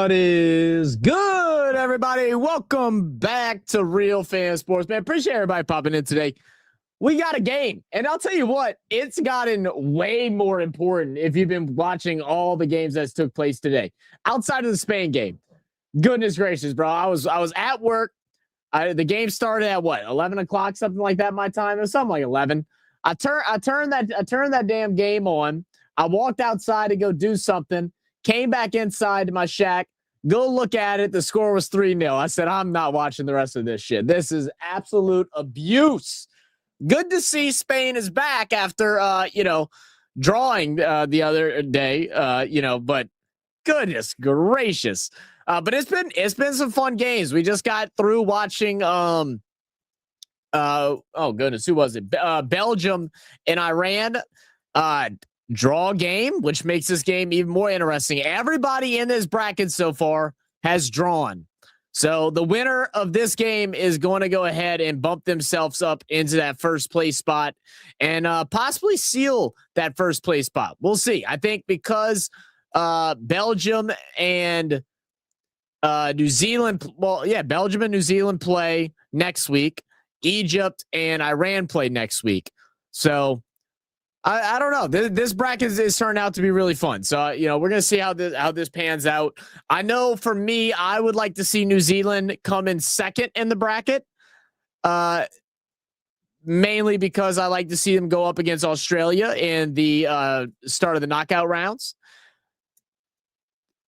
What is good, everybody? Welcome back to Real Fan Sports, man. Appreciate everybody popping in today. We got a game, and I'll tell you what, it's gotten way more important if you've been watching all the games that took place today. Outside of the Spain game, goodness gracious, bro. I was at work. The game started at what, 11 o'clock, something like that. My time, it was something like 11. I turned that damn game on. I walked outside to go do something. Came back inside to my shack. Go look at it. The score was 3-0. I said, I'm not watching the rest of this shit. This is absolute abuse. Good to see Spain is back after, drawing the other day, but goodness gracious. But it's been some fun games. We just got through watching, oh goodness, who was it? Belgium and Iran, draw game, which makes this game even more interesting. Everybody in this bracket so far has drawn. So the winner of this game is going to go ahead and bump themselves up into that first place spot and possibly seal that first place spot. We'll see. I think because Belgium and New Zealand, Belgium and New Zealand play next week. Egypt and Iran play next week. So I don't know. This bracket is turning out to be really fun. So, we're going to see how this pans out. I know for me, I would like to see New Zealand come in second in the bracket. Mainly because I like to see them go up against Australia in the start of the knockout rounds.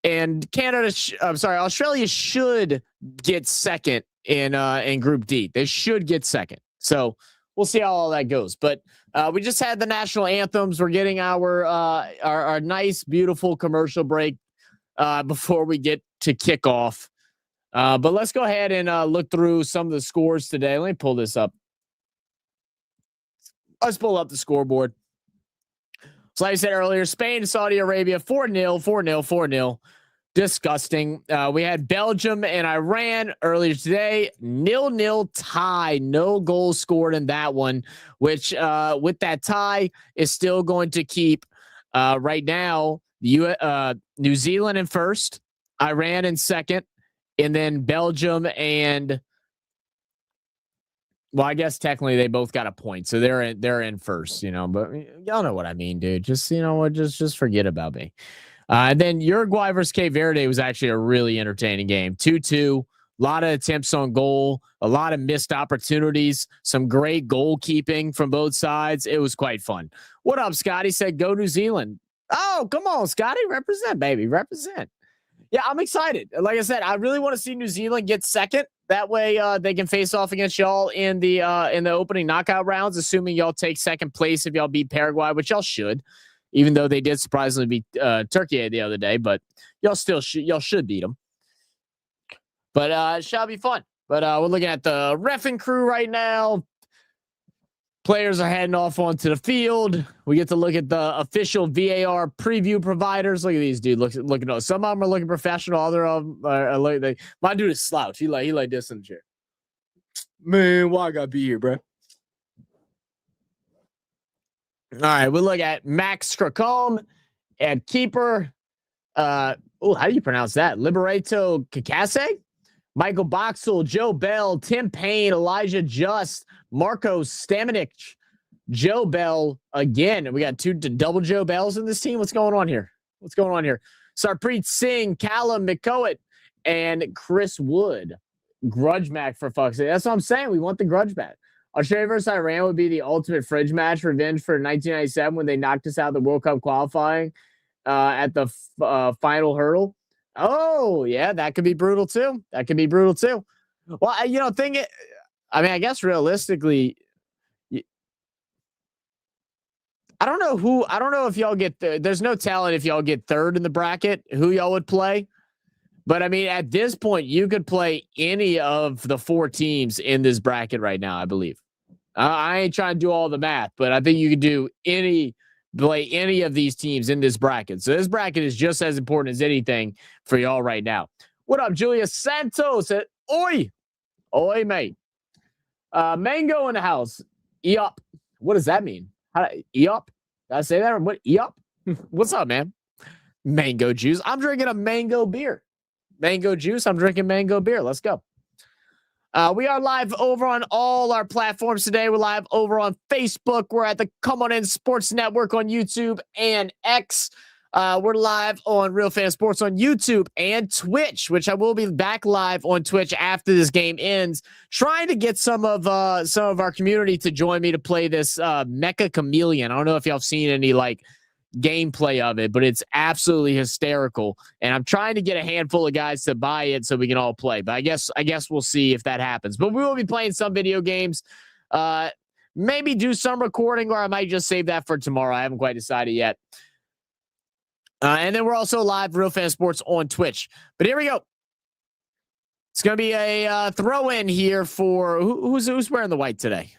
And Australia should get second in Group D. They should get second. So we'll see how all that goes. But we just had the national anthems. We're getting our nice, beautiful commercial break before we get to kickoff. But let's go ahead and look through some of the scores today. Let me pull this up. Let's pull up the scoreboard. So like I said earlier, Spain and Saudi Arabia, 4-0, 4-0, 4-0. Disgusting. We had Belgium and Iran earlier today. 0-0 tie. No goals scored in that one, which with that tie is still going to keep right now New Zealand in first, Iran in second, and then Belgium and I guess technically they both got a point, so they're in first, but y'all know what I mean, dude. Just just forget about me. And then Uruguay versus Cape Verde was actually a really entertaining game. 2-2, a lot of attempts on goal, a lot of missed opportunities, some great goalkeeping from both sides. It was quite fun. What up, Scotty? Said go New Zealand. Oh, come on, Scotty. Represent, baby. Represent. Yeah, I'm excited. Like I said, I really want to see New Zealand get second. That way they can face off against y'all in the opening knockout rounds, assuming y'all take second place if y'all beat Paraguay, which y'all should. Even though they did surprisingly beat Turkey the other day, but y'all should beat them. But it shall be fun. But we're looking at the reffing crew right now. Players are heading off onto the field. We get to look at the official VAR preview providers. Look at these dudes. Looking at some of them are looking professional. Other of them are like my dude is slouch. He like this in the chair. Man, why I gotta be here, bro? All right, we'll look at Max Stracombe at keeper. How do you pronounce that? Liberato Kakase, Michael Boxall, Joe Bell, Tim Payne, Elijah Just, Marco Stamanic, Joe Bell again. We got two double Joe Bells in this team. What's going on here? Sarpreet Singh, Callum McCoat, and Chris Wood. Grudge match for fuck's sake. That's what I'm saying. We want the grudge match. Australia versus Iran would be the ultimate fridge match, revenge for 1997 when they knocked us out of the World Cup qualifying at the final hurdle. Oh, yeah, that could be brutal too. Well, I guess realistically, I don't know if y'all get there's no telling if y'all get third in the bracket, who y'all would play. But I mean, at this point, you could play any of the four teams in this bracket right now, I believe. I ain't trying to do all the math, but I think you could play any of these teams in this bracket. So this bracket is just as important as anything for y'all right now. What up, Julius Santos? Oi, mate. Mango in the house. Yup. What does that mean? Yup. Did I say that? What? Yup. What's up, man? Mango juice. I'm drinking a mango beer. mango juice. I'm drinking mango beer. Let's go. We are live over on all our platforms today. We're live over on Facebook. We're at the Come On In Sports Network on YouTube and X. We're live on Real Fan Sports on YouTube and Twitch, which I will be back live on Twitch after this game ends, trying to get some of our community to join me to play this Mecha Chameleon. I don't know if y'all have seen any like gameplay of it, but it's absolutely hysterical. And I'm trying to get a handful of guys to buy it so we can all play. But I guess we'll see if that happens. But we will be playing some video games. Maybe do some recording, or I might just save that for tomorrow. I haven't quite decided yet. And then we're also live Real Fan Sports on Twitch. But here we go. It's going to be a throw-in here for who's wearing the white today?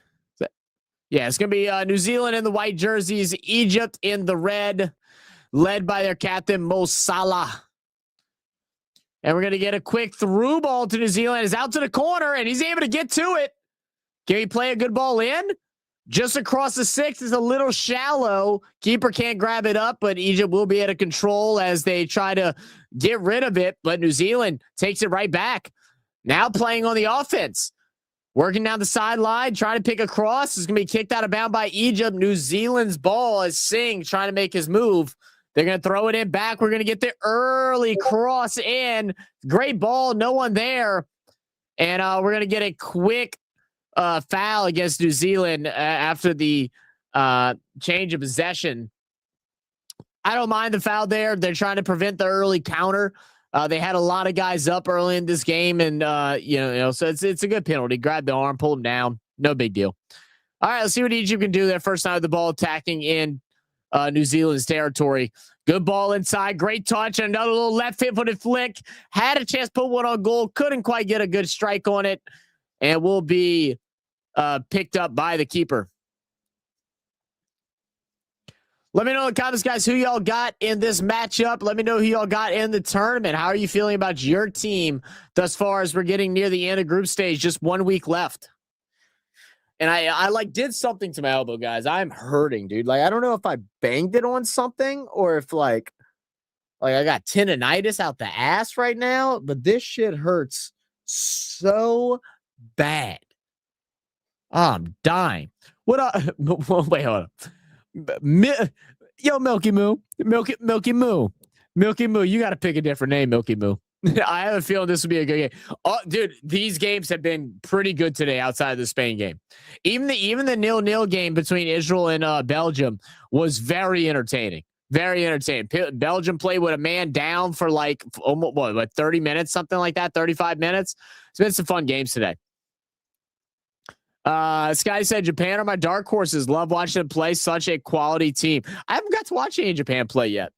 Yeah, it's going to be New Zealand in the white jerseys, Egypt in the red, led by their captain, Mo Salah. And we're going to get a quick through ball to New Zealand. It's out to the corner, and he's able to get to it. Can he play a good ball in? Just across the 6 is a little shallow. Keeper can't grab it up, but Egypt will be able to control as they try to get rid of it. But New Zealand takes it right back. Now playing on the offense. Working down the sideline, trying to pick a cross. It's going to be kicked out of bounds by Egypt. New Zealand's ball is Singh trying to make his move. They're going to throw it in back. We're going to get the early cross in. Great ball. No one there. And we're going to get a quick foul against New Zealand after the change of possession. I don't mind the foul there. They're trying to prevent the early counter. They had a lot of guys up early in this game, and so it's a good penalty. Grab the arm, pull him down. No big deal. All right, let's see what Egypt can do their first time with the ball attacking in New Zealand's territory. Good ball inside. Great touch. Another little left footed flick. Had a chance to put one on goal. Couldn't quite get a good strike on it, and will be picked up by the keeper. Let me know in the comments, guys, who y'all got in this matchup. Let me know who y'all got in the tournament. How are you feeling about your team thus far as we're getting near the end of group stage? Just 1 week left. And I like did something to my elbow, guys. I'm hurting, dude. Like, I don't know if I banged it on something or if like I got tendonitis out the ass right now, but this shit hurts so bad. I'm dying. What up? Wait, hold on. Yo, Milky Moo, Milky Moo, you got to pick a different name, Milky Moo. I have a feeling this will be a good game. Oh, dude, these games have been pretty good today outside of the Spain game. Even the 0-0 game between Israel and Belgium was very entertaining. Very entertaining. Belgium played with a man down for like almost 30 minutes, something like that, 35 minutes. It's been some fun games today. Scotty said, Japan are my dark horses. Love watching them play. Such a quality team. I haven't got to watch any Japan play yet.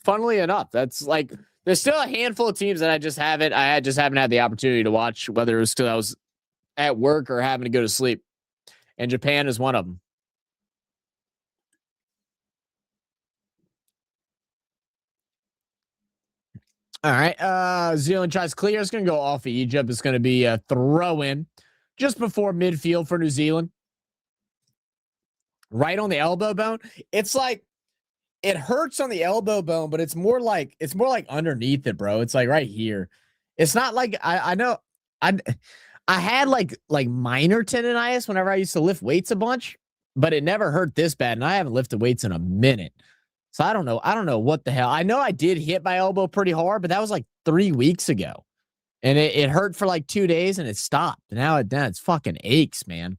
Funnily enough, that's like, there's still a handful of teams that I just haven't had the opportunity to watch, whether it was because I was at work or having to go to sleep. And Japan is one of them. All right. Zealand tries clear. It's going to go off of Egypt. It's going to be a throw in just before midfield for New Zealand. Right on the elbow bone. It's like, it hurts on the elbow bone, but it's more like underneath it, bro. It's like right here. It's not like I know I had like minor tendonitis whenever I used to lift weights a bunch, but it never hurt this bad. And I haven't lifted weights in a minute. So I don't know what the hell. I know I did hit my elbow pretty hard, but that was like 3 weeks ago. And it hurt for like 2 days and it stopped. And now it's fucking aches, man.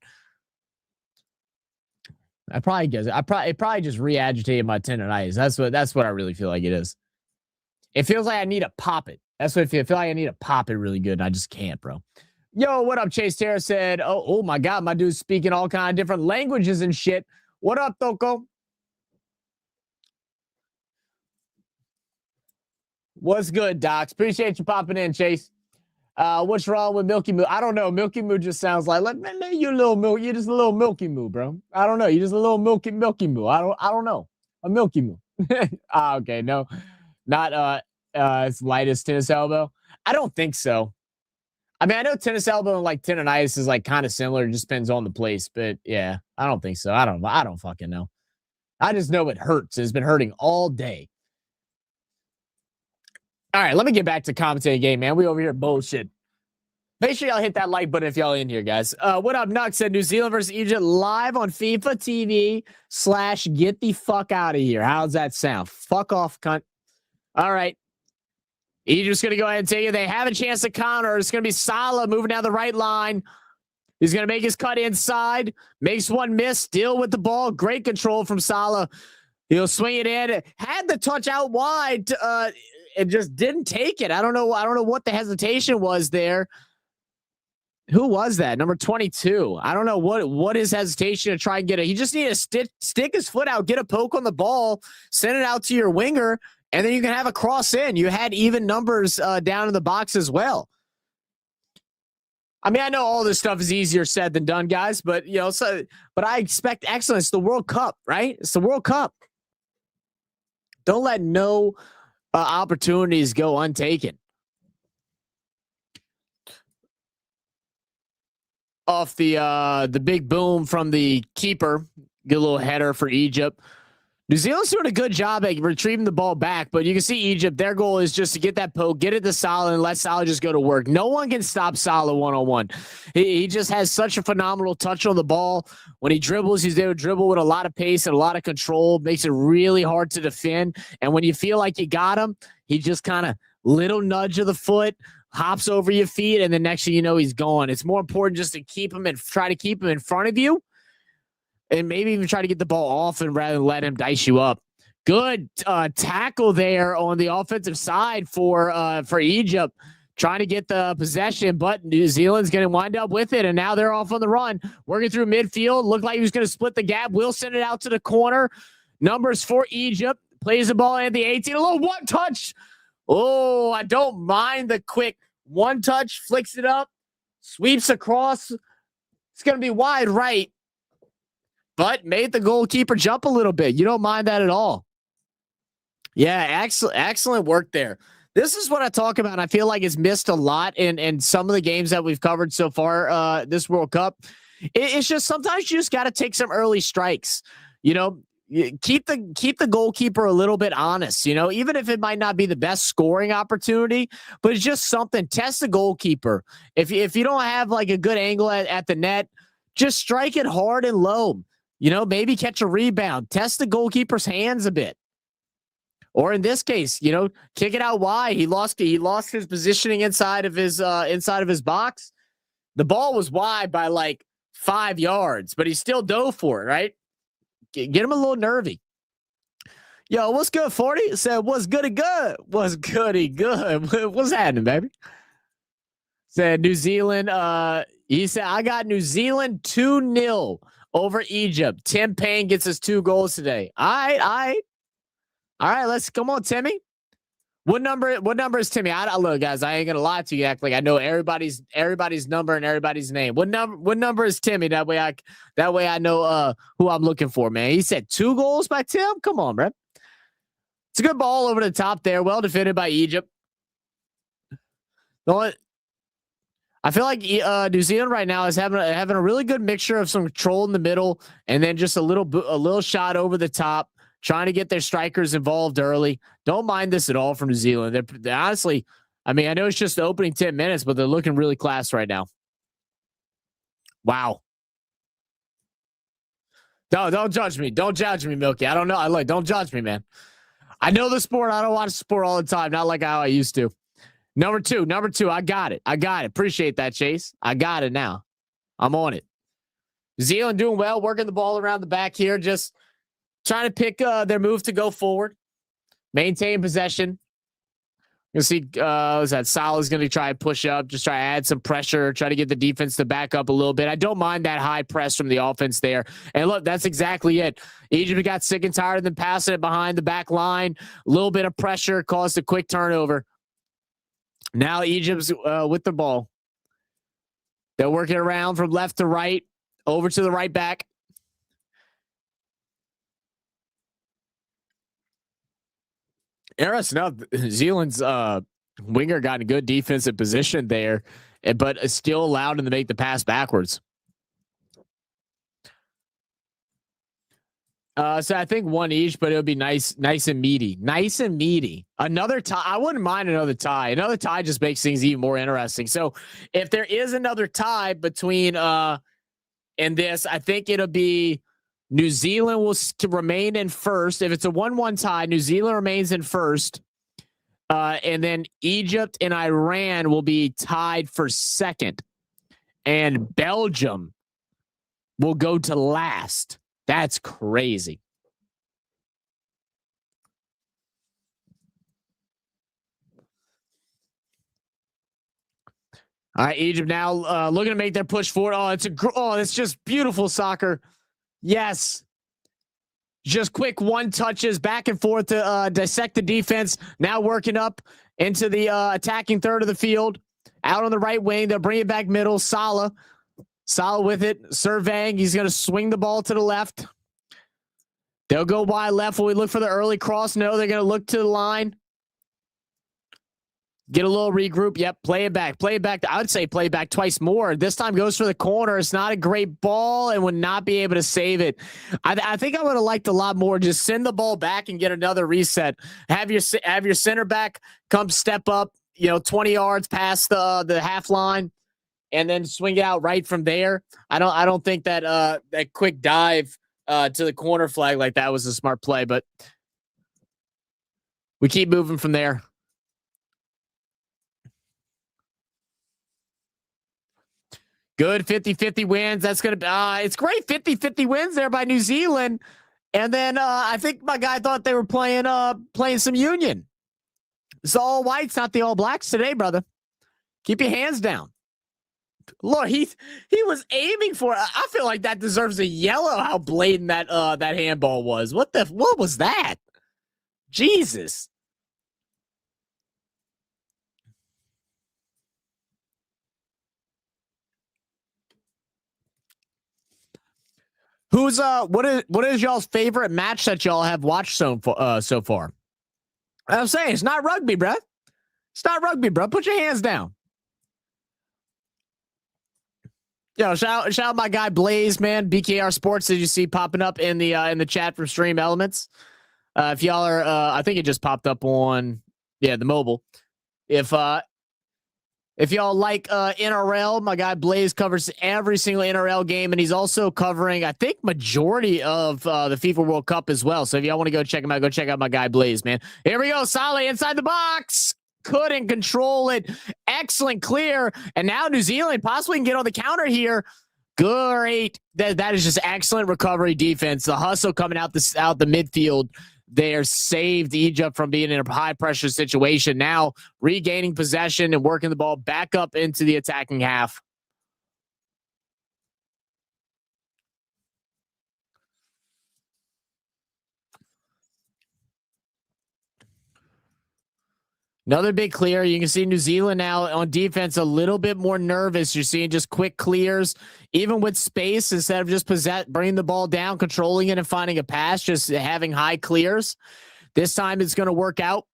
It probably just re-agitated my tendonitis. That's what I really feel like it is. It feels like I need to pop it. That's what I feel like I need to pop it really good. And I just can't, bro. Yo, what up? Chase Terra said, oh my God, my dude's speaking all kind of different languages and shit. What up, Toko? What's good, Docs? Appreciate you popping in, Chase. What's wrong with Milky Moo? I don't know. Milky Moo just sounds like man, you little milk. You're just a little Milky Moo, bro. I don't know. You're just a little Milky Moo. I don't know. A Milky Moo. Okay, no, not as light as tennis elbow. I don't think so. I mean, I know tennis elbow and like tendonitis is like kind of similar. It just depends on the place, but yeah, I don't think so. I don't fucking know. I just know it hurts. It's been hurting all day. All right, let me get back to commentating game, man. We over here bullshit. Make sure y'all hit that like button if y'all in here, guys. What up, Nux? Said New Zealand versus Egypt live on FIFA TV / get the fuck out of here. How's that sound? Fuck off, cunt. All right. Egypt's going to go ahead and take it. They have a chance to counter. It's going to be Salah moving down the right line. He's going to make his cut inside. Makes one miss. Still with the ball. Great control from Salah. He'll swing it in. Had the touch out wide. And just didn't take it. I don't know what the hesitation was there. Who was that? Number 22. I don't know what his hesitation to try and get it. He just needed to stick his foot out, get a poke on the ball, send it out to your winger, and then you can have a cross in. You had even numbers down in the box as well. I mean, I know all this stuff is easier said than done, guys, but but I expect excellence. It's the World Cup, right? It's the World Cup. Don't let no opportunities go untaken. Off the big boom from the keeper, get a little header for Egypt. New Zealand's doing a good job at retrieving the ball back, but you can see Egypt, their goal is just to get that poke, get it to Salah, and let Salah just go to work. No one can stop Salah one-on-one. He just has such a phenomenal touch on the ball. When he dribbles, he's able to dribble with a lot of pace and a lot of control. Makes it really hard to defend. And when you feel like you got him, he just kind of little nudge of the foot, hops over your feet, and the next thing you know, he's gone. It's more important just to keep him and try to keep him in front of you, and maybe even try to get the ball off and rather than let him dice you up. Good tackle there on the offensive side for Egypt, trying to get the possession, but New Zealand's going to wind up with it, and now they're off on the run, working through midfield. Looked like he was going to split the gap. Will send it out to the corner. Numbers for Egypt. Plays the ball at the 18. A little one touch. Oh, I don't mind the quick one touch. Flicks it up. Sweeps across. It's going to be wide right, but made the goalkeeper jump a little bit. You don't mind that at all. Yeah, excellent work there. This is what I talk about. I feel like it's missed a lot in some of the games that we've covered so far this World Cup. It's just sometimes you just got to take some early strikes. Keep the goalkeeper a little bit honest, even if it might not be the best scoring opportunity, but it's just something. Test the goalkeeper. If you don't have like a good angle at the net, just strike it hard and low. Maybe catch a rebound. Test the goalkeeper's hands a bit. Or in this case, kick it out wide. He lost his positioning inside of his box. The ball was wide by like 5 yards, but he still dove for it, right? Get him a little nervy. Yo, what's good, 40? Said, what's goody good? What's goody good? What's happening, baby? Said New Zealand. He said, I got New Zealand 2-0 over Egypt. Tim Payne gets us 2 goals today. All right. Let's come on, Timmy. What number is Timmy? Look, guys, I ain't gonna lie to you. Act like I know everybody's number and everybody's name. What number is Timmy? That way I know who I'm looking for, man. He said 2 goals by Tim. Come on, bro. It's a good ball over the top there. Well defended by Egypt. I feel like New Zealand right now is having a really good mixture of some control in the middle and then just a little shot over the top, trying to get their strikers involved early. Don't mind this at all from New Zealand. They're honestly, I mean, I know it's just the opening 10 minutes, but they're looking really class right now. Wow. No, don't judge me. Don't judge me, Milky. I don't know. Don't judge me, man. I know the sport. I don't watch the sport all the time. Not like how I used to. Number two. I got it. Appreciate that, Chase. I got it now. I'm on it. New Zealand doing well, working the ball around the back here, just trying to pick their move to go forward, maintain possession. You see, Salah's going to try and push up, just try to add some pressure, try to get the defense to back up a little bit. I don't mind that high press from the offense there. And look, that's exactly it. Egypt got sick and tired of them passing it behind the back line. A little bit of pressure caused a quick turnover. Now Egypt's with the ball. They're working around from left to right, over to the right back. Interesting enough, Zealand's winger got a good defensive position there, but still allowed him to make the pass backwards. So I think one each, but it would be nice and meaty. Nice and meaty. Another tie. I wouldn't mind another tie. Another tie just makes things even more interesting. So if there is another tie between and this, I think it'll be New Zealand will remain in first. If it's a 1-1 tie, New Zealand remains in first. And then Egypt and Iran will be tied for second. And Belgium will go to last. That's crazy. All right, Egypt now looking to make their push forward. It's just beautiful soccer. Yes. Just quick one touches back and forth to dissect the defense. Now working up into the attacking third of the field. Out on the right wing, they'll bring it back middle. Salah with it, surveying. He's going to swing the ball to the left. They'll go wide left. Will we look for the early cross? No, they're going to look to the line. Get a little regroup. Yep. Play it back. I would say play back twice more. This time goes for the corner. It's not a great ball and would not be able to save it. I think I would have liked a lot more. Just send the ball back and get another reset. Have your center back come step up, 20 yards past the half line and then swing it out right from there. I don't think that that quick dive to the corner flag like that was a smart play, but we keep moving from there. Good 50-50 wins. That's going to it's great 50-50 wins there by New Zealand. And then I think my guy thought they were playing some union. It's all whites, not the all blacks today, brother. Keep your hands down. Lord, he was aiming for it. I feel like that deserves a yellow, how blatant that handball was. What was that? Jesus. Who's what is y'all's favorite match that y'all have watched so far? I'm saying it's not rugby, bro. It's not rugby, bro. Put your hands down. Yo, shout out my guy Blaze, man. BKR Sports, did you see popping up in the chat from Stream Elements? If y'all are, I think it just popped up on the mobile. If y'all like NRL, my guy Blaze covers every single NRL game, and he's also covering, I think, majority of the FIFA World Cup as well. So if y'all want to go check him out, go check out my guy Blaze, man. Here we go. Saleh inside the box. Couldn't control it. Excellent clear. And now New Zealand possibly can get on the counter here. Great. That is just excellent recovery defense. The hustle coming out the midfield there saved Egypt from being in a high pressure situation. Now regaining possession and working the ball back up into the attacking half. Another big clear. You can see New Zealand now on defense a little bit more nervous. You're seeing just quick clears, even with space, instead of just bringing the ball down, controlling it and finding a pass, just having high clears. This time it's going to work out.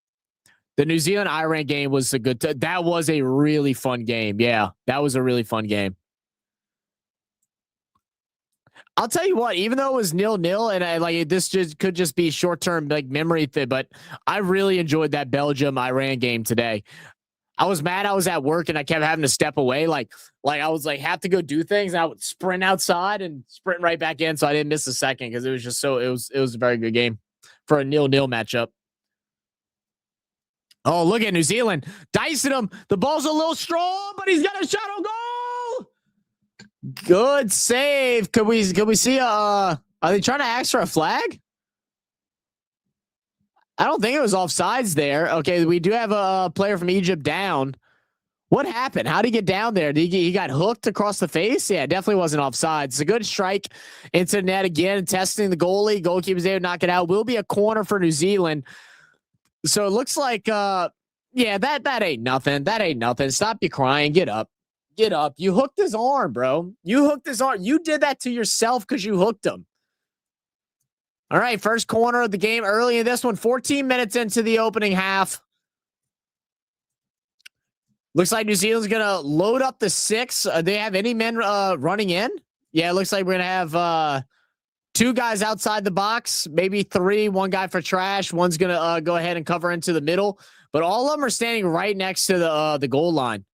The New Zealand-Iran game was that was a really fun game. Yeah, that was a really fun game. I'll tell you what, even though it was 0-0 and this could just be short-term memory thing, but I really enjoyed that Belgium-Iran game today. I was mad I was at work and I kept having to step away. Like I was have to go do things. And I would sprint outside and sprint right back in. So I didn't miss a second because it was just it was a very good game for a 0-0 matchup. Oh, look at New Zealand dicing him. The ball's a little strong, but he's got a shot on goal. Good save. Could we see are they trying to ask for a flag? I don't think it was offsides there. Okay, we do have a player from Egypt down. What happened? How did he get down there? He got hooked across the face? Yeah, definitely wasn't offside. It's a good strike into the net again, testing the goalie. Goalkeeper's able to knock it out. Will be a corner for New Zealand. So it looks like, that ain't nothing. That ain't nothing. Stop your crying. Get up. Get up. You hooked his arm, bro. You hooked his arm. You did that to yourself because you hooked him. All right, first corner of the game early in this one. 14 minutes into the opening half. Looks like New Zealand's going to load up the 6. They have any men running in? Yeah, it looks like we're going to have 2 guys outside the box, maybe 3, 1 guy for trash. One's going to go ahead and cover into the middle, but all of them are standing right next to the goal line.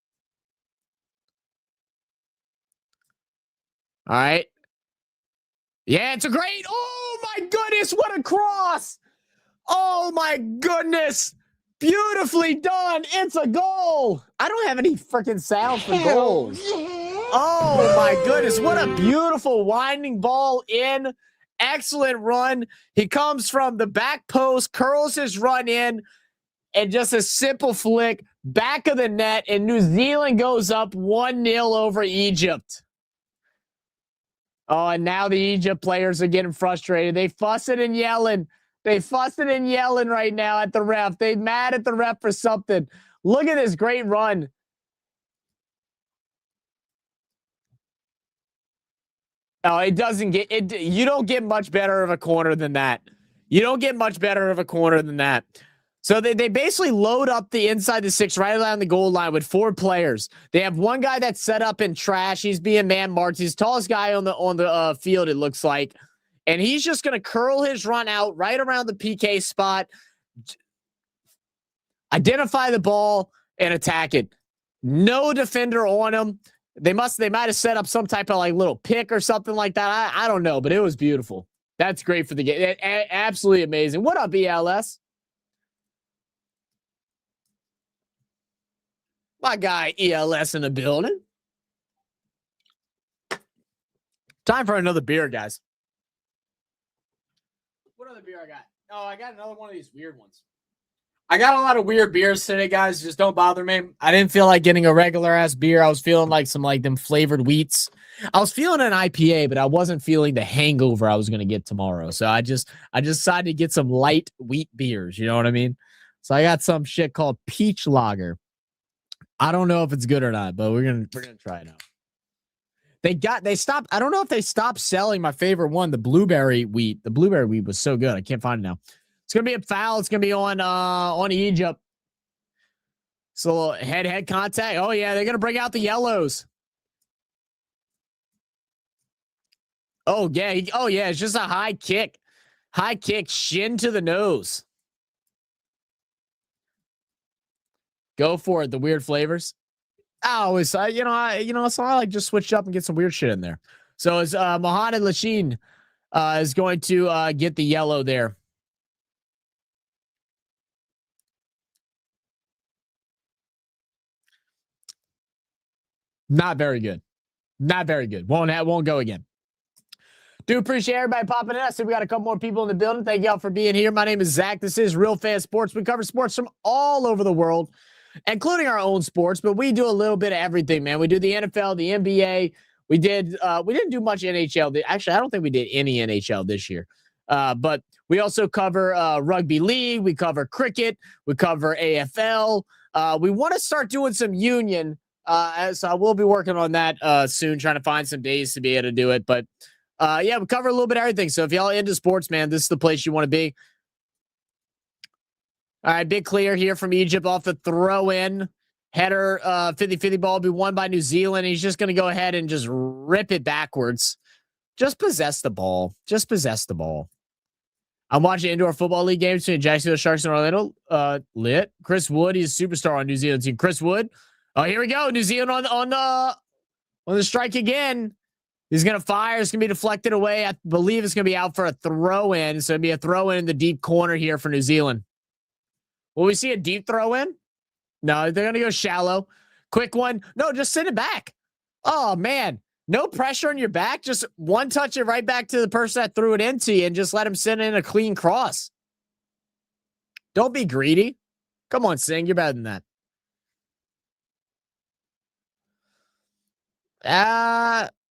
All right. Yeah, it's a great. Oh my goodness, what a cross. Oh my goodness. Beautifully done. It's a goal. I don't have any freaking sound for goals. Oh my goodness. What a beautiful winding ball in. Excellent run. He comes from the back post, curls his run in, and just a simple flick back of the net. And New Zealand goes up 1-0 over Egypt. Oh, and now the Egypt players are getting frustrated. They fussing and yelling. They fussing and yelling right now at the ref. They mad at the ref for something. Look at this great run. Oh, it doesn't get it. You don't get much better of a corner than that. You don't get much better of a corner than that. So they basically load up the inside the 6 right around the goal line with 4 players. They have 1 guy that's set up in trash. He's being man-marked. He's the tallest guy on the field, it looks like. And he's just going to curl his run out right around the PK spot, identify the ball, and attack it. No defender on him. They might have set up some type of like little pick or something like that. I don't know, but it was beautiful. That's great for the game. Absolutely amazing. What up, ELS? My guy ELS in the building. Time for another beer, guys. What other beer I got? Oh, I got another one of these weird ones. I got a lot of weird beers today, guys. Just don't bother me. I didn't feel like getting a regular ass beer. I was feeling like some like them flavored wheats. I was feeling an IPA, but I wasn't feeling the hangover I was going to get tomorrow. So I decided to get some light wheat beers. You know what I mean? So I got some shit called Peach Lager. I don't know if it's good or not, but we're gonna try it out. They stopped. I don't know if they stopped selling my favorite one, the blueberry wheat. The blueberry wheat was so good. I can't find it now. It's gonna be a foul. It's gonna be on Egypt. So head contact. Oh yeah, they're gonna bring out the yellows. Oh yeah. It's just a high kick, shin to the nose. Go for it. The weird flavors. Oh, it's so I like just switch up and get some weird shit in there. So it's Mohamed Lachine is going to get the yellow there. Not very good. Not very good. Won't go again. Do appreciate everybody popping in. I see we got a couple more people in the building. Thank y'all for being here. My name is Zach. This is Real Fan Sports. We cover sports from all over the world, including our own sports, but we do a little bit of everything, man. We do the NFL, the NBA. We didn't do much NHL. Actually, I don't think we did any NHL this year. But we also cover rugby league. We cover cricket. We cover AFL. We want to start doing some union. So I will be working on that soon, trying to find some days to be able to do it. But yeah, we cover a little bit of everything. So if y'all into sports, man, this is the place you want to be. All right, big clear here from Egypt off the throw-in. Header, 50-50 ball will be won by New Zealand. He's just going to go ahead and just rip it backwards. Just possess the ball. Just possess the ball. I'm watching indoor football league games between Jacksonville Sharks and Orlando. Lit. Chris Wood, he's a superstar on New Zealand team. Chris Wood. Oh, here we go. New Zealand on the strike again. He's going to fire. It's going to be deflected away. I believe it's going to be out for a throw-in. So it'll be a throw-in in the deep corner here for New Zealand. Will we see a deep throw-in? No, they're going to go shallow. Quick one. No, just send it back. Oh, man. No pressure on your back. Just one touch it right back to the person that threw it into you and just let him send in a clean cross. Don't be greedy. Come on, Singh. You're better than that.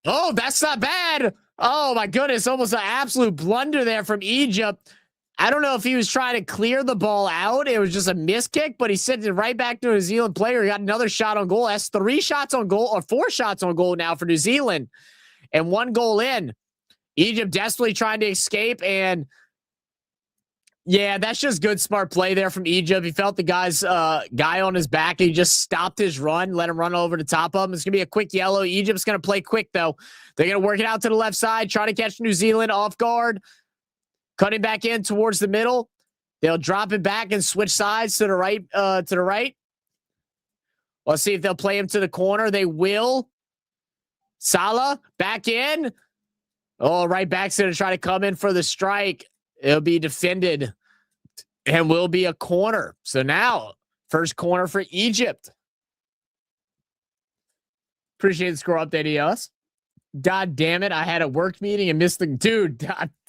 Oh, that's not bad. Oh, my goodness. Almost an absolute blunder there from Egypt. I don't know if he was trying to clear the ball out. It was just a miss kick, but he sent it right back to a New Zealand player. He got another shot on goal. That's 3 shots on goal, or 4 shots on goal now for New Zealand, and 1 goal in. Egypt desperately trying to escape, and Yeah, that's just good, smart play there from Egypt. He felt the guy on his back. He just stopped his run, let him run over the top of him. It's going to be a quick yellow. Egypt's going to play quick, though. They're going to work it out to the left side, try to catch New Zealand off guard, cutting back in towards the middle. They'll drop it back and switch sides to the right. Let's see if they'll play him to the corner. They will. Salah back in. Oh, right back's going to try to come in for the strike. It'll be defended and will be a corner. So now, first corner for Egypt. Appreciate the score updating us. God damn it. I had a work meeting and missed the dude.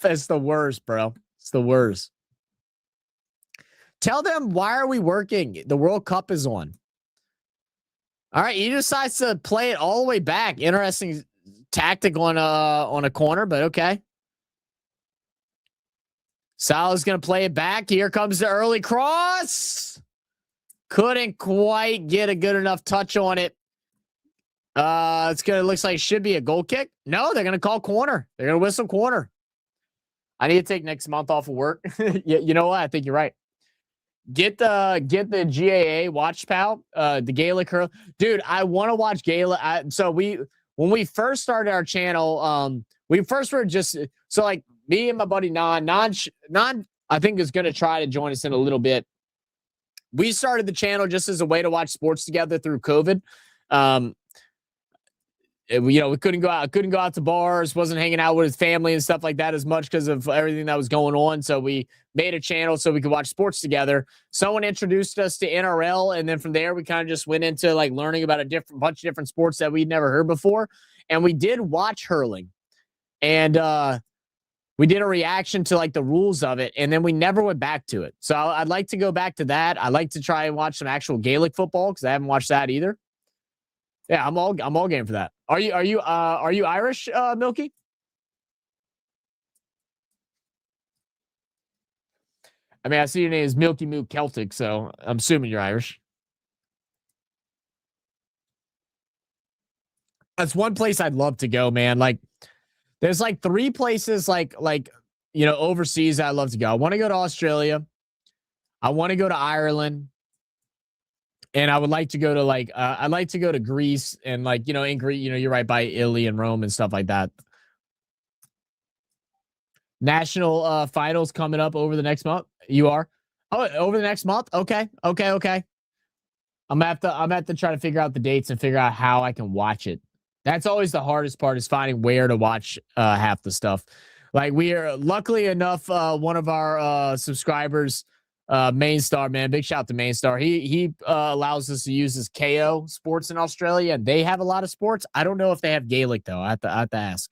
That's the worst, bro. It's the worst. Tell them, why are we working? The World Cup is on. All right. He decides to play it all the way back. Interesting tactic on a corner, but okay. Salah's going to play it back. Here comes the early cross. Couldn't quite get a good enough touch on it. Looks like it should be a goal kick. No, they're going to call corner. They're going to whistle corner. I need to take next month off of work. Yeah, you know what? I think you're right. Get the GAA watch, pal. The Gaelic hurl. Dude, I want to watch Gaelic. When we first started our channel, we first were just like me and my buddy Non, I think is going to try to join us in a little bit. We started the channel just as a way to watch sports together through COVID. We couldn't go out to bars, wasn't hanging out with his family and stuff like that as much because of everything that was going on. So we made a channel so we could watch sports together. Someone introduced us to NRL, and then from there we kind of just went into like learning about a bunch of different sports that we'd never heard before. And we did watch hurling, and we did a reaction to like the rules of it, and then we never went back to it. So I'd like to go back to that. I'd like to try and watch some actual Gaelic football because I haven't watched that either. Yeah, I'm all game for that. Are you Irish, Milky? I mean, I see your name is Milky Moo Celtic, so I'm assuming you're Irish. That's one place I'd love to go, man. Like, there's like 3 places overseas I'd love to go. I want to go to Australia. I want to go to Ireland. And I would like to go to I'd like to go to Greece and in Greece, you're right by Italy and Rome and stuff like that. National finals coming up over the next month. You are? Oh, over the next month? Okay. I'm gonna have to try to figure out the dates and figure out how I can watch it. That's always the hardest part, is finding where to watch half the stuff. Like, we are luckily enough, one of our subscribers, Mainstar, man, big shout out to Mainstar. He allows us to use his KO Sports in Australia, and they have a lot of sports. I don't know if they have Gaelic though. I have to ask.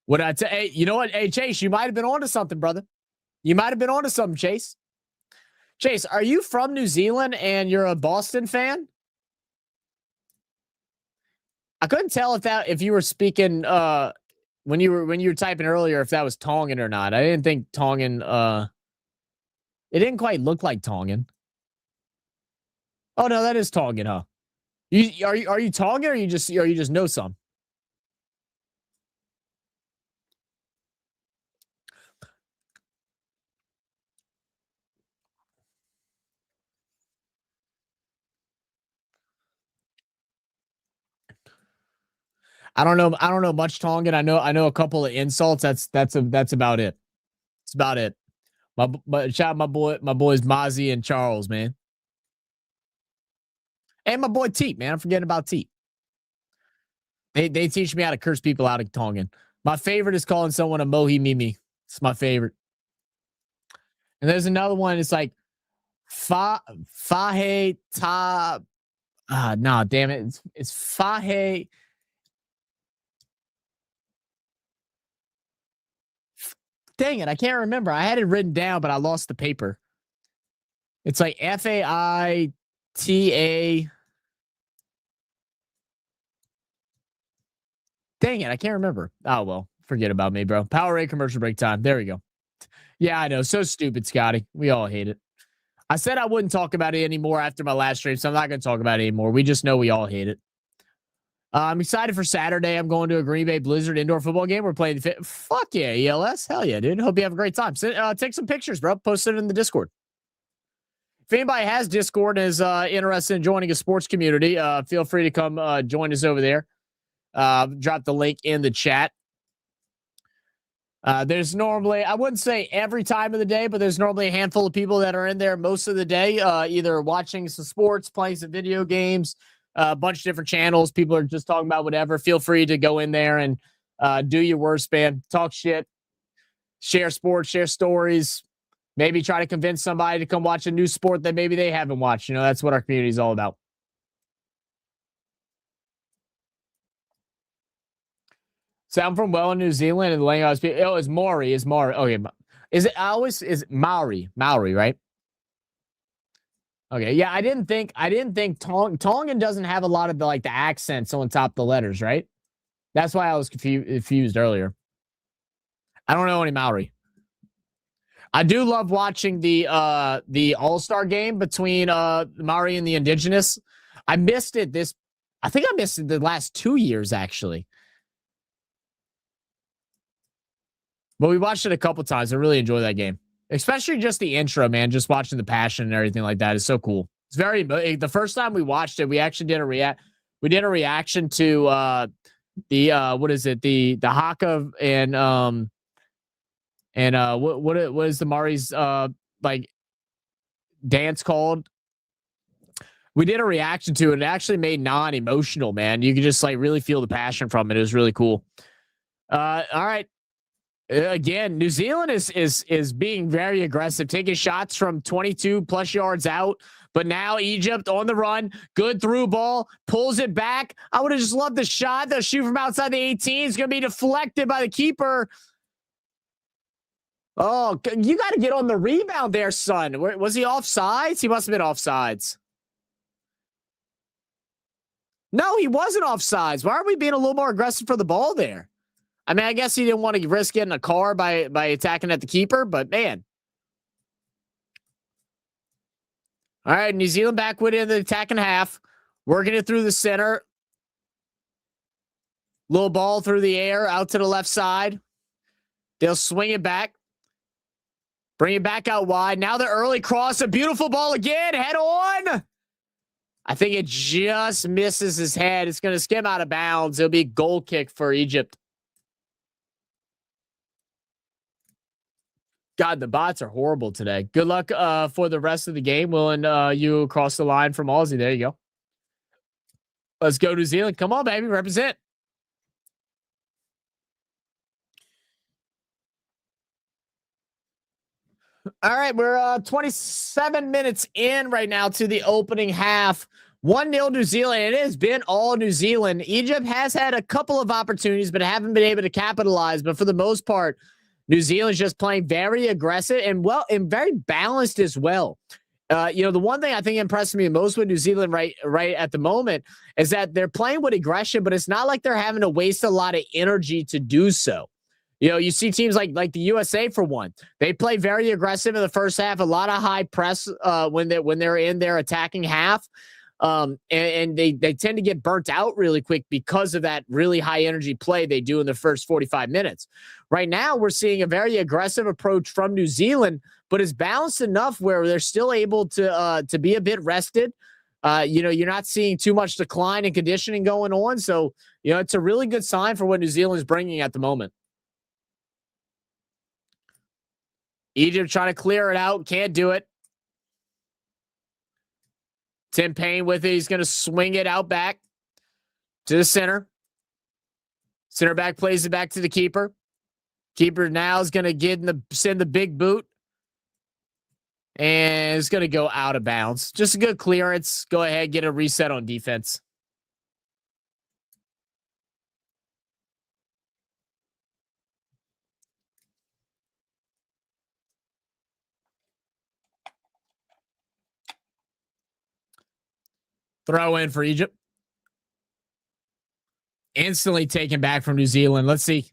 What I say? Hey, you know what? Hey, Chase, you might have been onto something, brother. You might have been onto something, Chase. Chase, are you from New Zealand and you're a Boston fan? I couldn't tell if you were speaking when you were typing earlier, if that was Tongan or not. I didn't think Tongan. It didn't quite look like Tongan. Oh no, that is Tongan, huh? Are you Tongan, or you just know some? I don't know much Tongan. I know a couple of insults. That's about it. That's about it. Shout out my boys Mozzie and Charles, man. And my boy Teep, man. I'm forgetting about Teep. They teach me how to curse people out of Tongan. My favorite is calling someone a mohi mimi. It's my favorite. And there's another one. It's like fahe ta. No, damn it. It's fahe. Dang it, I can't remember. I had it written down, but I lost the paper. It's like FAITA. Dang it, I can't remember. Oh, well, forget about me, bro. Powerade commercial break time. There we go. Yeah, I know. So stupid, Scotty. We all hate it. I said I wouldn't talk about it anymore after my last stream, so I'm not going to talk about it anymore. We just know we all hate it. I'm excited for Saturday. I'm going to a Green Bay Blizzard indoor football game. We're playing the fuck yeah, ELS. Hell yeah, dude. Hope you have a great time. Take some pictures, bro. Post it in the Discord. If anybody has Discord and is interested in joining a sports community, feel free to come join us over there. Drop the link in the chat. There's normally, I wouldn't say every time of the day, but there's normally a handful of people that are in there most of the day, either watching some sports, playing some video games, a bunch of different channels. People are just talking about whatever. Feel free to go in there and do your worst, man. Talk shit, share sports, share stories, maybe try to convince somebody to come watch a new sport that maybe they haven't watched. You know, that's what our community is all about. So I'm from New Zealand, and the language it's Maori. Is Maori? Okay, is it Maori? Maori, right? Okay, yeah. I didn't think Tongan doesn't have a lot of the accents on top of the letters, right? That's why I was confused earlier. I don't know any Maori. I do love watching the All-Star game between Maori and the Indigenous. I missed it I think I missed it the last 2 years actually. But we watched it a couple times. I really enjoy that game, especially just the intro, man. Just watching the passion and everything like that is so cool. It's very. The first time we watched it, we actually did a reaction to what is it? The Haka and what is the Mari's dance called? We did a reaction to it. It actually made non-emotional, man. You could just really feel the passion from it. It was really cool. All right. Again, New Zealand is being very aggressive, taking shots from 22 plus yards out. But now Egypt on the run, good through ball, pulls it back. I would have just loved the shot. They'll shoot from outside the 18. It's going to be deflected by the keeper. Oh, you got to get on the rebound there, son. Was he offsides? He must have been offsides. No, he wasn't offsides. Why are we being a little more aggressive for the ball there? I mean, I guess he didn't want to risk getting a car by attacking at the keeper, but man. All right, New Zealand back with it in the attacking half. Working it through the center. Little ball through the air, out to the left side. They'll swing it back. Bring it back out wide. Now the early cross, a beautiful ball again, head on. I think it just misses his head. It's going to skim out of bounds. It'll be a goal kick for Egypt. God, the bots are horrible today. Good luck for the rest of the game. Willing you across the line from Aussie. There you go. Let's go New Zealand. Come on, baby. Represent. All right, we're 27 minutes in right now to the opening half. 1-0 New Zealand. It has been all New Zealand. Egypt has had a couple of opportunities, but haven't been able to capitalize. But for the most part, New Zealand's just playing very aggressive and very balanced as well. The one thing I think impressed me most with New Zealand right at the moment is that they're playing with aggression, but it's not like they're having to waste a lot of energy to do so. You see teams like the USA for one. They play very aggressive in the first half, a lot of high press when they're in their attacking half. And they tend to get burnt out really quick because of that really high energy play they do in the first 45 minutes. Right now, we're seeing a very aggressive approach from New Zealand, but it's balanced enough where they're still able to be a bit rested. You're not seeing too much decline in conditioning going on. So, it's a really good sign for what New Zealand is bringing at the moment. Egypt trying to clear it out. Can't do it. Tim Payne with it. He's going to swing it out back to the center. Center back plays it back to the keeper. Keeper now is going to send the big boot. And it's going to go out of bounds. Just a good clearance. Go ahead, get a reset on defense. Throw in for Egypt. Instantly taken back from New Zealand. Let's see.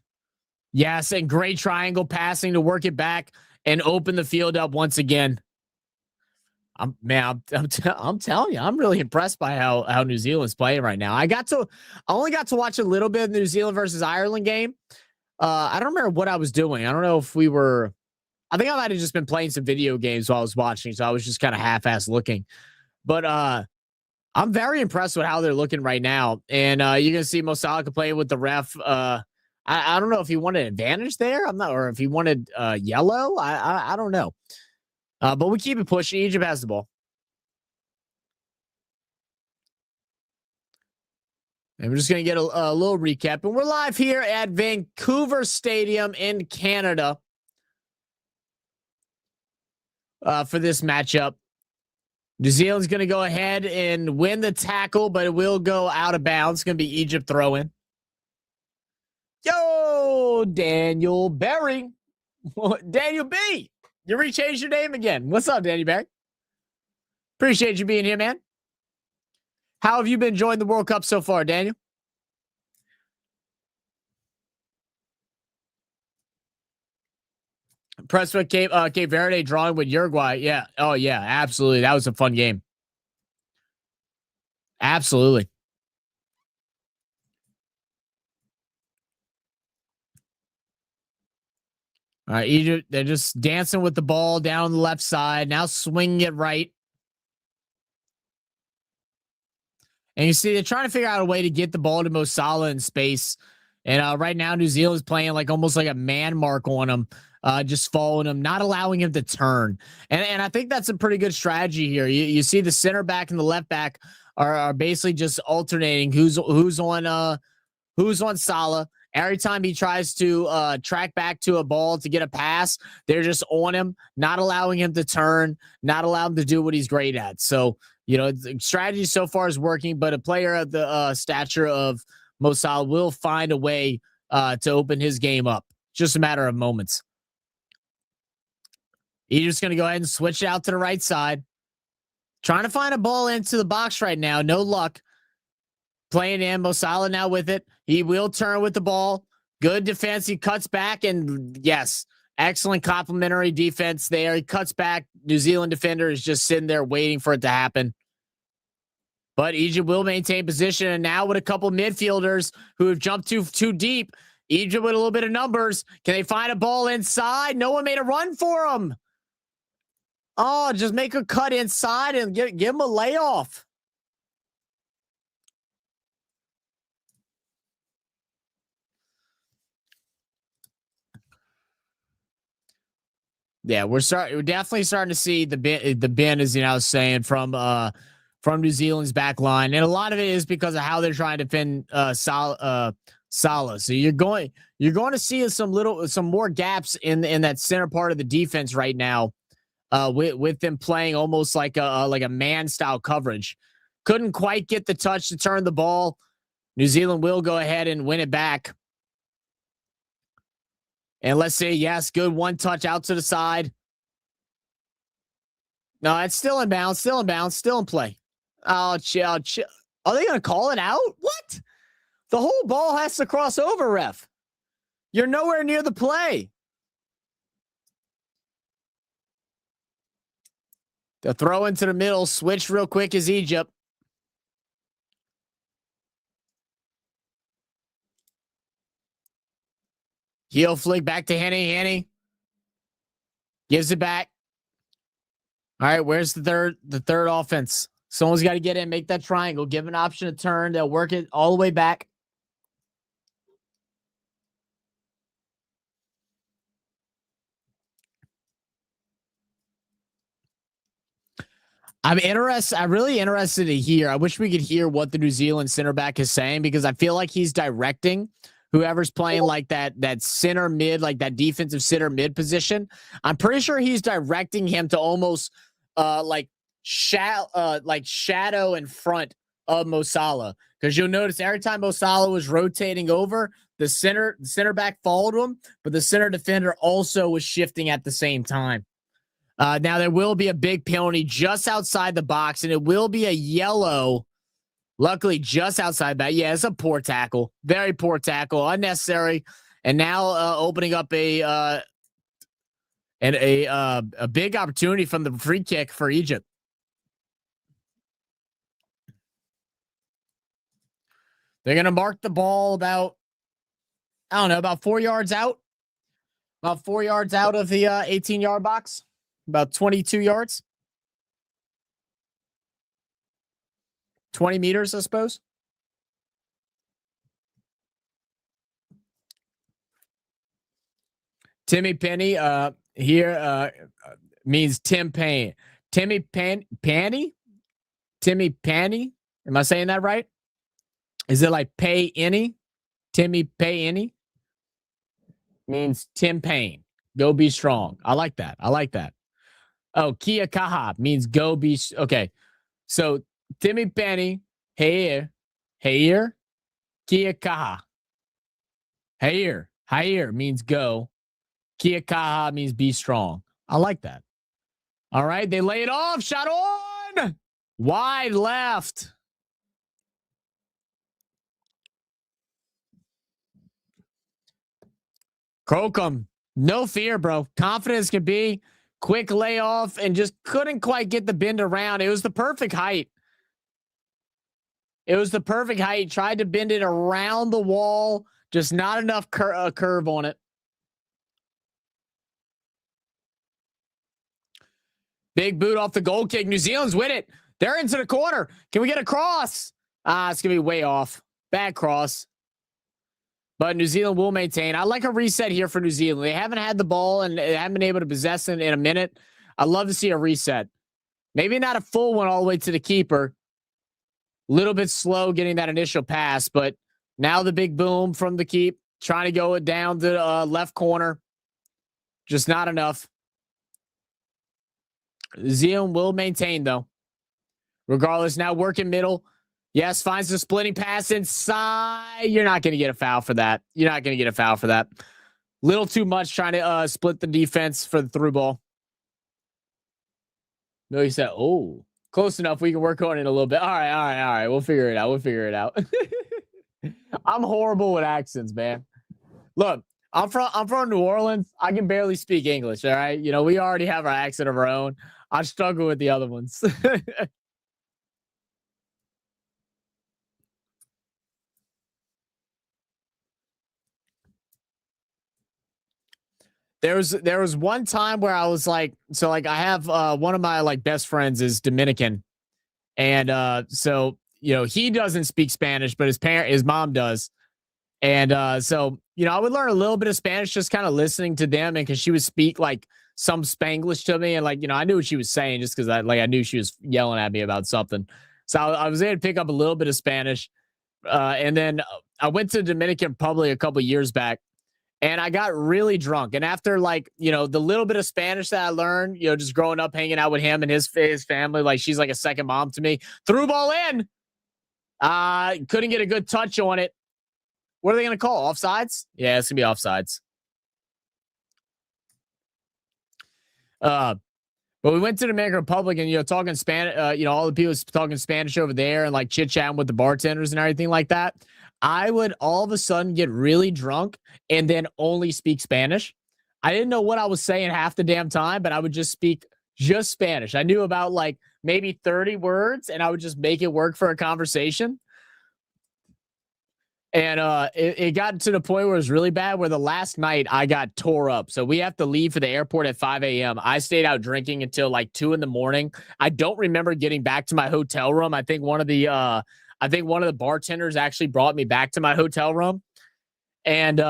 Yes, and great triangle passing to work it back and open the field up once again. I'm telling you, I'm really impressed by how New Zealand's playing right now. I only got to watch a little bit of the New Zealand versus Ireland game. I don't remember what I was doing. I don't know if we were. I think I might have just been playing some video games while I was watching, so I was just kind of half-ass looking. But I'm very impressed with how they're looking right now. And you're gonna see Mo Salah playing with the ref. I don't know if he wanted advantage there. I'm not, or if he wanted yellow. I don't know. But we keep it pushing. Egypt has the ball. And we're just going to get a little recap. And we're live here at Vancouver Stadium in Canada for this matchup. New Zealand's going to go ahead and win the tackle, but it will go out of bounds. It's going to be Egypt throwing. Yo, Daniel Berry. Daniel B. You rechanged your name again. What's up, Daniel Berry? Appreciate you being here, man. How have you been enjoying the World Cup so far, Daniel? Press with Cape Verde drawing with Uruguay. Yeah. Oh, yeah. Absolutely. That was a fun game. Absolutely. All right, Egypt, they're just dancing with the ball down the left side. Now swinging it right. And you see, they're trying to figure out a way to get the ball to Mo Salah in space. And right now, New Zealand's playing like almost like a man mark on him, just following him, not allowing him to turn. And I think that's a pretty good strategy here. You see the center back and the left back are basically just alternating who's on Salah. Every time he tries to track back to a ball to get a pass, they're just on him, not allowing him to turn, not allowing him to do what he's great at. So, the strategy so far is working, but a player of the stature of Mo Salah will find a way to open his game up. Just a matter of moments. Egypt's going to go ahead and switch it out to the right side. Trying to find a ball into the box right now. No luck. Playing in. Mo Salah now with it. He will turn with the ball. Good defense. He cuts back, and yes, excellent complimentary defense there. He cuts back. New Zealand defender is just sitting there waiting for it to happen. But Egypt will maintain position, and now with a couple midfielders who have jumped too deep, Egypt with a little bit of numbers. Can they find a ball inside? No one made a run for him. Oh, just make a cut inside and give him a layoff. Yeah, we're definitely starting to see the bend, as I was saying, from New Zealand's back line, and a lot of it is because of how they're trying to defend Salah. So you're going to see some more gaps in that center part of the defense right now, with them playing almost like a man style coverage. Couldn't quite get the touch to turn the ball. New Zealand will go ahead and win it back. And let's see, yes, good one touch out to the side. No, it's still in bounds, still in play. Oh, chill. Are they going to call it out? What? The whole ball has to cross over, ref. You're nowhere near the play. The throw into the middle, switch real quick is Egypt. Heel flick back to Henny. Henny gives it back. All right, where's the third offense? Someone's got to get in, make that triangle, give an option to turn. They'll work it all the way back. I'm really interested to hear. I wish we could hear what the New Zealand center back is saying, because I feel like he's directing whoever's playing like that center mid, like that defensive center mid position. I'm pretty sure he's directing him to almost like shadow in front of Mo Salah, because you'll notice every time Mo Salah was rotating over, the center back followed him, but the center defender also was shifting at the same time. Now there will be a big penalty just outside the box, and it will be a yellow. Luckily, just outside that. Yeah, it's a poor tackle, very poor tackle, unnecessary, and now opening up a big opportunity from the free kick for Egypt. They're going to mark the ball about, I don't know, about 4 yards out. About 4 yards out of the 18-yard box. About 22 yards. 20 meters, I suppose. Timmy Penny here means Tim Payne. Timmy Panny? Timmy Panny? Am I saying that right? Is it like pay any? Timmy pay any? Means Tim Payne. Go be strong. I like that. I like that. Oh, Kia Kaha means go be. Okay. So Timmy Penny, here, Kia Kaha. Here means go. Kia Kaha means be strong. I like that. All right. They lay it off. Shot on. Wide left. Crocum. No fear, bro. Confidence can be. Quick layoff and just couldn't quite get the bend around. It was the perfect height. It was the perfect height. Tried to bend it around the wall. Just not enough curve on it. Big boot off the goal kick. New Zealand's with it. They're into the corner. Can we get a cross? It's going to be way off. Bad cross. But New Zealand will maintain. I like a reset here for New Zealand. They haven't had the ball and they haven't been able to possess it in a minute. I'd love to see a reset. Maybe not a full one all the way to the keeper. A little bit slow getting that initial pass, but now the big boom from the keep. Trying to go it down to the left corner. Just not enough. New Zealand will maintain, though. Regardless, now working middle. Yes, finds the splitting pass inside. You're not going to get a foul for that. You're not going to get a foul for that. Little too much trying to split the defense for the through ball. No, he said, oh, close enough. We can work on it a little bit. All right. We'll figure it out. I'm horrible with accents, man. Look, I'm from New Orleans. I can barely speak English, all right? You know, we already have our accent of our own. I struggle with the other ones. There was one time where I was like, so like I have one of my like best friends is Dominican. And so, you know, he doesn't speak Spanish, but his mom does. And so, you know, I would learn a little bit of Spanish just kind of listening to them, and because she would speak like some Spanglish to me, and like, you know, I knew what she was saying just because I knew she was yelling at me about something. So I was able to pick up a little bit of Spanish. And then I went to the Dominican Republic a couple years back. And I got really drunk. And after, like, you know, the little bit of Spanish that I learned, you know, just growing up, hanging out with him and his family, like she's like a second mom to me. Threw ball in. Couldn't get a good touch on it. What are they going to call? Offsides? Yeah, it's going to be offsides. But we went to the Dominican Republic and, you know, talking Spanish, you know, all the people talking Spanish over there and like chit-chatting with the bartenders and everything like that. I would all of a sudden get really drunk and then only speak Spanish. I didn't know what I was saying half the damn time, but I would just speak just Spanish. I knew about like maybe 30 words and I would just make it work for a conversation. And it got to the point where it was really bad, where the last night I got tore up. So we have to leave for the airport at 5 a.m. I stayed out drinking until like 2 a.m. I don't remember getting back to my hotel room. I think one of the bartenders actually brought me back to my hotel room. And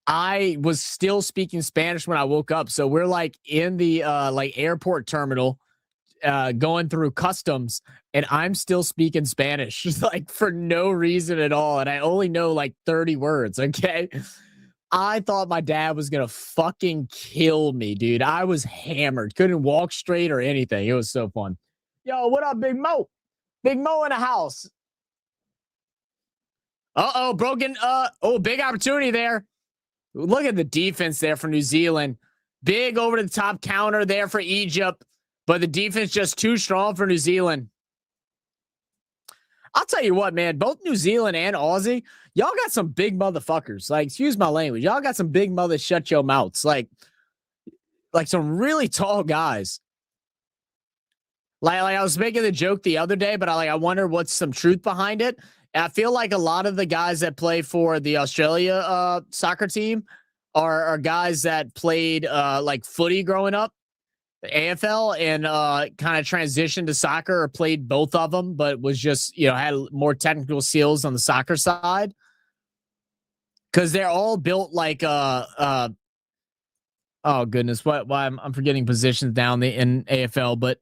I was still speaking Spanish when I woke up. So we're like in the like airport terminal going through customs, and I'm still speaking Spanish like for no reason at all. And I only know like 30 words. Okay. I thought my dad was going to fucking kill me, dude. I was hammered. Couldn't walk straight or anything. It was so fun. Yo, what up, Big Mo? Big Mo in the house. Uh-oh, broken. Big opportunity there. Look at the defense there for New Zealand. Big over the top counter there for Egypt, but the defense just too strong for New Zealand. I'll tell you what, man, both New Zealand and Aussie, y'all got some big motherfuckers. Like, excuse my language. Y'all got some big mother shut your mouths. Like some really tall guys. Like I was making the joke the other day, but I wonder what's some truth behind it. And I feel like a lot of the guys that play for the Australia soccer team are guys that played like footy growing up, the AFL, and kind of transitioned to soccer or played both of them, but was just, you know, had more technical skills on the soccer side. Because they're all built like oh goodness, why I'm forgetting positions down in AFL, but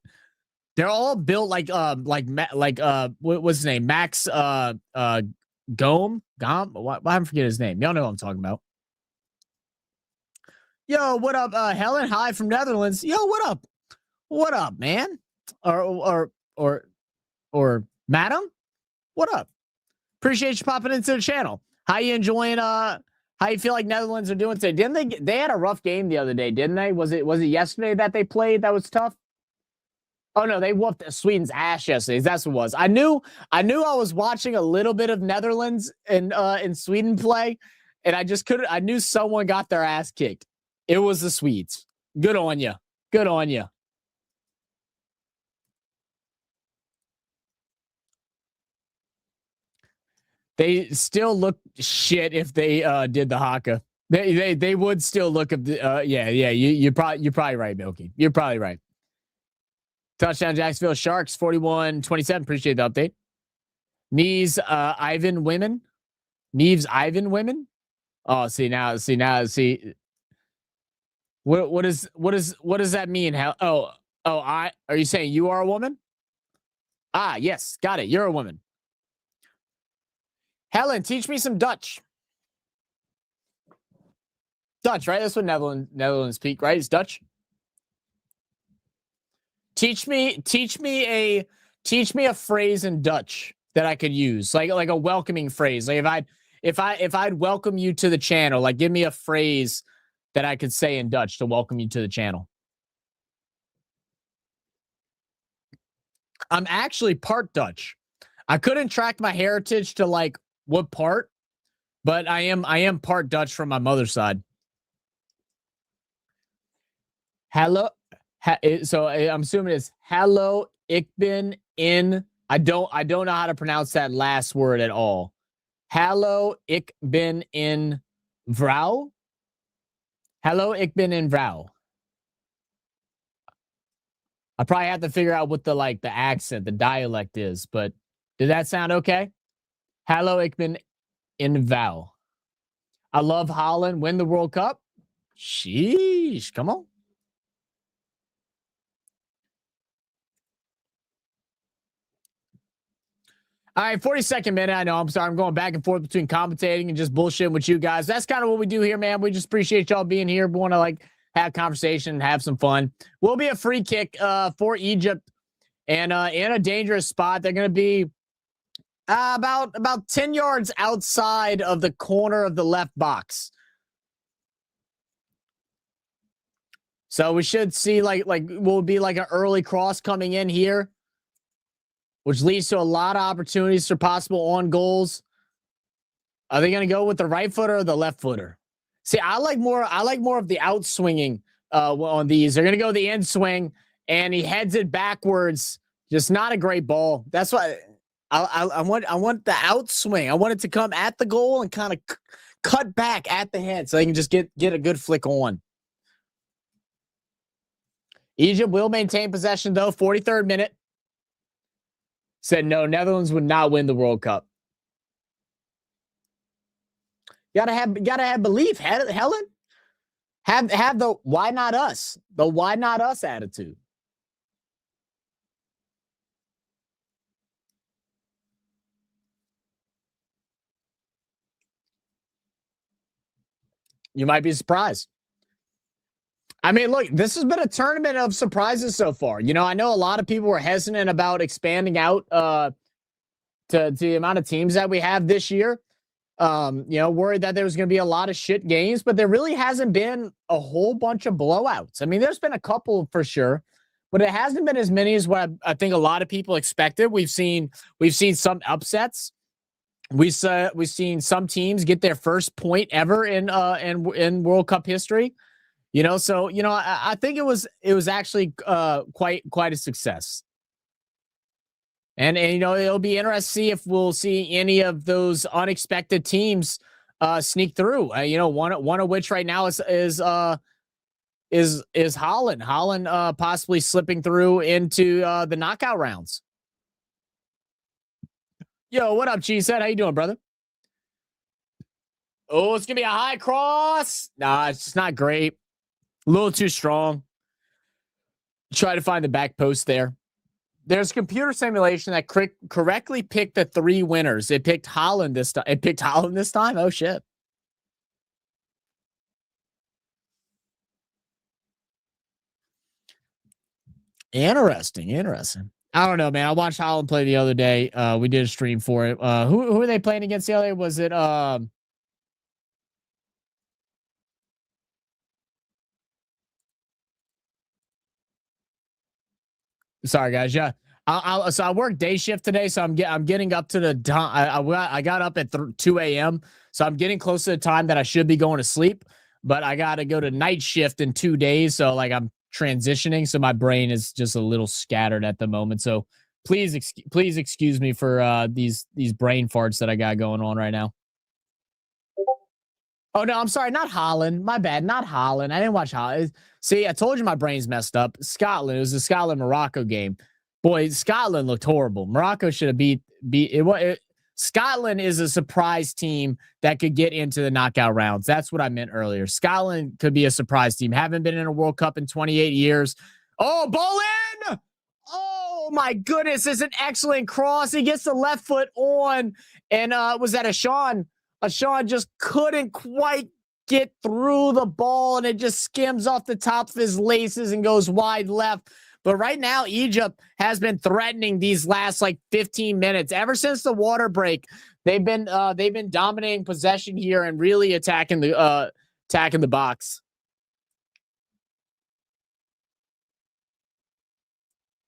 they're all built like what's his name? Max Gome? Why I'm forgetting his name. Y'all know what I'm talking about. Yo, what up? Helen, hi from Netherlands. Yo, what up? What up, man? Or madam? What up? Appreciate you popping into the channel. How you enjoying how you feel like Netherlands are doing today? Didn't they had a rough game the other day, didn't they? Was it yesterday that they played that was tough? Oh no, they whooped Sweden's ass yesterday. That's what it was. I knew I was watching a little bit of Netherlands and in Sweden play, and I just couldn't. I knew someone got their ass kicked. It was the Swedes. Good on you. Good on you. They still look shit if they did the haka. They would still look at the yeah. You're probably right, Milky. You're probably right. Touchdown Jacksonville Sharks 41-27. Appreciate the update. Neves Ivan women. Neves Ivan women. Oh, see. What does that mean? How are you saying you are a woman? Ah, yes, got it. You're a woman. Helen, teach me some Dutch. Dutch, right? That's what Netherlands speak, right? It's Dutch. Teach me a phrase in Dutch that I could use, like a welcoming phrase. Like if I'd welcome you to the channel, like give me a phrase that I could say in Dutch to welcome you to the channel. I'm actually part Dutch. I couldn't track my heritage to like what part, but I am part Dutch from my mother's side. Hello. So I'm assuming it's hello. Ik ben in. I don't know how to pronounce that last word at all. Hello. Ik ben in vrouw. Hello. Ik ben in vrouw. I probably have to figure out what the accent, the dialect is, but did that sound okay? Hello. Ik ben in vrouw. I love Holland. Win the World Cup. Sheesh. Come on. All right, 42nd minute. I know. I'm sorry. I'm going back and forth between commentating and just bullshitting with you guys. That's kind of what we do here, man. We just appreciate y'all being here. We want to have conversation and have some fun. Will be a free kick for Egypt, and in a dangerous spot. They're going to be about 10 yards outside of the corner of the left box. So we should see will be like an early cross coming in here, which leads to a lot of opportunities for possible on goals. Are they going to go with the right footer or the left footer? See, I like more of the out swinging on these. They're going to go the end swing, and he heads it backwards. Just not a great ball. That's why I want the out swing. I want it to come at the goal and kind of cut back at the head so they can just get a good flick on. Egypt will maintain possession though. 43rd minute. Said no, Netherlands would not win the World Cup. Gotta have belief, Helen. Have the why not us? The why not us attitude. You might be surprised. I mean, look, this has been a tournament of surprises so far. You know, I know a lot of people were hesitant about expanding out to the amount of teams that we have this year. You know, worried that there was going to be a lot of shit games, but there really hasn't been a whole bunch of blowouts. I mean, there's been a couple for sure, but it hasn't been as many as what I think a lot of people expected. We've seen some upsets. We've seen some teams get their first point ever in World Cup history. You know, so you know, I think it was actually quite a success. And you know, it'll be interesting to see if we'll see any of those unexpected teams sneak through. You know, one of which right now is Holland. Holland possibly slipping through into the knockout rounds. Yo, what up, Cheesehead? How you doing, brother? Oh, it's gonna be a high cross. Nah, it's just not great. A little too strong. Try to find the back post there. There's a computer simulation that correctly picked the 3 winners. It picked Holland this time. It picked Holland this time. Oh shit. Interesting. I don't know, man. I watched Holland play the other day. We did a stream for it. Who are they playing against the other day? Was it sorry guys, yeah. So I work day shift today, so I'm getting up to the time. I got up at 2 a.m. So I'm getting close to the time that I should be going to sleep, but I got to go to night shift in 2 days. So like I'm transitioning, so my brain is just a little scattered at the moment. So please excuse me for these brain farts that I got going on right now. Oh no, I'm sorry, not Holland. My bad, not Holland. I didn't watch Holland. See, I told you my brain's messed up. Scotland. It was the Scotland Morocco game. Boy, Scotland looked horrible. Morocco should have beat it. Scotland is a surprise team that could get into the knockout rounds. That's what I meant earlier. Scotland could be a surprise team. Haven't been in a World Cup in 28 years. Oh, ball in! Oh my goodness, it's an excellent cross. He gets the left foot on, and was that Ashawn? Ashawn just couldn't quite get through the ball, and it just skims off the top of his laces and goes wide left. But right now, Egypt has been threatening these last like 15 minutes. Ever since the water break, they've been dominating possession here and really attacking the box.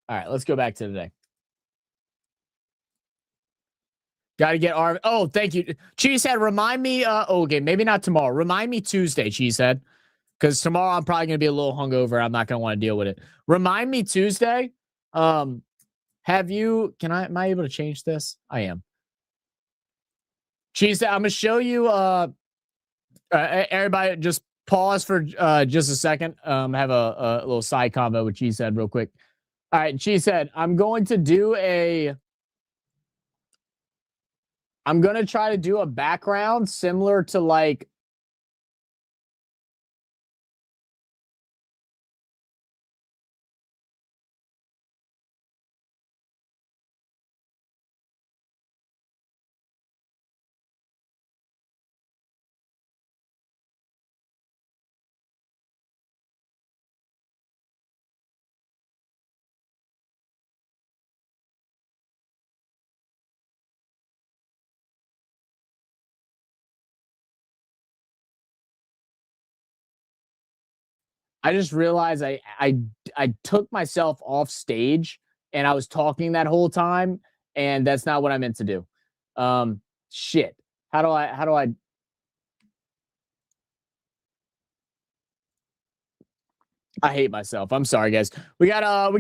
All right, let's go back to today. Got to get our. Oh, thank you, Cheesehead. Remind me. Okay, maybe not tomorrow. Remind me Tuesday, Cheesehead, because tomorrow I'm probably gonna be a little hungover. I'm not gonna want to deal with it. Remind me Tuesday. Have you? Am I able to change this? I am. Cheesehead, I'm gonna show you. Everybody, just pause for just a second. Have a little side combo with Cheesehead real quick. All right, Cheesehead. I'm going to try to do a background similar to like I just realized I took myself off stage and I was talking that whole time, and that's not what I meant to do. Shit. How do I I hate myself. I'm sorry, guys. We got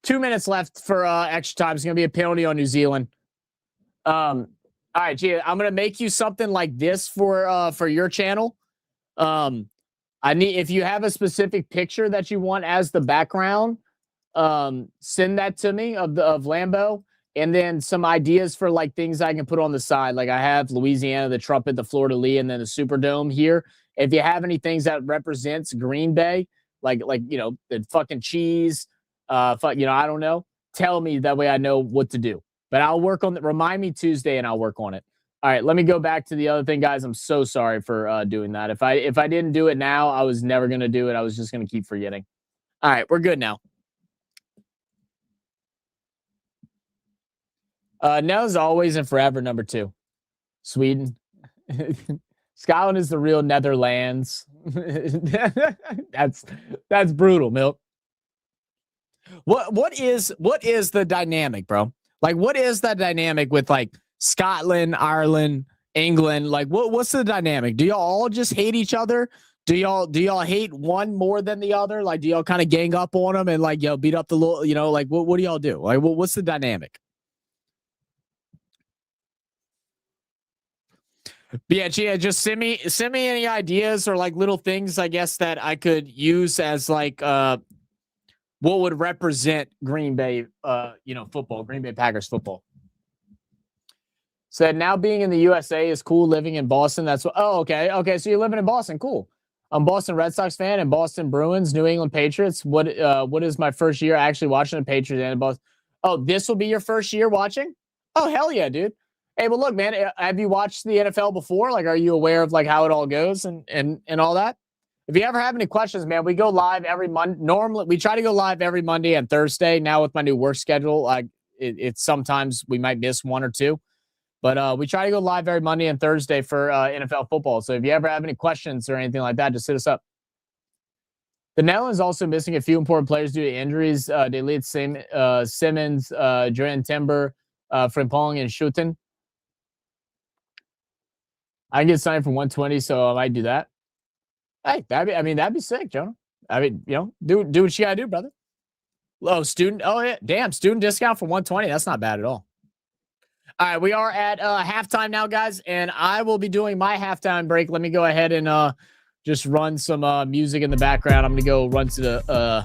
2 minutes left for extra time. It's gonna be a penalty on New Zealand. All right, Gia, I'm gonna make you something like this for your channel. I need, if you have a specific picture that you want as the background, send that to me of Lambeau, and then some ideas for like things I can put on the side. Like I have Louisiana, the trumpet, the Fleur de Lis, and then the Superdome here. If you have any things that represents Green Bay, like you know, the fucking cheese, I don't know. Tell me, that way I know what to do. But I'll work on it. Remind me Tuesday, and I'll work on it. All right, let me go back to the other thing, guys. I'm so sorry for doing that. If I didn't do it now, I was never gonna do it. I was just gonna keep forgetting. All right, we're good now. Now is always and forever number 2. Sweden. Scotland is the real Netherlands. That's brutal, Milk. What is the dynamic, bro? Like, what is that dynamic with like Scotland, Ireland, England? Like, what's the dynamic? Do y'all all just hate each other? Do y'all hate one more than the other? Like, do y'all kind of gang up on them and like, beat up the little, like what do y'all do? Like, what's the dynamic? But yeah, Gia, just send me any ideas or like little things, I guess, that I could use as like what would represent Green Bay football, Green Bay Packers football. Said now being in the USA is cool, living in Boston. That's what okay. So you're living in Boston. Cool. I'm Boston Red Sox fan and Boston Bruins, New England Patriots. What is my first year actually watching the Patriots and Boston? Oh, this will be your first year watching? Oh, hell yeah, dude. Hey, well, look, man, have you watched the NFL before? Like, are you aware of like how it all goes and all that? If you ever have any questions, man, we go live every Monday. Normally, we try to go live every Monday and Thursday. Now with my new work schedule, it's sometimes we might miss one or two. But we try to go live every Monday and Thursday for NFL football. So if you ever have any questions or anything like that, just hit us up. The Netherlands also missing a few important players due to injuries. They lead Simmons, Julian Timber, Frimpong, and Schutten. I can get signed for 120, so I might do that. Hey, that'd be sick, Jonah. I mean, do what you gotta do, brother. Low student. Oh yeah, damn, student discount for 120. That's not bad at all. All right, we are at halftime now, guys, and I will be doing my halftime break. Let me go ahead and just run some music in the background. I'm gonna go run to the.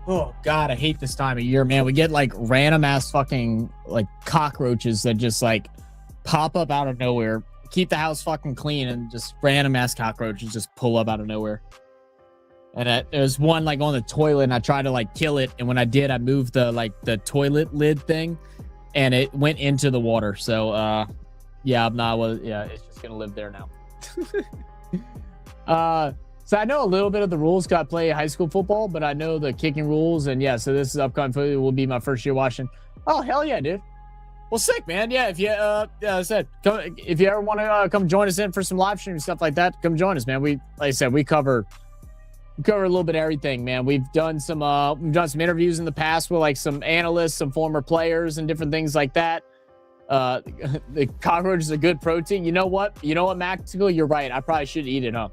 Oh God, I hate this time of year, man. We get like random ass fucking like cockroaches that just like pop up out of nowhere. Keep the house fucking clean and just random ass cockroaches just pull up out of nowhere. And there's one like on the toilet and I tried to like kill it. And when I did, I moved the toilet lid thing and it went into the water. So yeah, it's just gonna live there now. So I know a little bit of the rules because I play high school football, but I know the kicking rules. And yeah, so this is upcoming footage will be my first year watching. Oh, hell yeah, dude. Well, sick, man. Yeah, if you if you ever want to come join us in for some live stream stuff like that, come join us, man. Like I said, we cover a little bit of everything, man. We've done some interviews in the past with like some analysts, some former players, and different things like that. The cockroach is a good protein. You know what, Maxical? You're right. I probably should eat it, huh?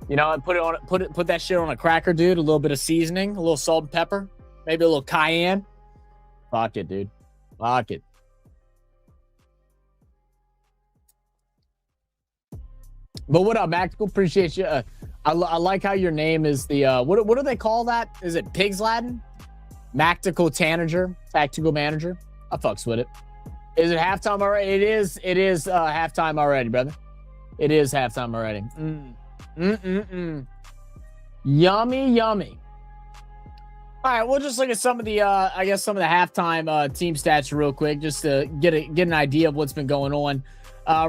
Put that shit on a cracker, dude. A little bit of seasoning, a little salt and pepper, maybe a little cayenne. Fuck it, dude. Fuck it. But what up, Maxical? Appreciate you. I like how your name is the what do they call that? Is it Pig's Latin? Tactical manager. I fucks with it. Is it halftime already? It is halftime already, brother. It is halftime already. Yummy. All right, we'll just look at some of the halftime team stats real quick, just to get an idea of what's been going on.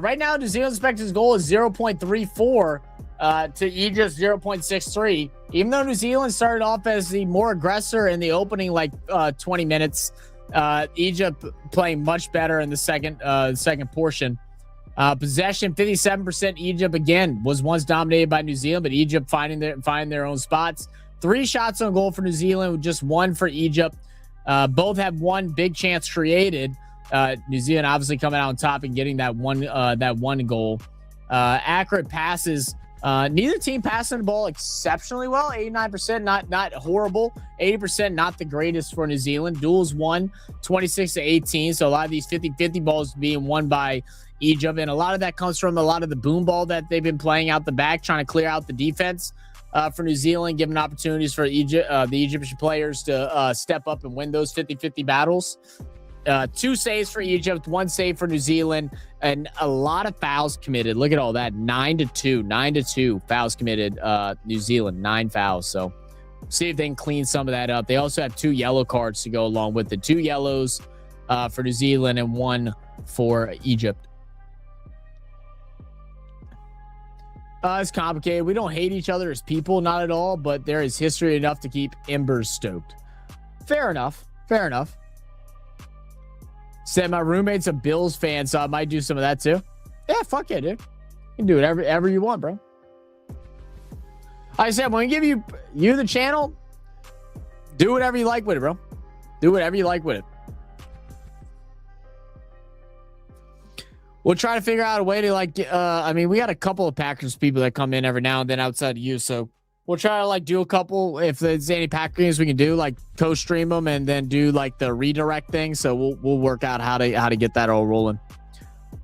Right now, New Zealand's expected goal is 0.34 to Egypt's 0.63. Even though New Zealand started off as the more aggressor in the opening 20 minutes, Egypt playing much better in the second portion. Possession 57%. Egypt again was once dominated by New Zealand, but Egypt finding their own spots. 3 shots on goal for New Zealand, with just 1 for Egypt. Both have 1 big chance created. New Zealand obviously coming out on top and getting that one goal. Accurate passes. Neither team passing the ball exceptionally well. 89%, not horrible. 80%, not the greatest for New Zealand. Duels won 26-18. So a lot of these 50-50 balls being won by Egypt, and a lot of that comes from a lot of the boom ball that they've been playing out the back, trying to clear out the defense. for New Zealand, giving opportunities for Egypt, the Egyptian players to step up and win those 50-50 battles. 2 saves for Egypt, 1 save for New Zealand, and a lot of fouls committed. Look at all that. 9-2 fouls committed. New Zealand, 9 fouls. So see if they can clean some of that up. They also have 2 yellow cards to go along with it. 2 yellows for New Zealand and 1 for Egypt. It's complicated. We don't hate each other as people, not at all, but there is history enough to keep embers stoked. Fair enough. Fair enough. Said my roommate's a Bills fan, so I might do some of that too. Yeah, fuck yeah, dude. You can do whatever you want, bro. I said, when we give you the channel, do whatever you like with it, bro. Do whatever you like with it. We'll try to figure out a way to I mean, we got a couple of Packers people that come in every now and then outside of you, so we'll try to do a couple. If there's any Packers games we can do, co-stream them and then do the redirect thing. So we'll work out how to get that all rolling.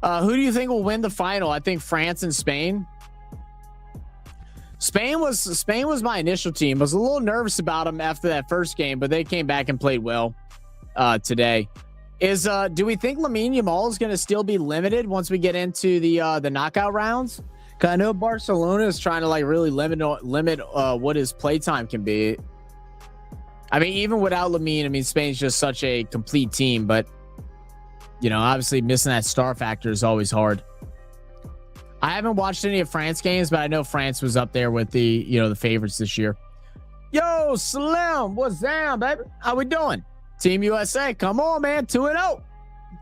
Who do you think will win the final? I think France and Spain. Spain was my initial team. I was a little nervous about them after that first game, but they came back and played well today. Do we think Lamine Yamal is going to still be limited once we get into the knockout rounds? Because I know Barcelona is trying to really limit what his playtime can be. I mean, even without Lamine, I mean, Spain's just such a complete team, but obviously missing that star factor is always hard. I haven't watched any of France games, but I know France was up there with the favorites this year. Yo, Slim, what's down, baby? How we doing? Team USA, come on, man. 2-0.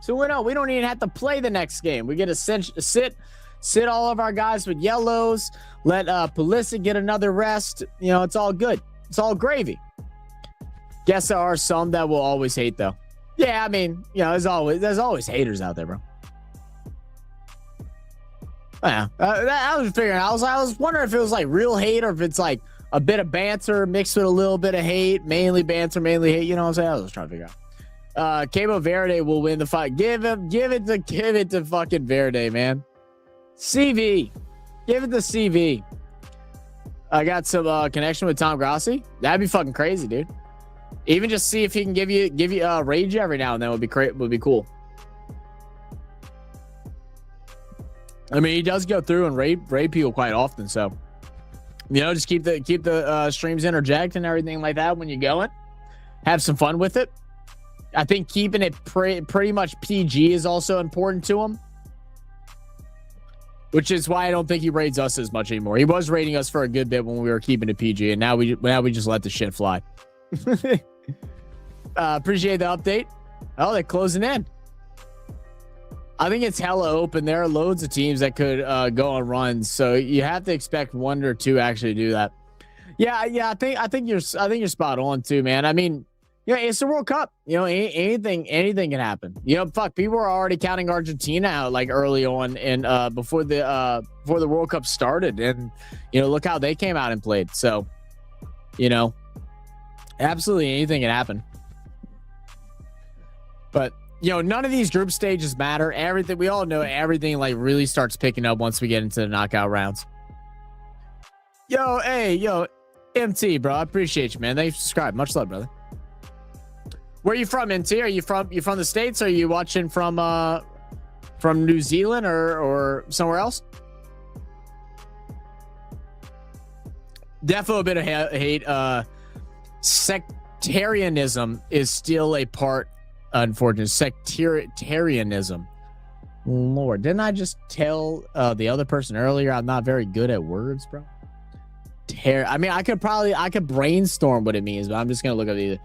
2-0. We don't even have to play the next game. We get to sit all of our guys with yellows. Let Pulisic get another rest. It's all good. It's all gravy. Guess there are some that will always hate, though. Yeah, I mean, there's always haters out there, bro. Yeah, I was figuring. I was wondering if it was real hate or if it's a bit of banter mixed with a little bit of hate, mainly banter, mainly hate. You know what I'm saying? I was trying to figure out. Cabo Verde will win the fight. Give it to fucking Verde, man. CV, give it to CV. I got some connection with Tom Grassi. That'd be fucking crazy, dude. Even just see if he can give you rage every now and then would be cool. I mean, he does go through and rape people quite often, so just keep the streams interject and everything like that when you're going. Have some fun with it. I think keeping it pretty much PG is also important to him, which is why I don't think he raids us as much anymore. He was raiding us for a good bit when we were keeping it PG, and now we just let the shit fly. Appreciate the update. Oh, they're closing in. I think it's hella open. There are loads of teams that could go on runs, so you have to expect 1 or 2 actually do that. Yeah. I think you're spot on too, man. I mean, it's the World Cup. Anything can happen. Fuck, people are already counting Argentina out early on and before the World Cup started, and look how they came out and played. So, absolutely anything can happen. But none of these group stages matter. Everything, we all know everything really starts picking up once we get into the knockout rounds. Yo, MT, bro. I appreciate you, man. Thanks for subscribing. Much love, brother. Where are you from, MT? Are you from the States? Or are you watching from New Zealand or somewhere else? Definitely a bit of hate. Sectarianism is still a part. Unfortunate sectarianism. Lord, didn't I just tell the other person earlier I'm not very good at words, bro? I mean, I could brainstorm what it means, but I'm just gonna look up the.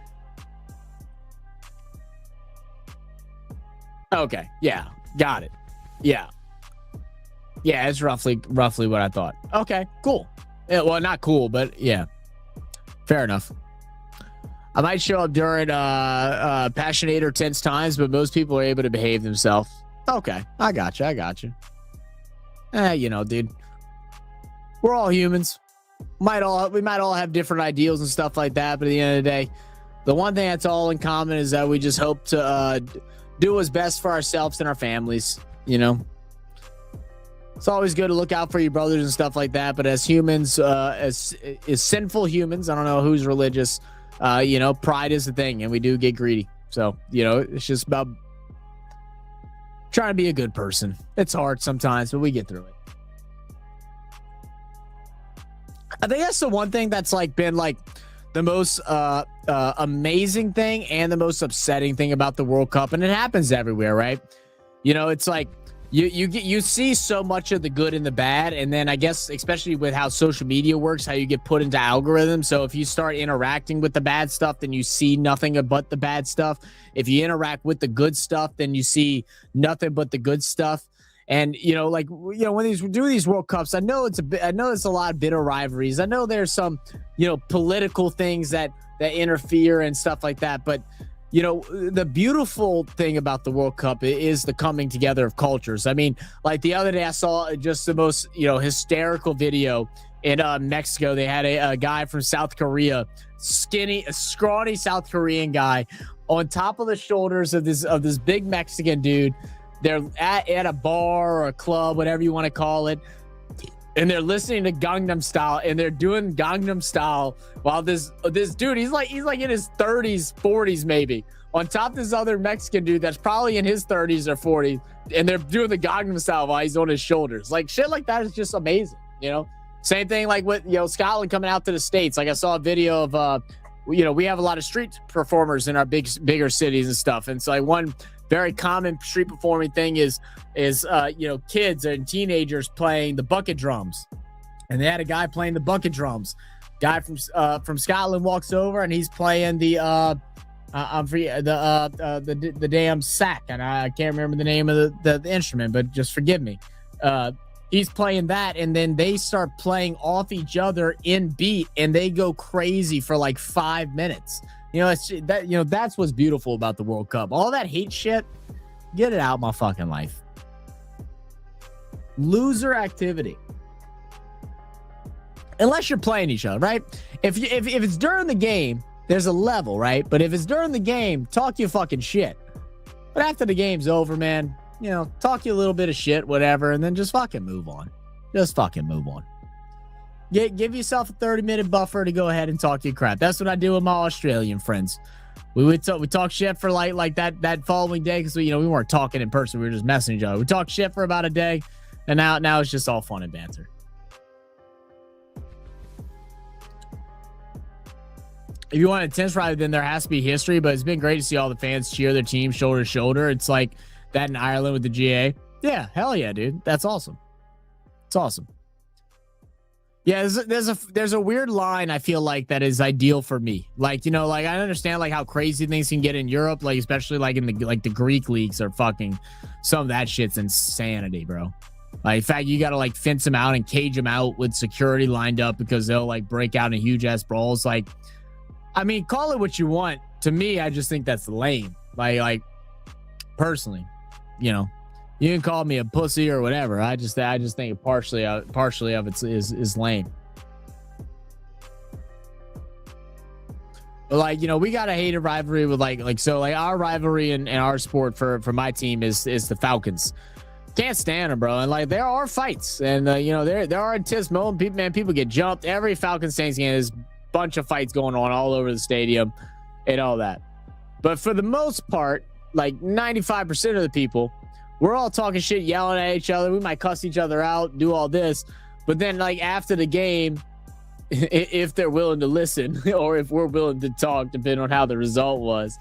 Okay, yeah, got it. Yeah, it's roughly what I thought. Okay, cool. Yeah, well, not cool, but yeah, fair enough. I might show up during passionate or tense times, but most people are able to behave themselves. Okay, I got you. Dude, we're all humans. We might all have different ideals and stuff like that, but at the end of the day, the one thing that's all in common is that we just hope to do what's best for ourselves and our families. It's always good to look out for your brothers and stuff like that. But as humans, as sinful humans, I don't know who's religious, you know, pride is the thing, and we do get greedy. So, you know, it's just about trying to be a good person. It's hard sometimes, but we get through it. I think that's the one thing that's like been like the most amazing thing and the most upsetting thing about the World Cup, and it happens everywhere, right? You know, it's like you see so much of the good and the bad, and then I guess especially with how social media works, how you get put into algorithms. So if you start interacting with the bad stuff, then you see nothing but the bad stuff. If you interact with the good stuff, then you see nothing but the good stuff. And you know, like, you know, when we do these World Cups, I know it's a lot of bitter rivalries. I know there's some, you know, political things that interfere and stuff like that. But you know, the beautiful thing about the World Cup is the coming together of cultures. I mean, like the other day, I saw just the most, you know, hysterical video in Mexico. They had a guy from South Korea, skinny, scrawny South Korean guy, on top of the shoulders of this big Mexican dude. They're at a bar or a club, whatever you want to call it, and they're listening to Gangnam Style, and they're doing Gangnam Style while this dude, he's like in his 30s, 40s maybe, on top of this other Mexican dude that's probably in his 30s or 40s, and they're doing the Gangnam Style while he's on his shoulders. Like, shit like that is just amazing, you know? Same thing like with, you know, Scotland coming out to the States. Like I saw a video of, you know, we have a lot of street performers in our bigger cities and stuff, and so like one very common street performing thing is you know, kids and teenagers playing the bucket drums. And they had a guy playing the bucket drums. Guy from Scotland walks over and he's playing the damn sack, and I can't remember the name of the instrument, but just forgive me. He's playing that, and then they start playing off each other in beat, and they go crazy for like 5 minutes. You know, it's that, you know, that's what's beautiful about the World Cup. All that hate shit, get it out my fucking life. Loser activity. Unless you're playing each other, right? If it's during the game, there's a level, right? But if it's during the game, talk your fucking shit. But after the game's over, man, you know, talk you a little bit of shit, whatever, and then just fucking move on. Just fucking move on. Give yourself a 30-minute buffer to go ahead and talk your crap. That's what I do with my Australian friends. We talk shit for like that following day, because we weren't talking in person. We were just messing each other. We talked shit for about a day, and now it's just all fun and banter. If you want intense rivalry, then there has to be history, but it's been great to see all the fans cheer their team shoulder to shoulder. It's like that in Ireland with the GA. Yeah, hell yeah, dude. That's awesome. It's awesome. Yeah, there's a weird line I feel like that is ideal for me. Like, you know, like I understand like how crazy things can get in Europe, like especially like in the Greek leagues are fucking, some of that shit's insanity, bro. Like, in fact, you got to like fence them out and cage them out with security lined up because they'll like break out in huge ass brawls. Like, I mean, call it what you want. To me, I just think that's lame. Like personally, you know. You can call me a pussy or whatever. I just think partially of it is lame. But like, you know, we got a hated rivalry with like our rivalry in our sport for my team is the Falcons. Can't stand them, bro. And like there are fights, and you know, there are intense moments. People get jumped. Every Falcons Saints game, there's a bunch of fights going on all over the stadium and all that. But for the most part, like 95% of the people, we're all talking shit, yelling at each other. We might cuss each other out, do all this. But then, like, after the game, if they're willing to listen or if we're willing to talk, depending on how the result was,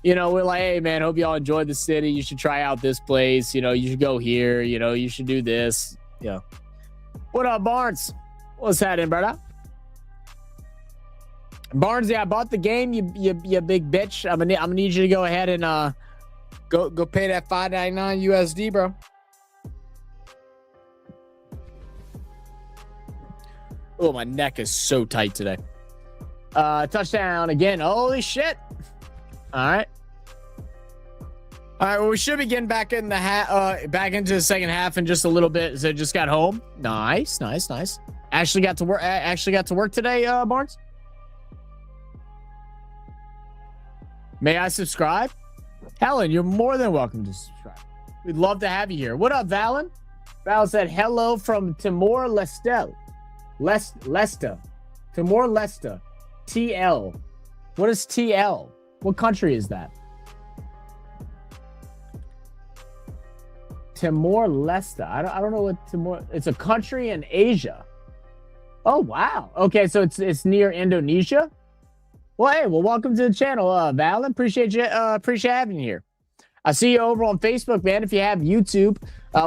you know, we're like, hey, man, hope y'all enjoyed the city. You should try out this place. You know, you should go here. You know, you should do this. You know. What up, Barnes? What's happening, brother? Barnes, yeah, I bought the game, you big bitch. I'm gonna need you to go ahead and Go pay that $5.99 USD, bro. Oh, my neck is so tight today. Touchdown again. Holy shit. All right. All right. Well, we should be getting back in the back into the second half in just a little bit. So just got home. Nice. Actually got to work today, Barnes. May I subscribe? Helen, you're more than welcome to subscribe. We'd love to have you here. What up, Valen? Val said hello from Timor-Leste. Leste. Timor-Leste. TL. What is TL? What country is that? Timor-Leste. I don't know what Timor. It's a country in Asia. Oh wow. Okay, so it's near Indonesia. Well, hey, well, welcome to the channel, Val. Appreciate you. Appreciate having you here. I see you over on Facebook, man. If you have YouTube,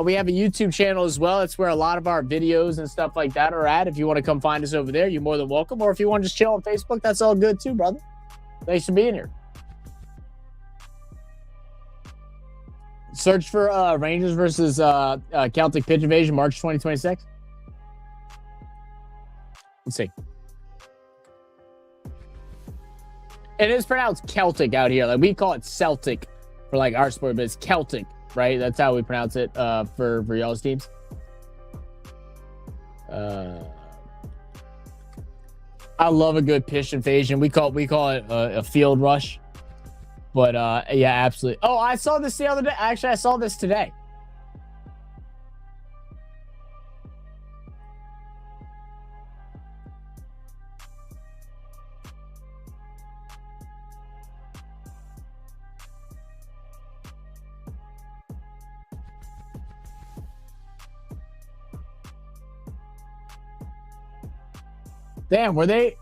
we have a YouTube channel as well. It's where a lot of our videos and stuff like that are at. If you want to come find us over there, you're more than welcome. Or if you want to just chill on Facebook, that's all good too, brother. Thanks for being here. Search for Rangers versus Celtic pitch invasion, March 2026. Let's see. It is pronounced Celtic out here. Like we call it Celtic for like our sport, but it's Celtic, right? That's how we pronounce it for y'all's teams. I love a good pitch invasion. We call it a field rush. But yeah, absolutely. Oh, I saw this the other day. Actually, I saw this today. Damn, were they?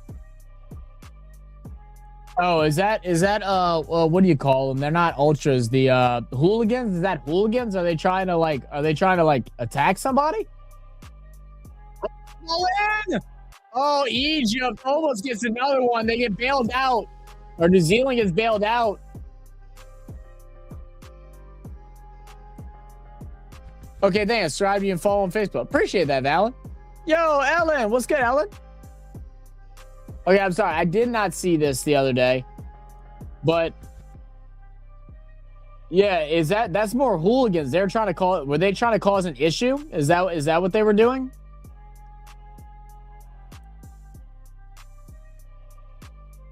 Oh, is that what do you call them? They're not ultras. The hooligans? Is that hooligans? Are they trying to attack somebody? Oh, Egypt almost gets another one. They get bailed out. Or New Zealand gets bailed out. Okay, thanks. Subscribe and follow on Facebook. Appreciate that, Alan. Yo, Ellen. What's good, Ellen? Okay, I'm sorry. I did not see this the other day, but yeah, that's more hooligans. They're trying to were they trying to cause an issue? Is that what they were doing?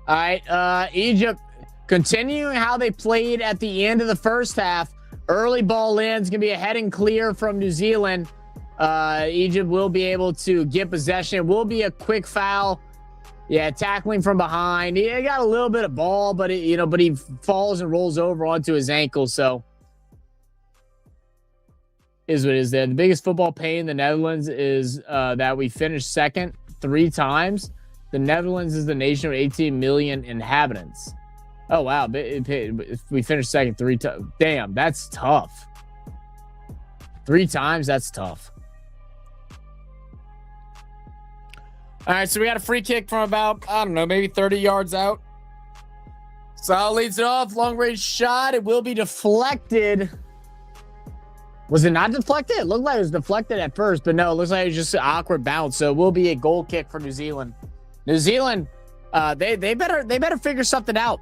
All right, Egypt continuing how they played at the end of the first half. Early ball ins, gonna be a heading clear from New Zealand. Egypt will be able to get possession. It will be a quick foul. Yeah, tackling from behind. He got a little bit of ball, but he falls and rolls over onto his ankle. So is what it is there. The biggest football pain in the Netherlands is that we finished second 3 times. The Netherlands is the nation with 18 million inhabitants. Oh wow, we finished second 3 times. Damn, that's tough. 3 times, that's tough. All right, so we got a free kick from about, I don't know, maybe 30 yards out. Sal leads it off. Long range shot. It will be deflected. Was it not deflected? It looked like it was deflected at first, but no, it looks like it was just an awkward bounce. So it will be a goal kick for New Zealand. New Zealand, they better figure something out.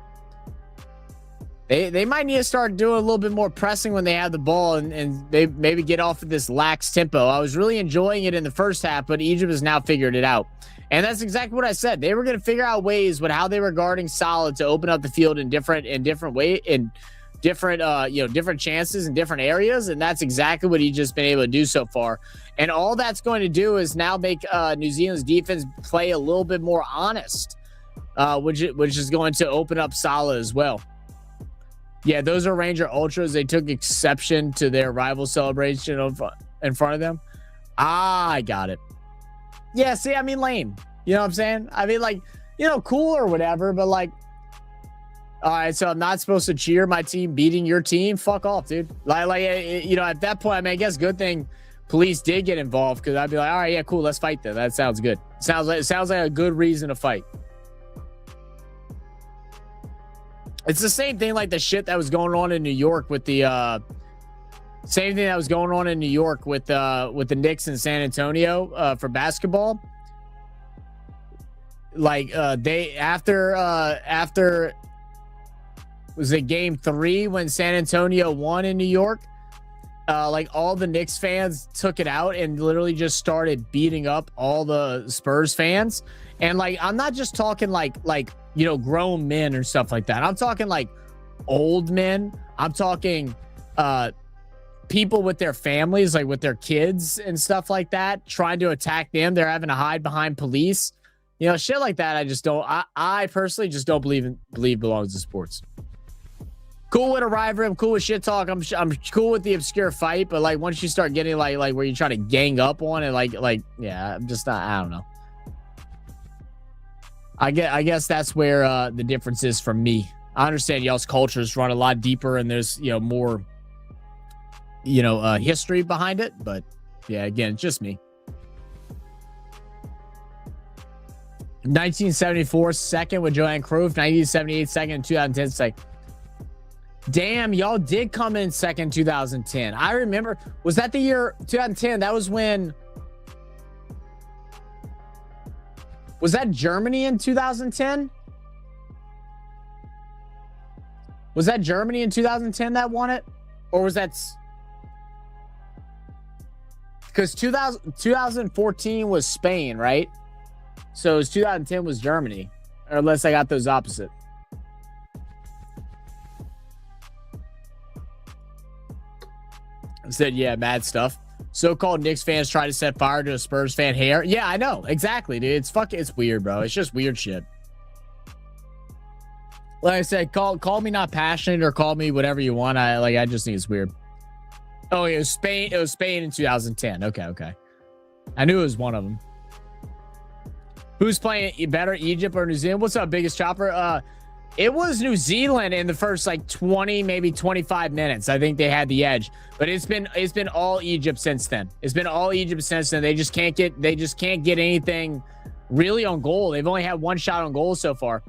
They might need to start doing a little bit more pressing when they have the ball and they maybe get off of this lax tempo. I was really enjoying it in the first half, but Egypt has now figured it out. And that's exactly what I said. They were going to figure out ways with how they were guarding solid to open up the field in different chances in different areas. And that's exactly what he's just been able to do so far. And all that's going to do is now make New Zealand's defense play a little bit more honest, which is going to open up solid as well. Yeah, those are Ranger Ultras. They took exception to their rival celebration in front of them. I got it. Yeah, see, I mean, lame. You know what I'm saying? I mean, like, cool or whatever, but like, all right, so I'm not supposed to cheer my team beating your team? Fuck off, dude. At that point, I mean, I guess good thing police did get involved because I'd be like, all right, yeah, cool, let's fight then. That sounds good. It sounds like a good reason to fight. It's the same thing like the shit that was going on in New York with the same thing that was going on in New York with the Knicks in San Antonio for basketball. Like they after was it game 3 when San Antonio won in New York? Like all the Knicks fans took it out and literally just started beating up all the Spurs fans. And like, I'm not just talking like grown men or stuff like that. I'm talking like old men. I'm talking people with their families, like with their kids and stuff like that, trying to attack them. They're having to hide behind police. You know, shit like that. I just don't. I personally just don't believe belongs to sports. Cool with a rivalry. I'm cool with shit talk. I'm cool with the obscure fight. But like once you start getting like where you're trying to gang up on it, like yeah, I'm just not. I don't know. I guess that's where the difference is from me. I understand y'all's cultures run a lot deeper, and there's more history behind it. But yeah, again, it's just me. 1974 second with Johan Cruyff. 1978 second. In 2010 second. Damn, y'all did come in second 2010. I remember. Was that the year 2010? That was when. Was that Germany in 2010? Was that Germany in 2010 that won it? Or was that... Because 2014 was Spain, right? So it was 2010 was Germany. Or unless I got those opposite. I said, yeah, mad stuff. So-called Knicks fans try to set fire to a Spurs fan hair. Yeah, I know. Exactly, dude. It's weird, bro. It's just weird shit. Like I said, call me not passionate or call me whatever you want. I just think it's weird. Oh, it was Spain. It was Spain in 2010. Okay. I knew it was one of them. Who's playing better, Egypt or New Zealand? What's up, biggest chopper? It was New Zealand in the first like 20, maybe 25 minutes. I think they had the edge, but it's been all Egypt since then. It's been all Egypt since then. They just can't get anything really on goal. They've only had one shot on goal so far.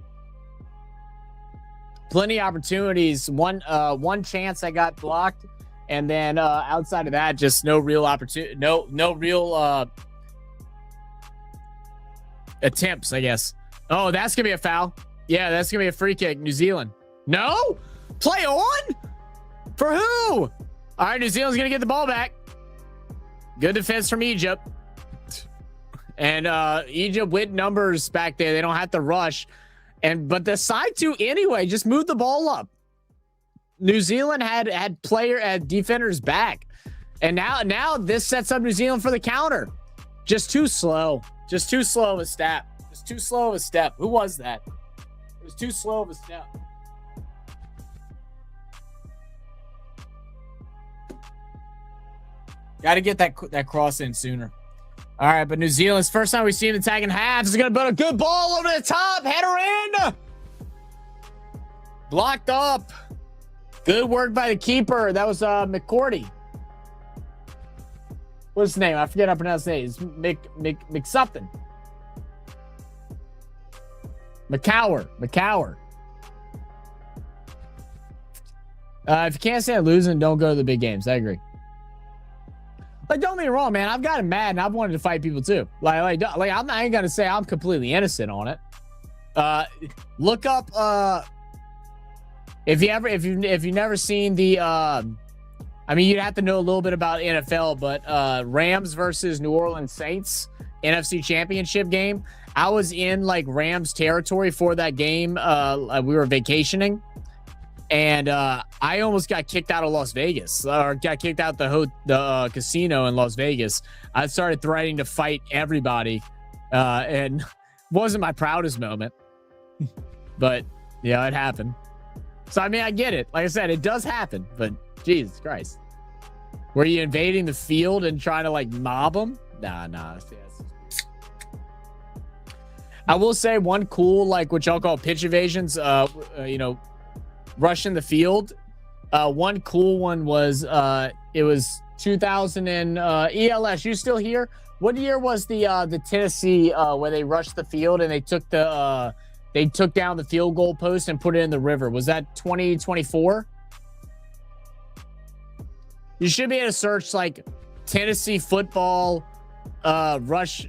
Plenty of opportunities. One chance that got blocked, and then outside of that, just no real opportunity. No real attempts, I guess. Oh, that's gonna be a foul. Yeah, that's gonna be a free kick. New Zealand. No? Play on? For who? All right, New Zealand's gonna get the ball back. Good defense from Egypt. And Egypt with numbers back there. They don't have to rush. But the side two anyway, just move the ball up. New Zealand had defenders back. And now this sets up New Zealand for the counter. Just too slow. Just too slow of a step. Just too slow of a step. Who was that? It was too slow of a step. Got to get that cross in sooner. All right, but New Zealand's first time we see him attacking halves is going to put a good ball over the top. Header in. Blocked up. Good work by the keeper. That was McCourty. What's his name? I forget how to pronounce his name. It's Mick something. McCower. If you can't stand losing, don't go to the big games. I agree. Like, don't get me wrong, man. I've gotten mad and I've wanted to fight people too. Like I ain't gonna say I'm completely innocent on it. Look up if you've never seen the I mean, you'd have to know a little bit about NFL, but Rams versus New Orleans Saints NFC Championship game. I was in like Rams territory for that game. We were vacationing, and I almost got kicked out of Las Vegas, or got kicked out the casino in Las Vegas. I started threatening to fight everybody, and wasn't my proudest moment, but yeah, it happened. So I mean, I get it. Like I said, it does happen, but Jesus Christ, were you invading the field and trying to like mob them? Nah. I will say one cool, like what y'all call pitch evasions, rushing the field. One cool one was it was 2000 and ELS. You still here? What year was the Tennessee where they rushed the field and they took down the field goal post and put it in the river? Was that 2024? You should be able to search like Tennessee football rush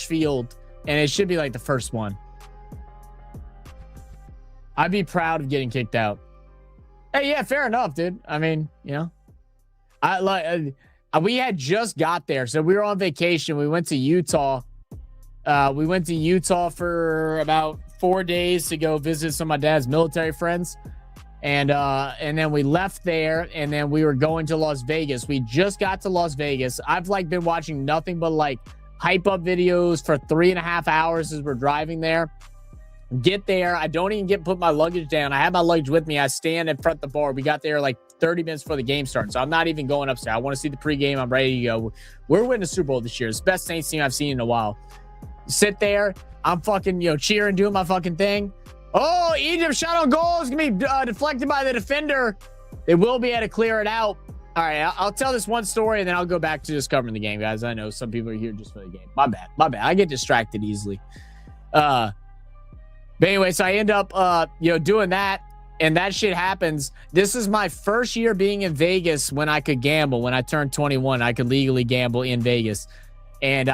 field, and it should be like the first one. I'd be proud of getting kicked out. Hey, yeah, fair enough, dude. I mean, we had just got there, so we were on vacation. We went to Utah. We went to Utah for about 4 days to go visit some of my dad's military friends. And then we left there, and then we were going to Las Vegas. We just got to Las Vegas. I've like been watching nothing but like hype up videos for 3.5 hours as we're driving there. Get there. I don't even put my luggage down. I have my luggage with me. I stand in front of the bar. We got there like 30 minutes before the game started. So I'm not even going upstairs. I want to see the pregame. I'm ready to go. We're winning the Super Bowl this year. It's the best Saints team I've seen in a while. Sit there. I'm fucking, cheering, doing my fucking thing. Oh, Egypt shot on goal is going to be deflected by the defender. They will be able to clear it out. All right, I'll tell this one story, and then I'll go back to just covering the game, guys. I know some people are here just for the game. My bad. I get distracted easily. But anyway, so I end up, doing that, and that shit happens. This is my first year being in Vegas when I could gamble. When I turned 21, I could legally gamble in Vegas. And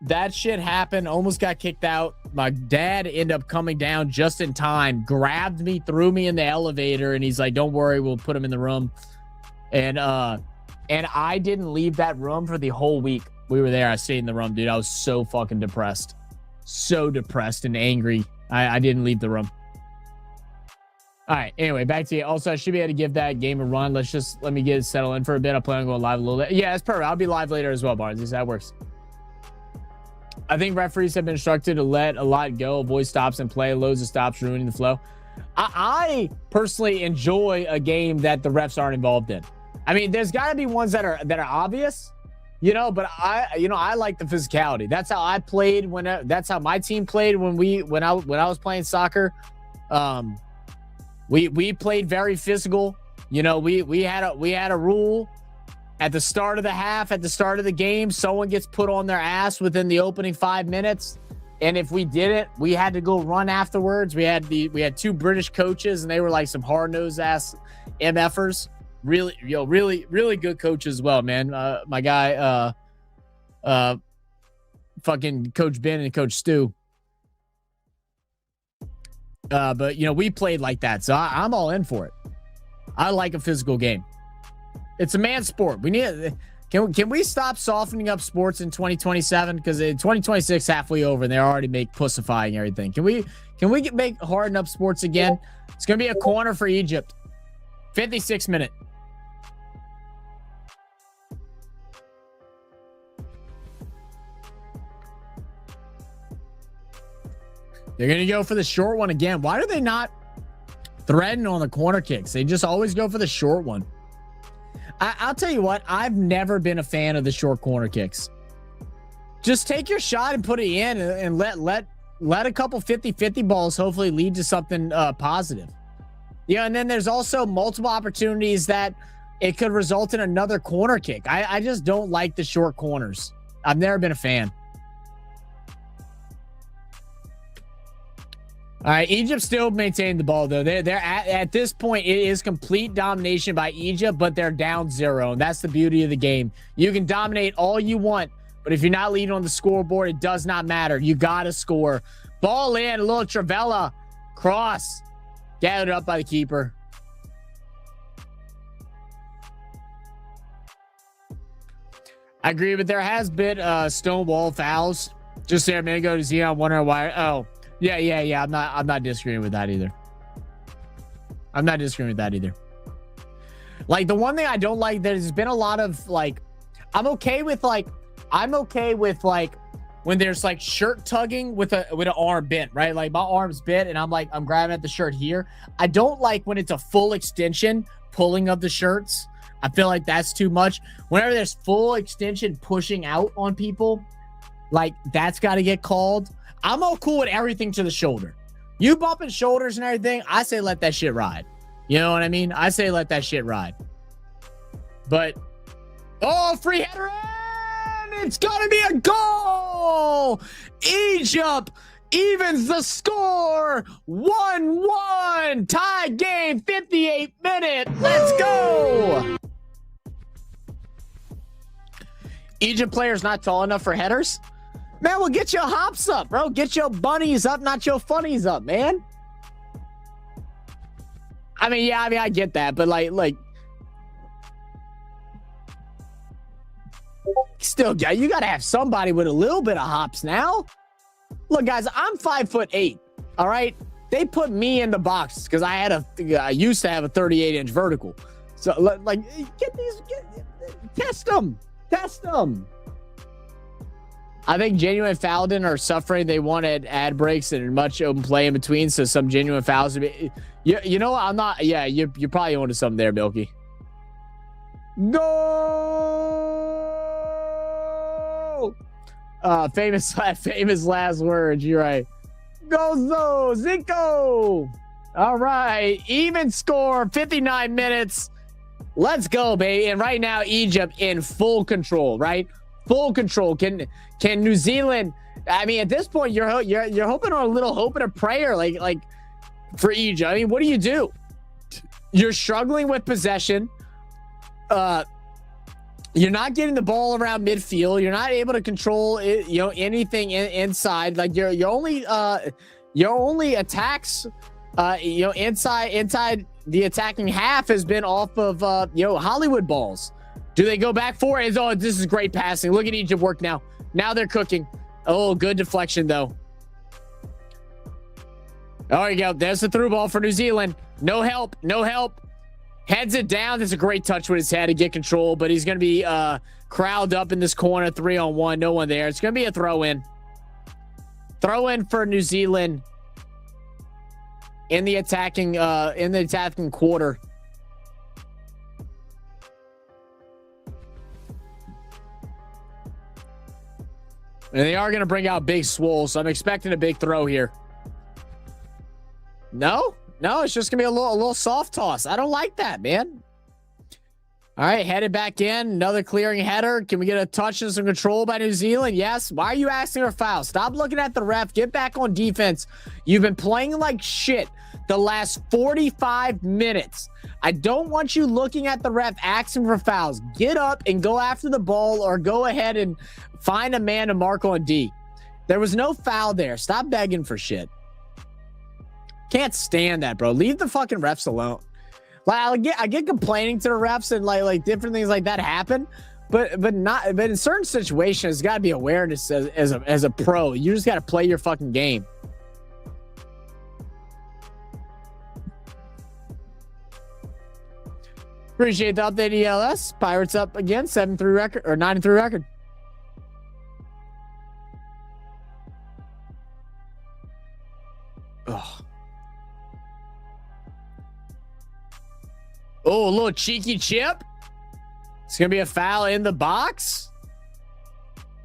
that shit happened. Almost got kicked out. My dad ended up coming down just in time, grabbed me, threw me in the elevator, and he's like, "Don't worry, we'll put him in the room." And I didn't leave that room for the whole week we were there. I stayed in the room, dude. I was so fucking depressed. So depressed and angry. I didn't leave the room. All right. Anyway, back to you. Also, I should be able to give that game a run. Let me get it settled in for a bit. I plan on going live a little bit. Yeah, that's perfect. I'll be live later as well, Barnes. That works. I think referees have been instructed to let a lot go, avoid stops and play. Loads of stops ruining the flow. I personally enjoy a game that the refs aren't involved in. I mean, there's got to be ones that are obvious, but I like the physicality. That's how I played that's how my team played when I was playing soccer. We played very physical. We had a rule. At the start of the half, at the start of the game, someone gets put on their ass within the opening 5 minutes. And if we did it, we had to go run afterwards. We had 2 British coaches, and they were like some hard-nosed ass MFers. Really good coaches as well, man. My guy, fucking Coach Ben and Coach Stu. But we played like that. So I'm all in for it. I like a physical game. It's a man sport. We need. Can we stop softening up sports in 2027? Because in 2026 halfway over, and they're already pussifying everything. Can we make harden up sports again? It's gonna be a corner for Egypt. 56 minute. They're gonna go for the short one again. Why do they not threaten on the corner kicks? They just always go for the short one. I'll tell you what, I've never been a fan of the short corner kicks. Just take your shot and put it in, and let a couple 50-50 balls hopefully lead to something positive. And then there's also multiple opportunities that it could result in another corner kick. I just don't like the short corners. I've never been a fan. All right, Egypt still maintained the ball, though. They're at this point, it is complete domination by Egypt, but they're down 0, and that's the beauty of the game. You can dominate all you want, but if you're not leading on the scoreboard, it does not matter. You got to score. Ball in, a little Travella. Cross. Gathered up by the keeper. I agree, but there has been stonewall fouls. Just there a minute ago to see on wondering why. Oh. Yeah. I'm not disagreeing with that either. Like, the one thing I don't like, there's been a lot of like, I'm okay with like when there's like shirt tugging with an arm bent, right? Like my arm's bent and I'm grabbing at the shirt here. I don't like when it's a full extension pulling of the shirts. I feel like that's too much. Whenever there's full extension pushing out on people, like that's got to get called. I'm all cool with everything to the shoulder. You bumping shoulders and everything, I say let that shit ride. You know what I mean? I say let that shit ride. But, free header in! It's gonna be a goal! Egypt evens the score! 1-1! Tie game, 58 minute. Let's go! Egypt players not tall enough for headers? Man, well, get your hops up, bro. Get your bunnies up, not your funnies up, man. I get that, but like, still, you got to have somebody with a little bit of hops now. Look, guys, I'm 5'8", all right? They put me in the box because I used to have a 38-inch vertical. So like, test them. I think genuine Falcon are suffering. They wanted ad breaks and much open play in between. So some genuine fouls. You know what? I'm not. Yeah, you're probably onto something there, Milky. Go! Famous last words. You're right. Gozo Zico. All right, even score. 59 minutes. Let's go, baby. And right now, Egypt in full control. Right, full control. Can New Zealand? I mean, at this point, you're hoping on a little hope and a prayer, like for Egypt. I mean, what do? You're struggling with possession. You're not getting the ball around midfield. You're not able to control it, anything inside. Like your only attacks, inside the attacking half has been off of Hollywood balls. Do they go back for it? Oh, this is great passing. Look at Egypt work now. Now they're cooking. Oh, good deflection though. There you go. There's the through ball for New Zealand. No help. Heads it down. That's a great touch with his head to get control, but he's going to be crowded up in this corner, 3-on-1. No one there. It's going to be a throw in. Throw in for New Zealand in the attacking quarter. And they are going to bring out Big Swole, so I'm expecting a big throw here. No, it's just gonna be a little soft toss. I don't like that, man. All right, headed back in. Another clearing header. Can we get a touch and some control by New Zealand? Yes. Why are you asking for a foul? Stop looking at the ref. Get back on defense. You've been playing like shit the last 45 minutes. I don't want you looking at the ref asking for fouls. Get up and go after the ball, or go ahead and find a man to mark on D. There was no foul there. Stop begging for shit. Can't stand that, bro. Leave the fucking refs alone. Like, I get complaining to the refs and like different things like that happen, but in certain situations, there's got to be awareness as a pro. You just got to play your fucking game. Appreciate the update, ELS. Pirates up again, 7-3 record or 9-3 record. Ugh. Oh, a little cheeky chip. It's going to be a foul in the box.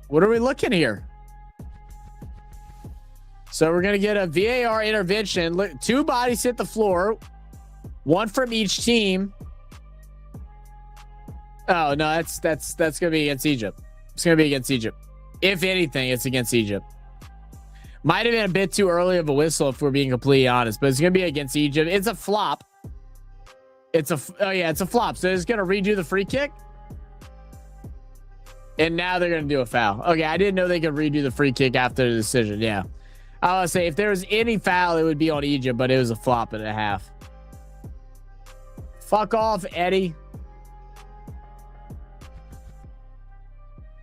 What are we looking here? So we're going to get a VAR intervention. Look, 2 bodies hit the floor. 1 from each team. Oh, no, that's going to be against Egypt. It's going to be against Egypt. If anything, it's against Egypt. Might have been a bit too early of a whistle if we're being completely honest, but it's going to be against Egypt. It's a flop. It's a flop. So it's going to redo the free kick. And now they're going to do a foul. Okay, I didn't know they could redo the free kick after the decision. Yeah. I was say if there was any foul, it would be on Egypt, but it was a flop and a half. Fuck off, Eddie.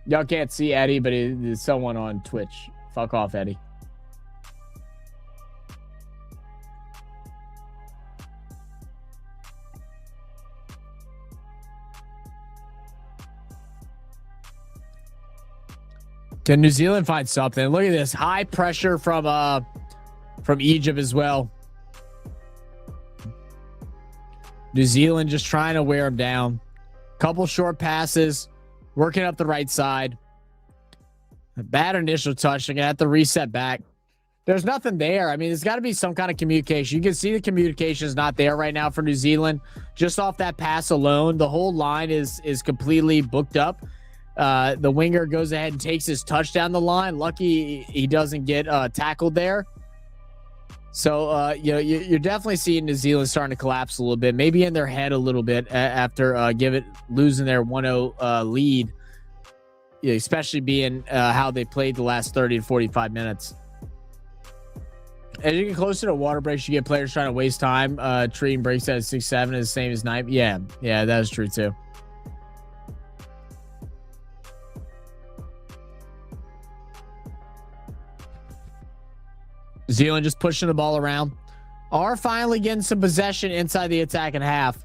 Y'all can't see Eddie, but it's someone on Twitch. Fuck off, Eddie. Can New Zealand find something? Look at this high pressure from Egypt as well. New Zealand just trying to wear them down. Couple short passes, working up the right side. A bad initial touch. They're gonna have to reset back. There's nothing there. I mean, there's got to be some kind of communication. You can see the communication is not there right now for New Zealand. Just off that pass alone, the whole line is completely booked up. The winger goes ahead and takes his touch down the line. Lucky he doesn't get tackled there. So, you're definitely seeing New Zealand starting to collapse a little bit, maybe in their head a little bit after losing their 1-0 lead, especially being how they played the last 30 to 45 minutes. As you get closer to water breaks, you get players trying to waste time. Treating breaks at 6-7 is the same as 9. Yeah, that is true too. New Zealand just pushing the ball around. are finally getting some possession inside the attacking half.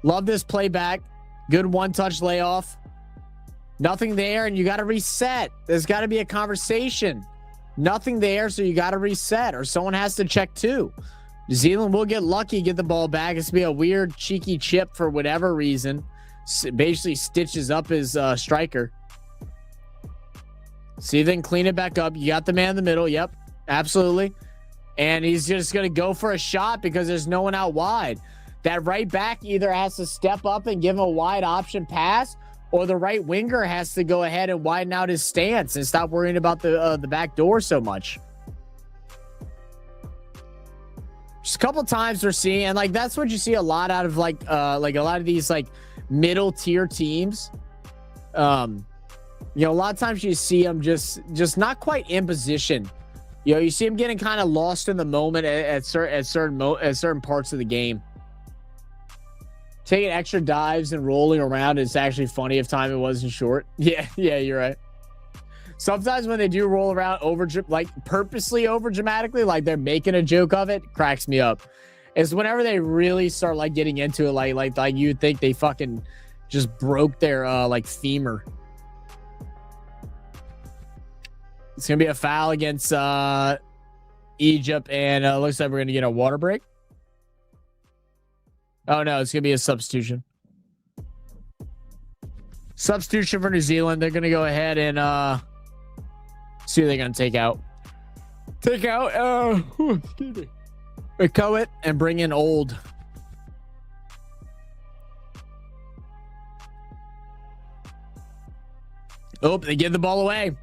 Love this playback. Good one-touch layoff. Nothing there, and you got to reset. There's got to be a conversation. Nothing there, so you got to reset, or someone has to check too. New Zealand will get lucky, get the ball back. It's going to be a weird, cheeky chip for whatever reason. Basically stitches up his striker. See, then clean it back up. You got the man in the middle. Yep, absolutely. And he's just going to go for a shot because there's no one out wide. That right back either has to step up and give him a wide option pass, or the right winger has to go ahead and widen out his stance and stop worrying about the back door so much. Just a couple times we're seeing, and like that's what you see a lot out of like a lot of these like middle tier teams. You know, a lot of times you see them just not quite in position. You know, you see them getting kind of lost in the moment at certain parts of the game. Taking extra dives and rolling around is actually funny if time it wasn't short. Yeah, you're right. Sometimes when they do roll around purposely over dramatically, like they're making a joke of it, cracks me up. It's whenever they really start like getting into it, like you'd think they fucking just broke their like femur. It's gonna be a foul against Egypt, and looks like we're gonna get a water break. Oh no, it's gonna be a substitution. Substitution for New Zealand. They're gonna go ahead and see who they're gonna take out. Excuse me. Recoe and bring in Old. Oh, they give the ball away.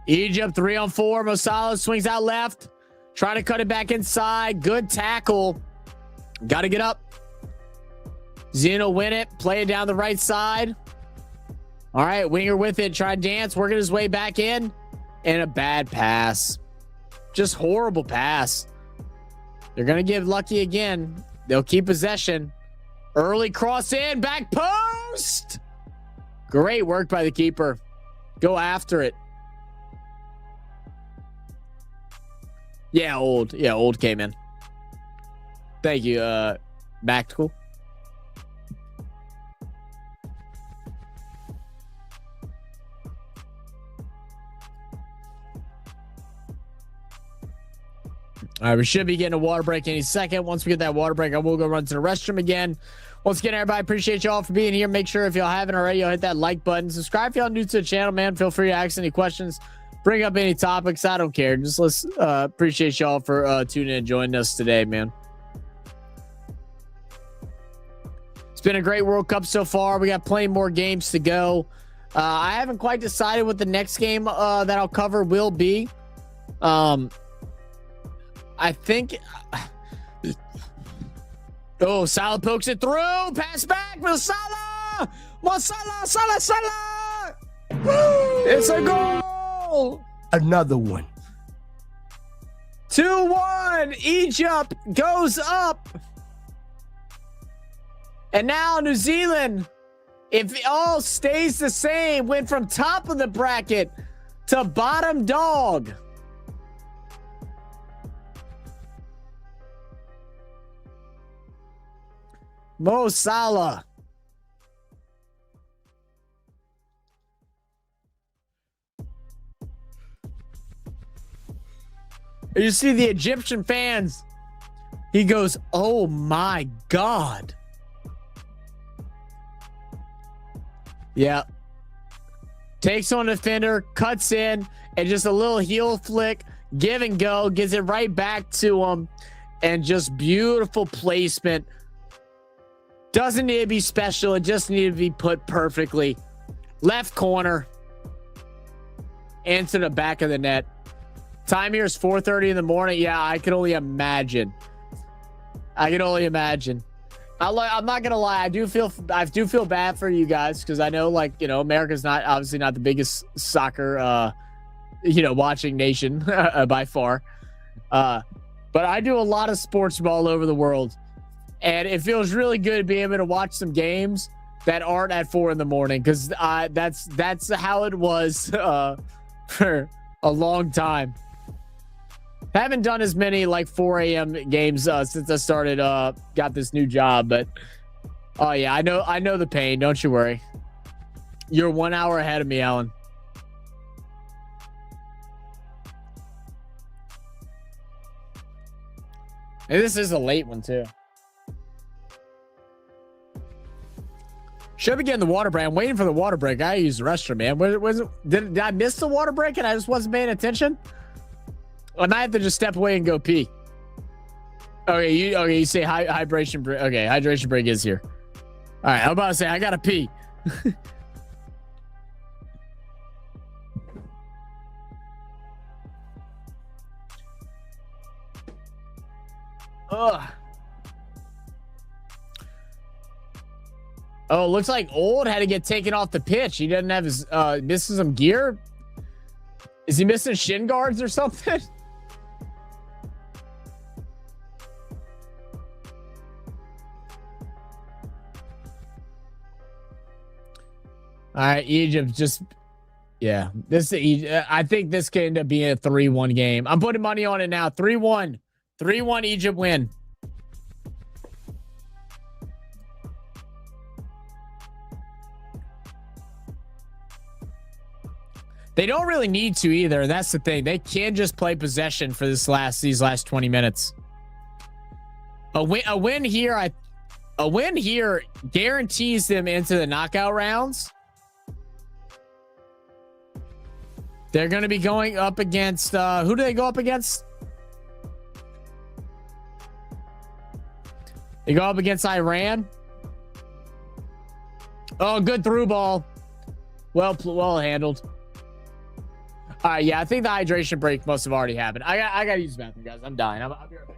Egypt 3-on-4. Mo Salah swings out left. Trying to cut it back inside. Good tackle. Got to get up. Zeno win it. Play it down the right side. All right, winger with it. Try to dance. Working his way back in. And a bad pass. Just horrible pass. They're going to give lucky again. They'll keep possession. Early cross in. Back post. Great work by the keeper. Go after it. Yeah, Old. Yeah, Old came in. Thank you, Mactical. All right, we should be getting a water break any second. Once we get that water break, I will go run to the restroom again. Once again, everybody, appreciate y'all for being here. Make sure if y'all haven't already, y'all hit that like button. Subscribe if y'all new to the channel, man. Feel free to ask any questions. Bring up any topics. I don't care. Just let's appreciate y'all for tuning in and joining us today, man. It's been a great World Cup so far. We got plenty more games to go. I haven't quite decided what the next game that I'll cover will be. I think... Oh, Salah pokes it through. Pass back for Salah. Salah. It's a goal. Another one. 2-1. Egypt goes up. And now New Zealand, if it all stays the same, went from top of the bracket to bottom dog. Mo Salah. You see the Egyptian fans. He goes, oh my God. Yeah. Takes on a defender, cuts in, and just a little heel flick, give and go, gives it right back to him. And just beautiful placement. Doesn't need to be special. It just needed to be put perfectly. Left corner. Into the back of the net. Time here is 4:30 in the morning. Yeah, I can only imagine. I'm not gonna lie. I do feel bad for you guys because I know, like, you know, America's obviously not the biggest soccer, watching nation by far. But I do a lot of sports from all over the world, and it feels really good to be able to watch some games that aren't at 4 in the morning because that's how it was for a long time. Haven't done as many like 4 a.m. games since I started got this new job, but oh yeah, I know the pain. Don't you worry. You're 1 hour ahead of me, Alan. And this is a late one too. Should be getting the water break. I'm waiting for the water break. I use the restroom, man. Did I miss the water break and I just wasn't paying attention? I might have to just step away and go pee. Okay, you say hydration break. Okay, hydration break is here. All right, I'm about to say I gotta pee. Ugh. Oh, looks like Old had to get taken off the pitch. He doesn't have his missing some gear. Is he missing shin guards or something? All right, Egypt just yeah. I think this could end up being a 3-1 game. I'm putting money on it now. 3-1. 3-1 Egypt win. They don't really need to either. That's the thing. They can just play possession for these last 20 minutes. A win here guarantees them into the knockout rounds. They're going to be going up against who do they go up against? They go up against Iran. Oh, good through ball. Well handled. Yeah, I think the hydration break must have already happened. I gotta use the bathroom, guys. I'm dying. I'll be right back.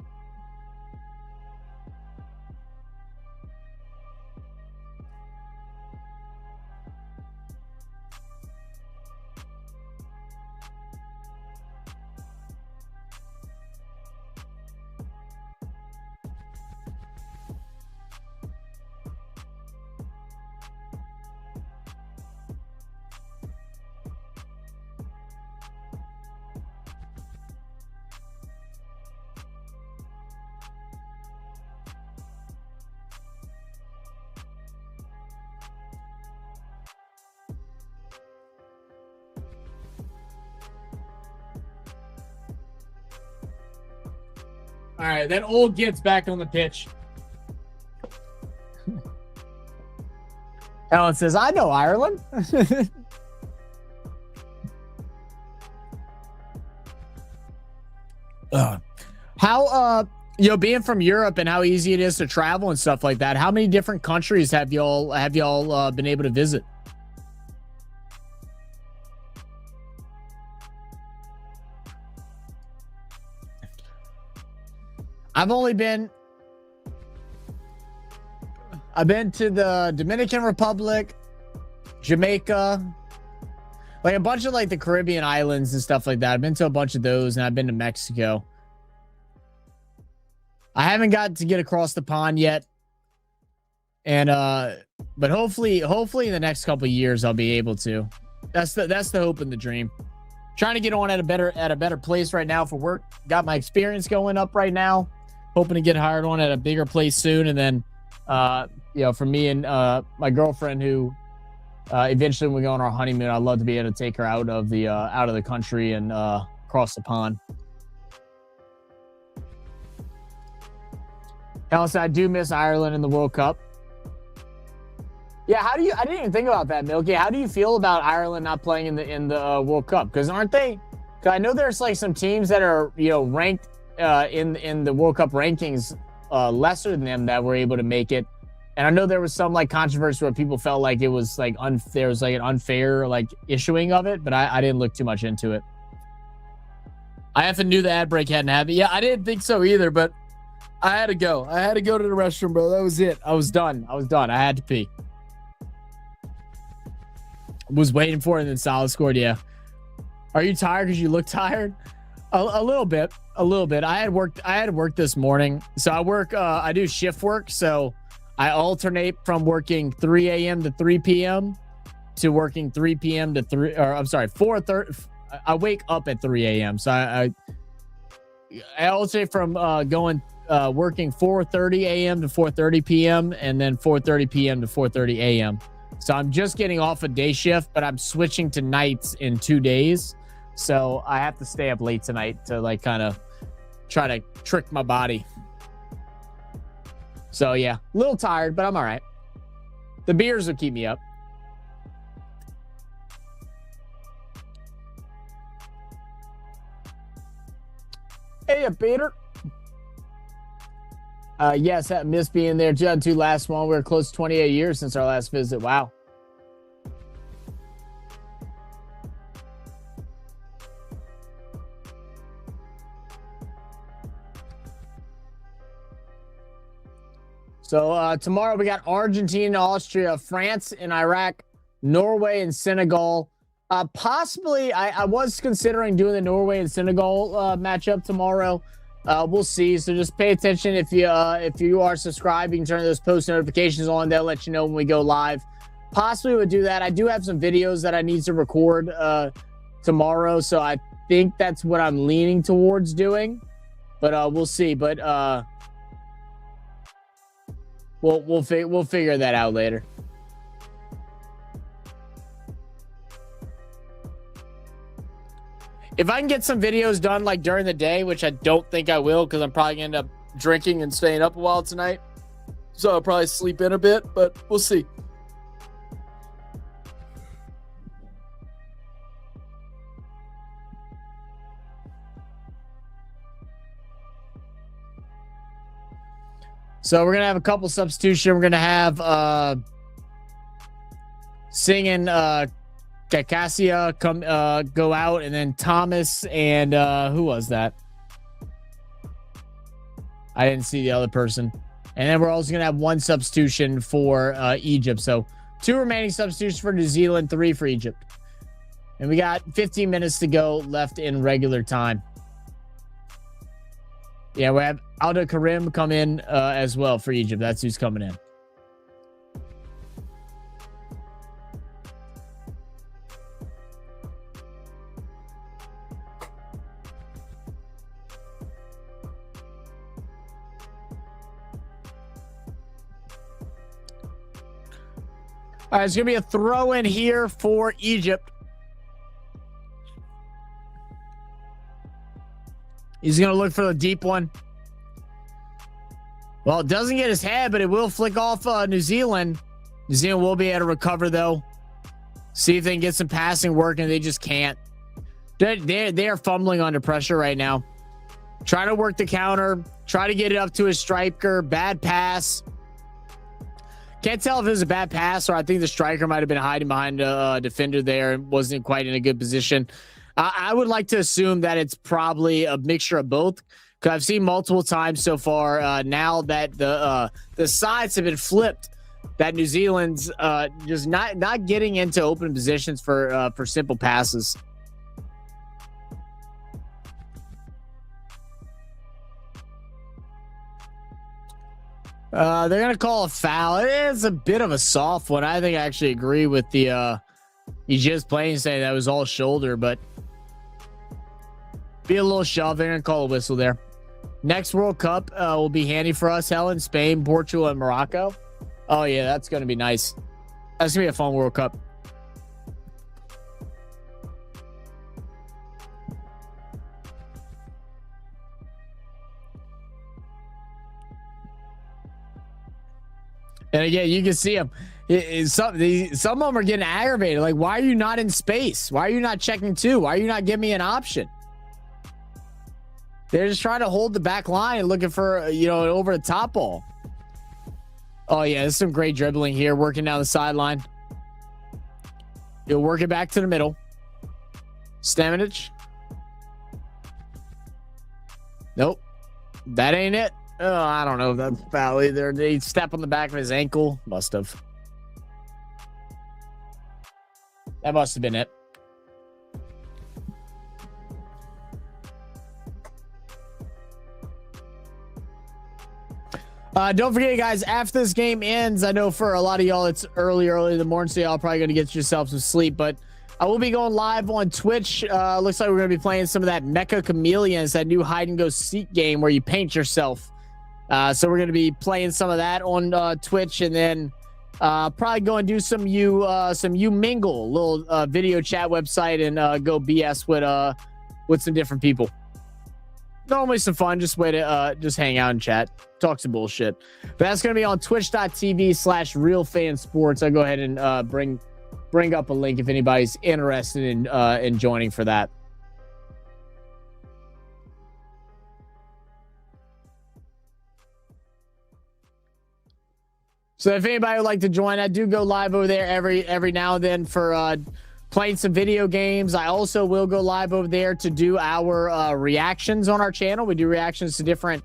All right, then Old gets back on the pitch. Alan says, I know Ireland. How being from Europe and how easy it is to travel and stuff like that, how many different countries have y'all been able to visit? I've been to the Dominican Republic, Jamaica, like a bunch of like the Caribbean islands and stuff like that. I've been to a bunch of those, and I've been to Mexico. I haven't got to get across the pond yet. And but hopefully in the next couple of years I'll be able to. That's the hope and the dream. Trying to get on at a better place right now for work. Got my experience going up right now. Hoping to get hired on at a bigger place soon, and then for me and my girlfriend, who eventually when we go on our honeymoon, I'd love to be able to take her out of the country and across the pond. Allison, I do miss Ireland in the World Cup. Yeah, I didn't even think about that, Milky. How do you feel about Ireland not playing in the World Cup? Because aren't they? Because I know there's like some teams that are ranked in the World Cup rankings lesser than them that were able to make it. And I know there was some like controversy where people felt like it was like there was like an unfair like issuing of it, but I didn't look too much into it. I effing knew the ad break hadn't happened. Yeah, I didn't think so either, but I had to go. I had to go to the restroom, bro. That was it. I was done. I had to pee. Was waiting for it, and then Solid scored. Yeah. Are you tired because you look tired? A little bit. I had work this morning. So I do shift work. So I alternate from working 3 a.m. to 3 p.m. to working 3 p.m. to 4:30. I wake up at 3 a.m. So I alternate from working 4:30 a.m. to 4:30 p.m. and then 4:30 p.m. to 4:30 a.m. So I'm just getting off a day shift, but I'm switching to nights in 2 days. So I have to stay up late tonight to like kind of try to trick my body. So yeah, a little tired, but I'm all right. The beers will keep me up. Hey, Peter. Yes, I missed being there. 2002 last one. We were close to 28 years since our last visit. Wow. So tomorrow we got Argentina, Austria, France, and Iraq, Norway, and Senegal. Possibly, I was considering doing the Norway and Senegal matchup tomorrow. We'll see. So just pay attention if you are subscribed. You can turn those post notifications on. They'll let you know when we go live. Possibly would do that. I do have some videos that I need to record tomorrow, so I think that's what I'm leaning towards doing. But we'll see. But we'll figure that out later. If I can get some videos done like during the day, which I don't think I will because I'm probably going to end up drinking and staying up a while tonight. So I'll probably sleep in a bit, but we'll see. So we're going to have a couple substitution. We're going to have singing Kacasia come go out, and then Thomas and who was that? I didn't see the other person. And then we're also gonna have one substitution for Egypt. So 2 remaining substitutions for New Zealand, 3 for Egypt. And we got 15 minutes to go left in regular time. Yeah, we have Alda Karim come in as well for Egypt. That's who's coming in. All right, it's going to be a throw in here for Egypt. He's going to look for the deep one. Well, it doesn't get his head, but it will flick off New Zealand. New Zealand will be able to recover, though. See if they can get some passing working. They just can't. They are fumbling under pressure right now. Try to work the counter. Try to get it up to his striker. Bad pass. Can't tell if it was a bad pass or I think the striker might have been hiding behind a defender there and wasn't quite in a good position. I would like to assume that it's probably a mixture of both, because I've seen multiple times so far now that the sides have been flipped, that New Zealand's just not getting into open positions for simple passes. They're going to call a foul. It is a bit of a soft one. I think I actually agree with the Egypt's playing saying that was all shoulder, but be a little shove. They're going to call a whistle there. Next World Cup will be handy for us, Helen. Spain, Portugal, and Morocco. Oh, yeah, that's going to be nice. That's going to be a fun World Cup. And again, you can see them. Some of them are getting aggravated. Like, why are you not in space? Why are you not checking 2? Why are you not giving me an option? They're just trying to hold the back line, looking for, an over the top ball. Oh, yeah, there's some great dribbling here, working down the sideline. He'll work it back to the middle. Stamenic. Nope. That ain't it. Oh, I don't know if that's foul either. They step on the back of his ankle. Must have. That must have been it. Don't forget, guys, after this game ends, I know for a lot of y'all it's early in the morning, so y'all probably going to get yourself some sleep, but I will be going live on Twitch. Looks like we're going to be playing some of that Mecha Chameleons, that new hide and go seek game where you paint yourself. So we're going to be playing some of that on Twitch, and then probably go and do some you mingle, little video chat website, and go BS with some different people. Normally some fun, just way to just hang out and chat, talk some bullshit. But that's going to be on twitch.tv/RealFanSports. I'll go ahead and bring up a link if anybody's interested in joining for that. So if anybody would like to join, I do go live over there every now and then for playing some video games. I also will go live over there to do our reactions on our channel. We do reactions to different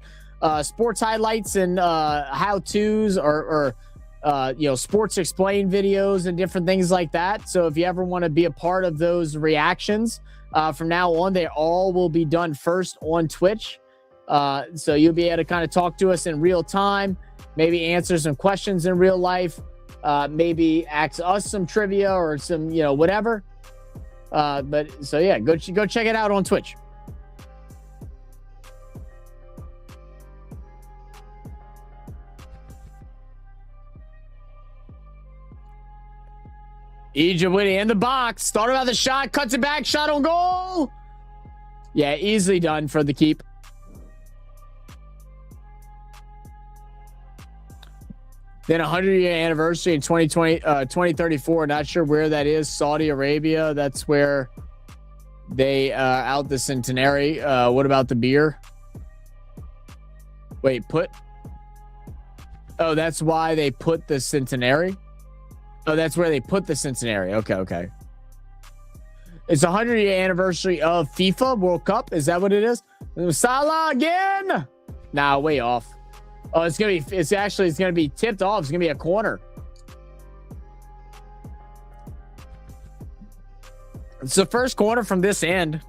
sports highlights and how-tos or sports explain videos and different things like that. So if you ever want to be a part of those reactions, from now on, they all will be done first on Twitch. So you'll be able to kind of talk to us in real time, maybe answer some questions in real life, maybe ask us some trivia or some, whatever. But so yeah, go check it out on Twitch. Egypt winning in the box. Started out the shot, cuts it back, shot on goal. Yeah, easily done for the keep. Then 100-year anniversary in 2034. Not sure where that is. Saudi Arabia. That's where they out the centenary. What about the beer? Wait, oh, that's why they put the centenary. Oh, that's where they put the centenary. Okay. It's a 100-year anniversary of FIFA World Cup. Is that what it is? Salah again? Nah, way off. Oh, it's gonna be tipped off. It's gonna be a corner. It's the first corner from this end.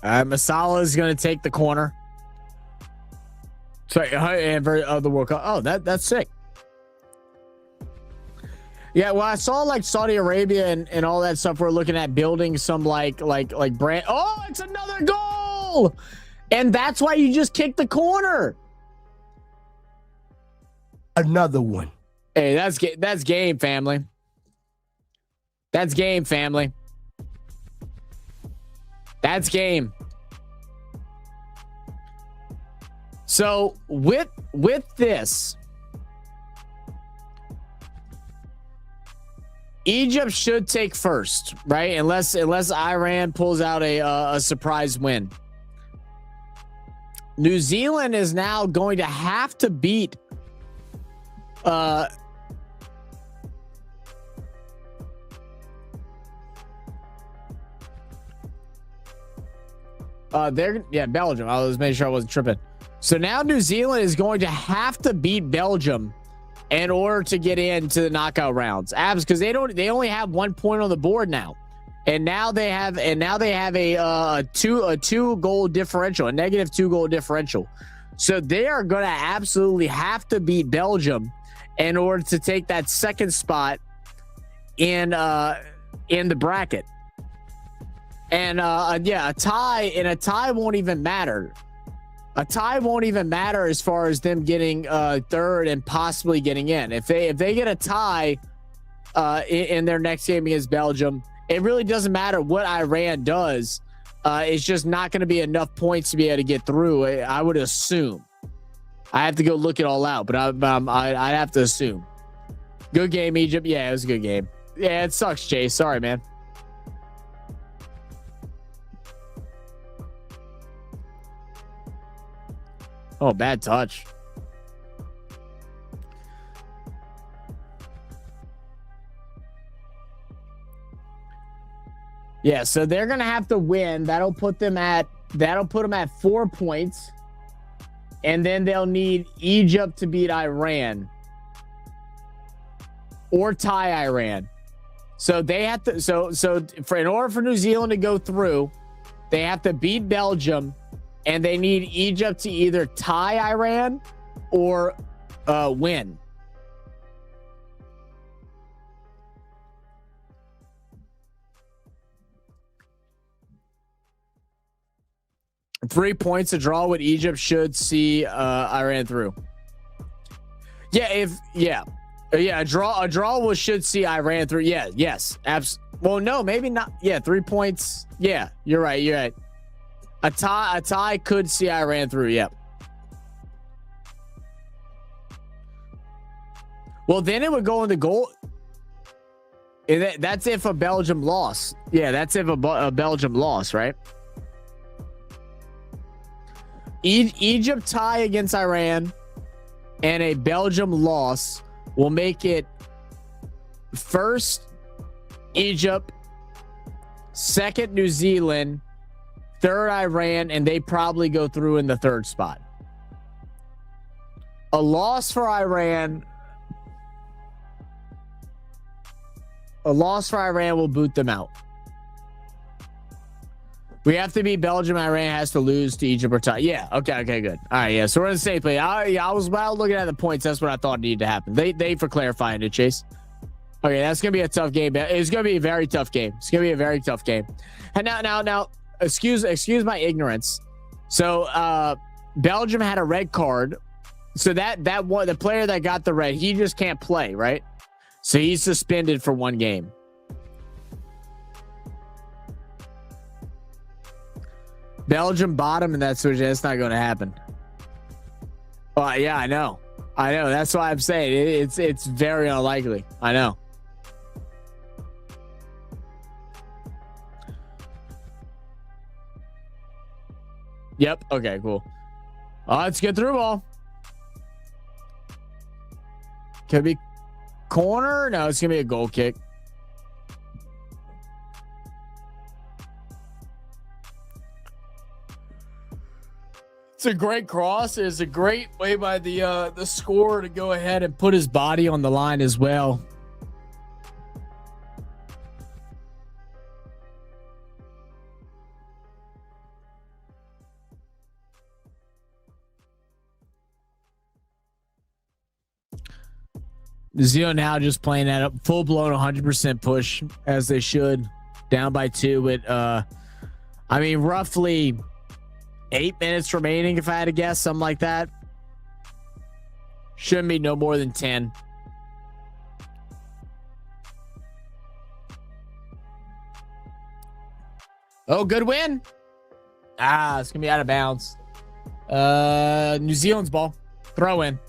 Masala is going to take the corner. Sorry, of the World Cup. Oh, that's sick. Yeah, well, I saw like Saudi Arabia and all that stuff. We're looking at building some like brand. Oh, it's another goal, and that's why you just kicked the corner. Another one. Hey, that's game, family. That's game, family. That's game. So with this, Egypt should take first, right? Unless Iran pulls out a surprise win. New Zealand is now going to have to beat Belgium. I was making sure I wasn't tripping. So now New Zealand is going to have to beat Belgium in order to get into the knockout rounds. Because they only have 1 point on the board now. And now they have a two goal differential, a negative 2 goal differential. So they are going to absolutely have to beat Belgium in order to take that second spot in the bracket. And a tie won't even matter. A tie won't even matter as far as them getting third and possibly getting in. If they get a tie in their next game against Belgium, it really doesn't matter what Iran does. It's just not going to be enough points to be able to get through. I would assume. I have to go look it all out, but I'd have to assume. Good game, Egypt. Yeah, it was a good game. Yeah, it sucks, Jay. Sorry, man. Oh, bad touch. Yeah, so they're gonna have to win. That'll put them at 4 points, and then they'll need Egypt to beat Iran. or tie Iran. So they have to. In order for New Zealand to go through, they have to beat Belgium, and they need Egypt to either tie Iran or win. Three points, a draw with Egypt should see Iran through. Yeah, a draw should see Iran through. Yeah, yes, well, no, maybe not. Yeah, 3 points. Yeah, you're right. A tie could see Iran through. Yep. Well, then it would go into goal. That's if a Belgium loss. Yeah, that's if a Belgium loss, right? Egypt tie against Iran and a Belgium loss will make it first Egypt, second New Zealand, third Iran, and they probably go through in the third spot. A loss for Iran will boot them out. We have to beat Belgium. Iran has to lose to Egypt or tie. Yeah. Okay, good. All right, yeah. So we're in the same place. I was looking at the points. That's what I thought needed to happen. They for clarifying it, Chase. Okay, that's gonna be a tough game. It's gonna be a very tough game. And now, excuse my ignorance. So Belgium had a red card. So that one, the player that got the red, he just can't play, right? So he's suspended for one game. Belgium bottom in that switch. That's not going to happen. Well, yeah, I know. That's why I'm saying it's very unlikely. I know. Yep. Okay, cool. Let's get through ball. Could be corner. No, it's going to be a goal kick. It's a great cross. It's a great way by the scorer to go ahead and put his body on the line as well. New Zealand now just playing at a full-blown 100% push, as they should. Down by 2 with, roughly 8 minutes remaining, if I had to guess, something like that. Shouldn't be no more than 10. Oh, good win. It's going to be out of bounds. New Zealand's ball. Throw in.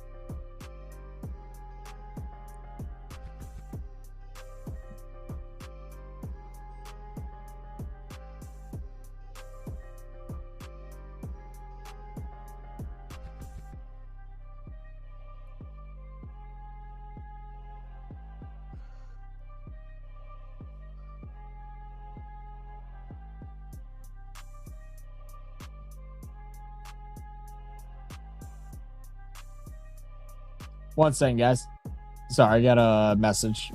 One second, guys. Sorry, I got a message.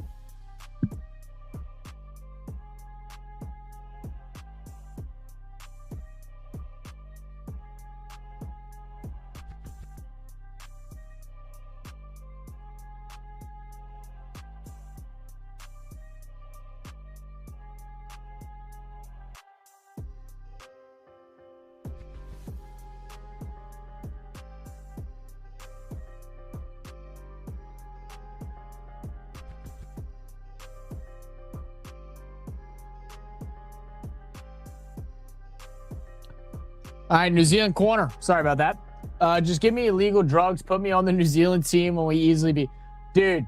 All right, New Zealand corner. Sorry about that. Just give me illegal drugs. Put me on the New Zealand team when we easily be. Dude,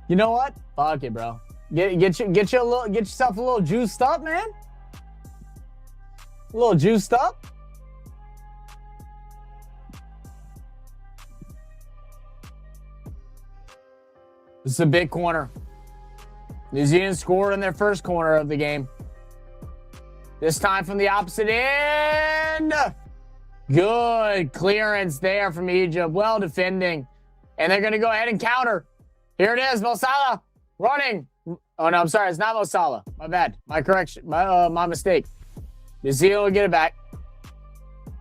you know what? Fuck it, bro. Get yourself a little juiced up, man. A little juiced up. This is a big corner. New Zealand scored in their first corner of the game. This time from the opposite end. Good clearance there from Egypt. Well defending. And they're going to go ahead and counter. Here it is, Mo Salah running. Oh no, I'm sorry, it's not Mo Salah. My bad. My correction. My mistake. New Zealand will get it back.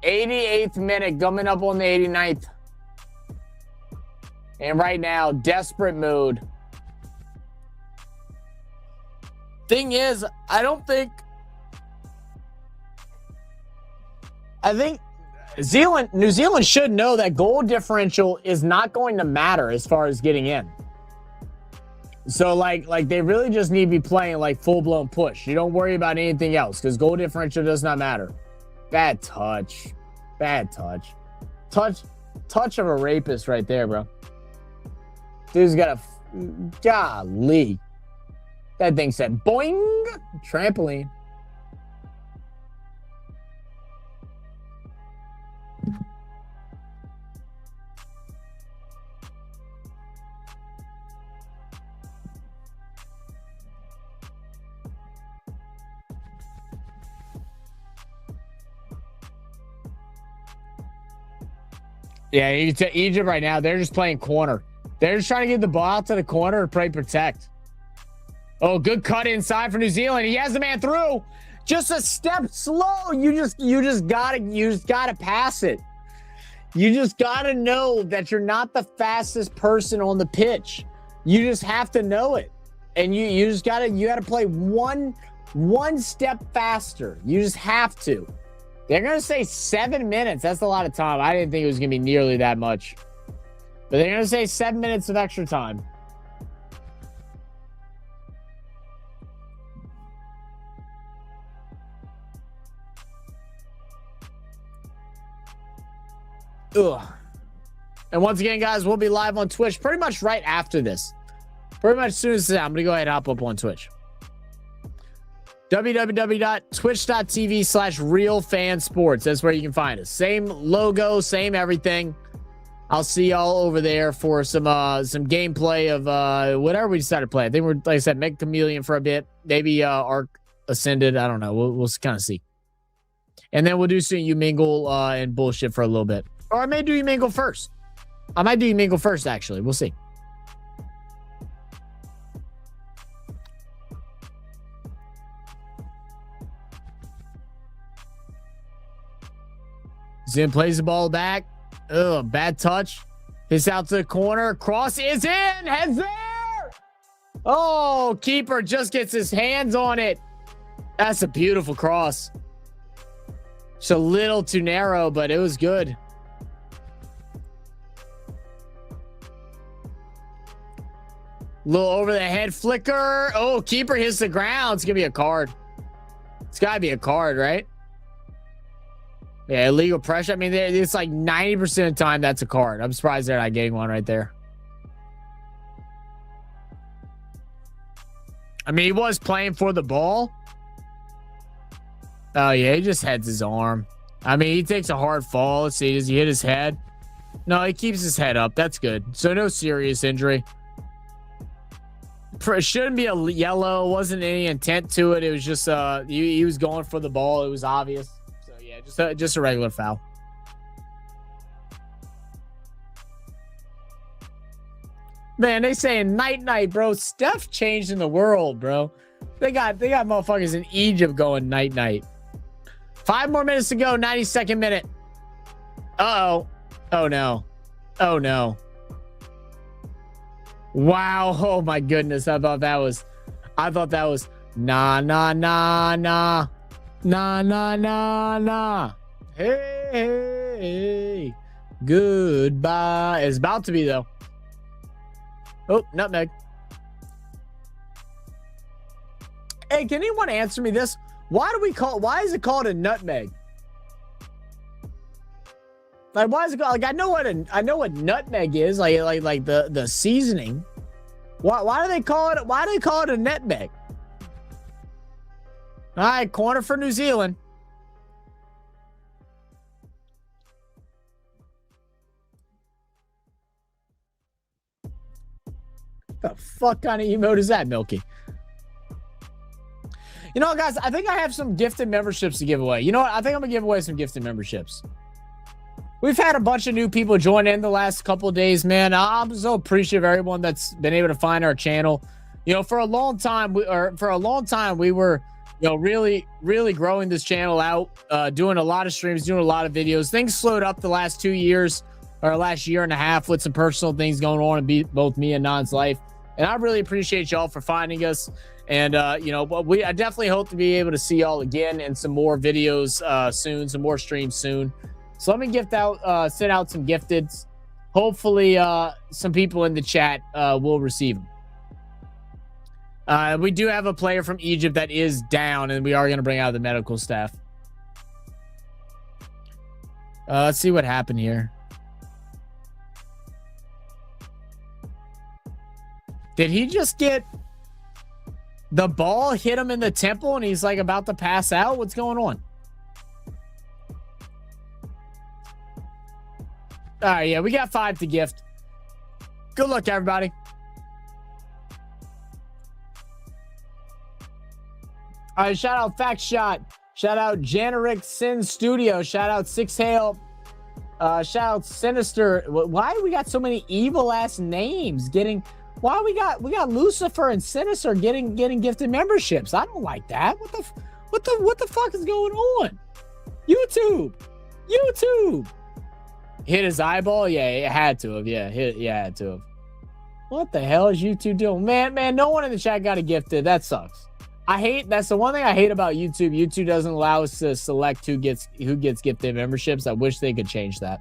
88th minute, coming up on the 89th. And right now, desperate mood. Thing is, I think New Zealand should know that goal differential is not going to matter as far as getting in. So like they really just need to be playing like full-blown push. You don't worry about anything else because goal differential does not matter. Bad touch. Bad touch. Touch of a rapist right there, bro. Dude's got a golly. That thing said boing. Trampoline. Yeah, Egypt right now, they're just playing corner. They're just trying to get the ball out to the corner and play protect. Oh, good cut inside for New Zealand. He has the man through. Just a step slow. You just gotta pass it. You just gotta know that you're not the fastest person on the pitch. You just have to know it. And you gotta play one step faster. You just have to. They're going to say 7 minutes. That's a lot of time. I didn't think it was going to be nearly that much. But they're going to say 7 minutes of extra time. Ugh. And once again, guys, we'll be live on Twitch pretty much right after this. Pretty much as soon as I'm going to go ahead and hop up on Twitch. www.twitch.tv/RealFanSports. That's where you can find us. Same logo, same everything. I'll see y'all over there for some gameplay of whatever we decide to play. I think we're, like I said, Mega Chameleon for a bit. Maybe Arc Ascended. I don't know. We'll kind of see. And then we'll do some You Mingle and bullshit for a little bit. Or I may do You Mingle first. I might do You Mingle first, actually. We'll see. Zin plays the ball back. Oh, bad touch. Hits out to the corner. Cross is in. Heads there. Oh, keeper just gets his hands on it. That's a beautiful cross. It's a little too narrow, but it was good. Little over the head flicker. Oh, keeper hits the ground. It's going to be a card. It's got to be a card, right? Yeah, illegal pressure. I mean, it's like 90% of the time that's a card. I'm surprised they're not getting one right there. I mean, he was playing for the ball. Oh, yeah, he just heads his arm. I mean, he takes a hard fall. Let's see. Does he hit his head? No, he keeps his head up. That's good. So no serious injury. Shouldn't be a yellow. Wasn't any intent to it. It was just he was going for the ball. It was obvious. Just a regular foul. Man, they saying night, bro. Steph changed in the world, bro. They got motherfuckers in Egypt going night. 5 more minutes to go. 92nd minute. Uh-oh. Oh, no. Oh, no. Wow. Oh, my goodness. I thought that was nah. Nah. Hey. Goodbye. It's about to be, though. Oh, nutmeg. Hey, can anyone answer me this? Why is it called a nutmeg? Like, why is it called? Like, I know what nutmeg is. Like the seasoning. Why do they call it? Why do they call it a nutmeg? All right, corner for New Zealand. The fuck kind of emote is that, Milky? You know what, guys? I think I have some gifted memberships to give away. You know what? I think I'm going to give away some gifted memberships. we've had a bunch of new people join in the last couple of days, man. I'm so appreciative of everyone that's been able to find our channel. You know, for a long time, we were, you know, really growing this channel out, doing a lot of streams, doing a lot of videos. Things slowed up the last 2 years or last year and a half with some personal things going on in both me and Non's life. And I really appreciate y'all for finding us. And, you know, but I definitely hope to be able to see y'all again in some more videos soon, some more streams soon. So let me send out some gifteds. Hopefully, some people in the chat will receive them. We do have a player from Egypt that is down, and we are going to bring out the medical staff. Let's see what happened here. Did he just get the ball hit him in the temple and he's like about to pass out? What's going on? All right, yeah, we got 5 to gift. Good luck, everybody. All right, shout out Fact Shot. Shout out Janeric Sin Studio. Shout out Six Hail. Shout out Sinister. Why we got so many evil ass names getting? Why we got Lucifer and Sinister getting gifted memberships? I don't like that. What the fuck is going on? YouTube. Hit his eyeball? Yeah, it had to have. Yeah, it had to have. What the hell is YouTube doing? Man, no one in the chat got a gifted. That sucks. That's the one thing I hate about YouTube. YouTube doesn't allow us to select who gets gifted memberships. I wish they could change that.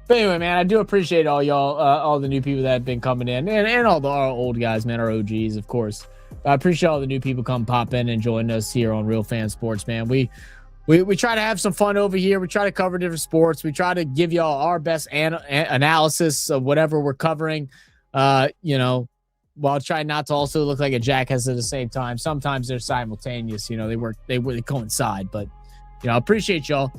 But anyway, man, I do appreciate all y'all, all the new people that have been coming in, and all our old guys, man, our OGs, of course. I appreciate all the new people come pop in and join us here on Real Fan Sports, man. We try to have some fun over here. We try to cover different sports. We try to give y'all our best analysis of whatever we're covering, you know, while trying not to also look like a jackass at the same time. Sometimes they're simultaneous, you know, they coincide. But, you know, I appreciate y'all.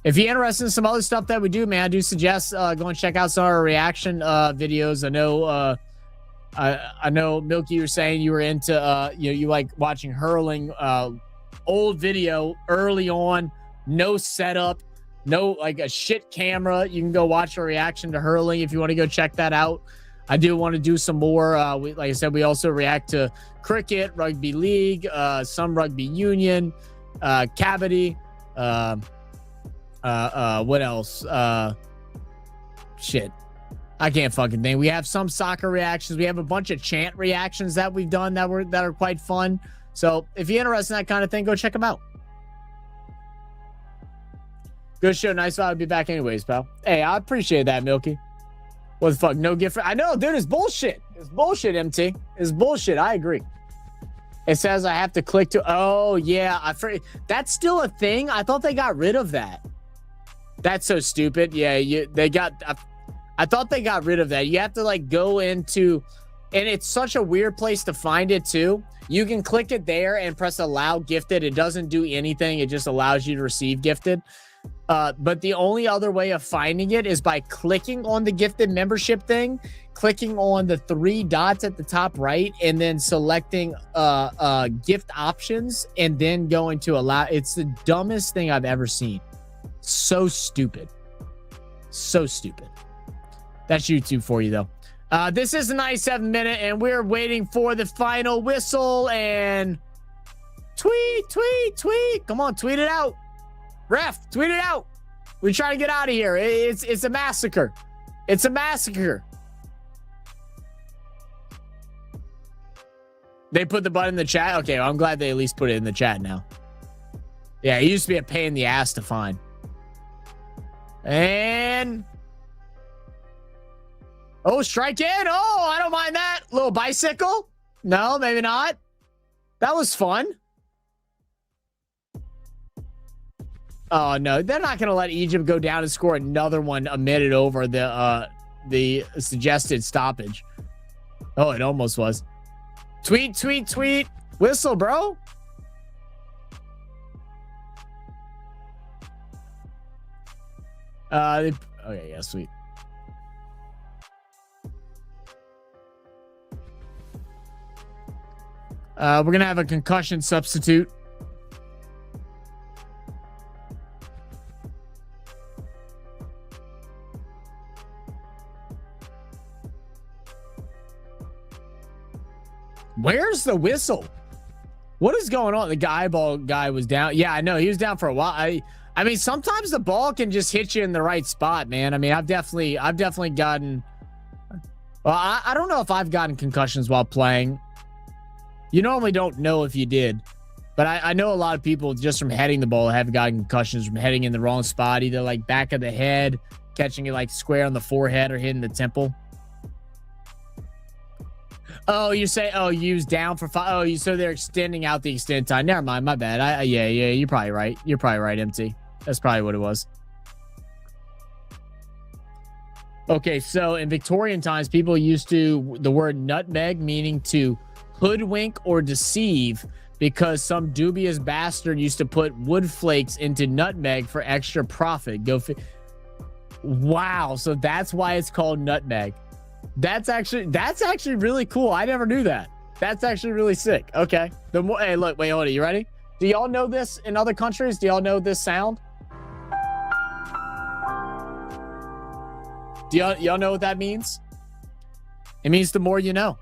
If you're interested in some other stuff that we do, man, I do suggest go and check out some of our reaction videos. I know Milky, you were saying you were into you like watching hurling. Old video early on, no setup, no like a shit camera. You can go watch a reaction to hurling if you want to go check that out. I do want to do some more. Like I said, we also react to cricket, rugby league, some rugby union, kabaddi. What else? Shit, I can't fucking think. We have some soccer reactions. We have a bunch of chant reactions that we've done that are quite fun. So if you're interested in that kind of thing, go check them out. Good show. Nice vibe. I'll be back anyways, pal. Hey, I appreciate that, Milky. What the fuck? No gift. I know, dude. It's bullshit. It's bullshit, MT. It's bullshit. I agree. It says I have to click to. Oh, yeah. That's still a thing? I thought they got rid of that. That's so stupid. Yeah, I thought they got rid of that. You have to like go into, and it's such a weird place to find it too. You can click it there and press allow gifted. It doesn't do anything. It just allows you to receive gifted. But the only other way of finding it is by clicking on the gifted membership thing, clicking on the 3 dots at the top right, and then selecting gift options, and then going to allow. It's the dumbest thing I've ever seen. So stupid. So stupid. That's YouTube for you, though. This is the 97th minute, and we're waiting for the final whistle. And tweet. Come on, tweet it out. Ref, tweet it out. We're trying to get out of here. It's a massacre. It's a massacre. They put the button in the chat? Okay, well, I'm glad they at least put it in the chat now. Yeah, it used to be a pain in the ass to find. And... oh, strike in. Oh, I don't mind that. Little bicycle. No, maybe not. That was fun. Oh, no. They're not going to let Egypt go down and score another one a minute over the suggested stoppage. Oh, it almost was. Tweet. Whistle, bro. Okay, yeah, sweet. We're going to have a concussion substitute. Where's the whistle? What is going on? The eyeball guy was down. Yeah, I know he was down for a while. I mean, sometimes the ball can just hit you in the right spot, man. I mean, I've definitely gotten. Well, I don't know if I've gotten concussions while playing. You normally don't know if you did, but I know a lot of people just from heading the ball have gotten concussions from heading in the wrong spot, either like back of the head, catching it like square on the forehead, or hitting the temple. Oh, you say, oh, use down for 5. Oh, so they're extending out the extended time. Never mind, my bad. Yeah, you're probably right. You're probably right, MT. That's probably what it was. Okay, so in Victorian times, people used to the word nutmeg, meaning to hoodwink or deceive, because some dubious bastard used to put wood flakes into nutmeg for extra profit. Wow, so that's why it's called nutmeg. That's actually really cool. I never knew that. That's actually really sick. Okay. Hey, look, wait, hold on. You ready? Do y'all know this in other countries? Do y'all know this sound? Do y'all know what that means? It means the more you know.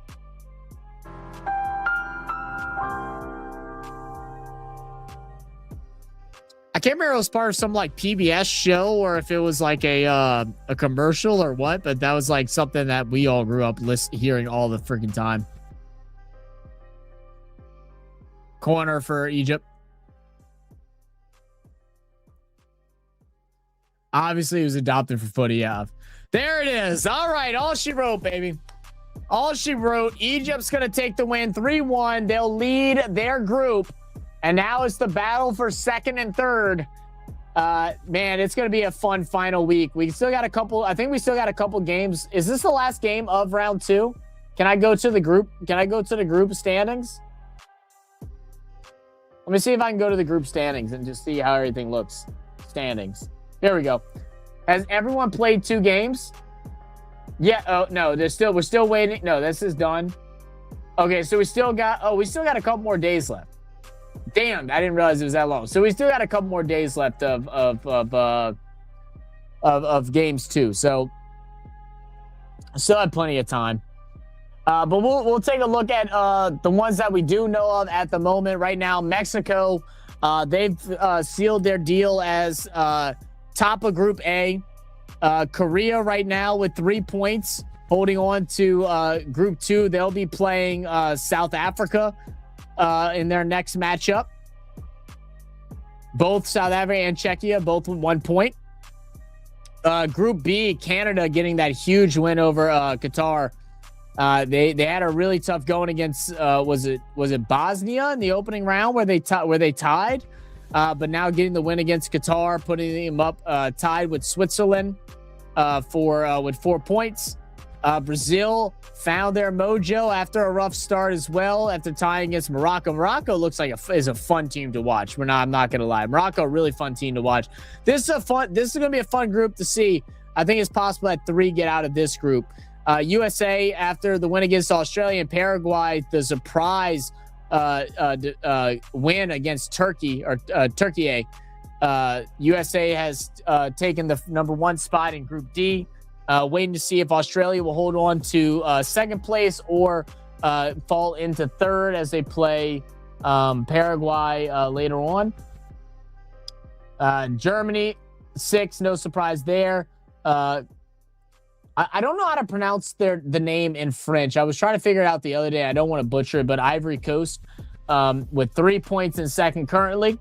I can't remember if it was part of some like PBS show or if it was like a commercial or what, but that was like something that we all grew up hearing all the freaking time. Corner for Egypt. Obviously, he was adopted for footy. Yeah. There it is. All right. All she wrote, baby. All she wrote. Egypt's going to take the win 3-1. They'll lead their group. And now it's the battle for second and third. Man, it's going to be a fun final week. We still got a couple. I think we still got a couple games. Is this the last game of round 2? Can I go to the group? Can I go to the group standings? Let me see if I can go to the group standings and just see how everything looks. Standings. Here we go. Has everyone played 2 games? Yeah. Oh, no. We're still waiting. No, this is done. Okay, so we still got a couple more days left. Damn, I didn't realize it was that long. So we still got a couple more days left of games too. So still have plenty of time. But we'll take a look at the ones that we do know of at the moment. Right now, Mexico, they've sealed their deal as top of Group A. Korea right now with 3 points, holding on to Group 2. They'll be playing South Africa in their next matchup. Both South Africa and Czechia, both with 1 point. Group B, Canada getting that huge win over Qatar. They had a really tough going against was it Bosnia in the opening round where they tied, but now getting the win against Qatar, putting them up tied with Switzerland with 4 points. Brazil found their mojo after a rough start as well, after tying against Morocco. Morocco looks like is a fun team to watch. I'm not gonna lie. Morocco, really fun team to watch. This is gonna be a fun group to see. I think it's possible that 3 get out of this group. USA, after the win against Australia and Paraguay, the surprise win against Turkey or Turkey. USA has taken the number 1 spot in Group D. Waiting to see if Australia will hold on to second place or fall into third as they play Paraguay later on. Germany, 6, no surprise there. I don't know how to pronounce the name in French. I was trying to figure it out the other day. I don't want to butcher it, but Ivory Coast with 3 points in second currently.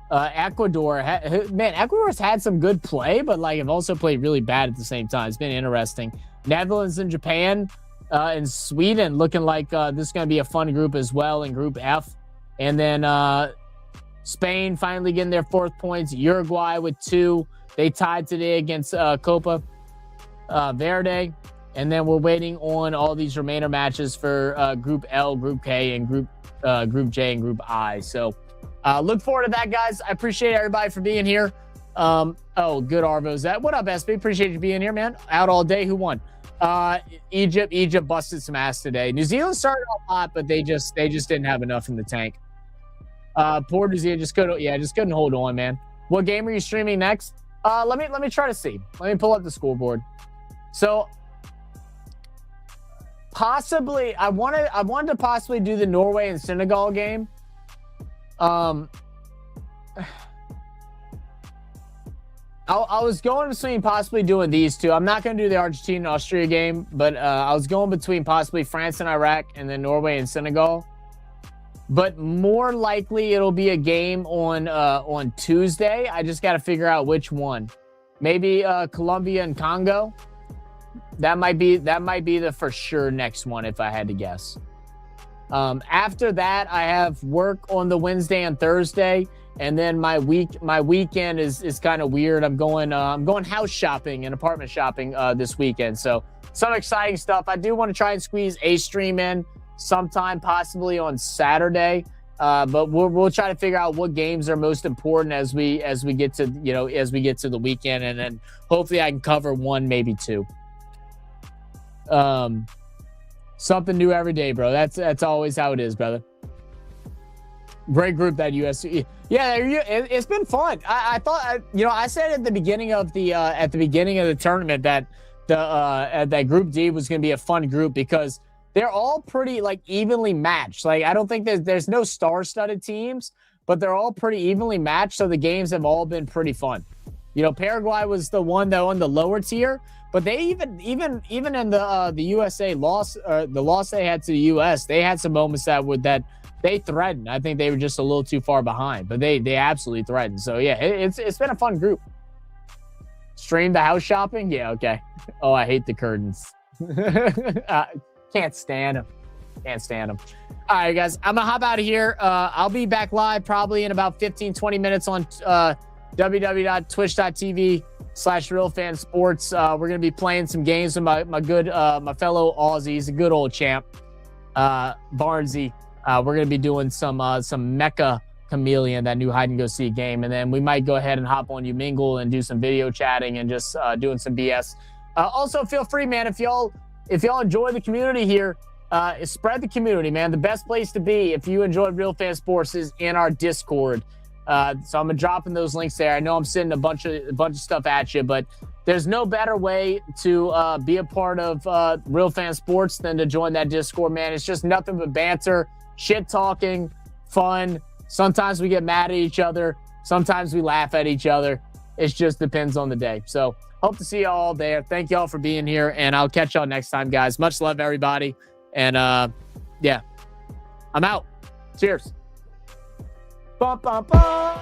Ecuador, Ecuador's had some good play, but like have also played really bad at the same time. It's been interesting. Netherlands and Japan and Sweden looking like this is going to be a fun group as well in Group F. And then Spain finally getting their 4th points. Uruguay with 2. They tied today against Copa Verde. And then we're waiting on all these remainder matches for Group L, Group K, and Group J and Group I. So look forward to that, guys. I appreciate everybody for being here. Oh, good Arvo Zach. What up, SB? Appreciate you being here, man. Out all day. Who won? Egypt busted some ass today. New Zealand started off hot, but they just didn't have enough in the tank. Poor New Zealand just couldn't hold on, man. What game are you streaming next? Let me try to see. Let me pull up the scoreboard. So Possibly, I wanted to possibly do the Norway and Senegal game. I was going between possibly doing these two. I'm not going to do the Argentina and Austria game, but I was going between possibly France and Iraq and then Norway and Senegal. But more likely it'll be a game on Tuesday. I just got to figure out which one. Maybe Colombia and Congo. That might be the for sure next one if I had to guess. After that, I have work on the Wednesday and Thursday, and then my weekend is kind of weird. I'm going house shopping and apartment shopping this weekend. So some exciting stuff. I do want to try and squeeze a stream in sometime, possibly on Saturday. But we'll try to figure out what games are most important as we get to the weekend, and then hopefully I can cover one, maybe two. Something new every day, bro. That's always how it is, brother. Great group, that USC. Yeah, it's been fun. I thought, I said at the beginning of the tournament that that Group D was going to be a fun group because they're all pretty like evenly matched. Like I don't think there's no star-studded teams, but they're all pretty evenly matched. So the games have all been pretty fun. Paraguay was the one though on the lower tier, but they even in the USA loss, the loss they had to the US, they had some moments that they threatened. I think they were just a little too far behind, but they absolutely threatened. So yeah, it's been a fun group. Stream the house shopping? Yeah, okay. Oh, I hate the curtains. Can't stand them. Can't stand them. All right, guys, I'm gonna hop out of here. I'll be back live probably in about 15-20 minutes on www.twitch.tv/RealFanSports. We're gonna be playing some games with my fellow Aussies, a good old champ, Barnesy. We're gonna be doing some Mecha Chameleon, that new hide and go seek game, and then we might go ahead and hop on Umingle and do some video chatting and just doing some BS. Also, feel free, man, if y'all enjoy the community here, spread the community, man. The best place to be if you enjoy Real Fan Sports is in our Discord. So I'm gonna dropping those links there. I know I'm sending a bunch of stuff at you, but there's no better way to be a part of Real Fan Sports than to join that Discord, man. It's just nothing but banter, shit talking, fun. Sometimes we get mad at each other. Sometimes we laugh at each other. It just depends on the day. So hope to see y'all all there. Thank y'all for being here, and I'll catch y'all next time, guys. Much love, everybody. And yeah, I'm out. Cheers. Bum, bum, bum.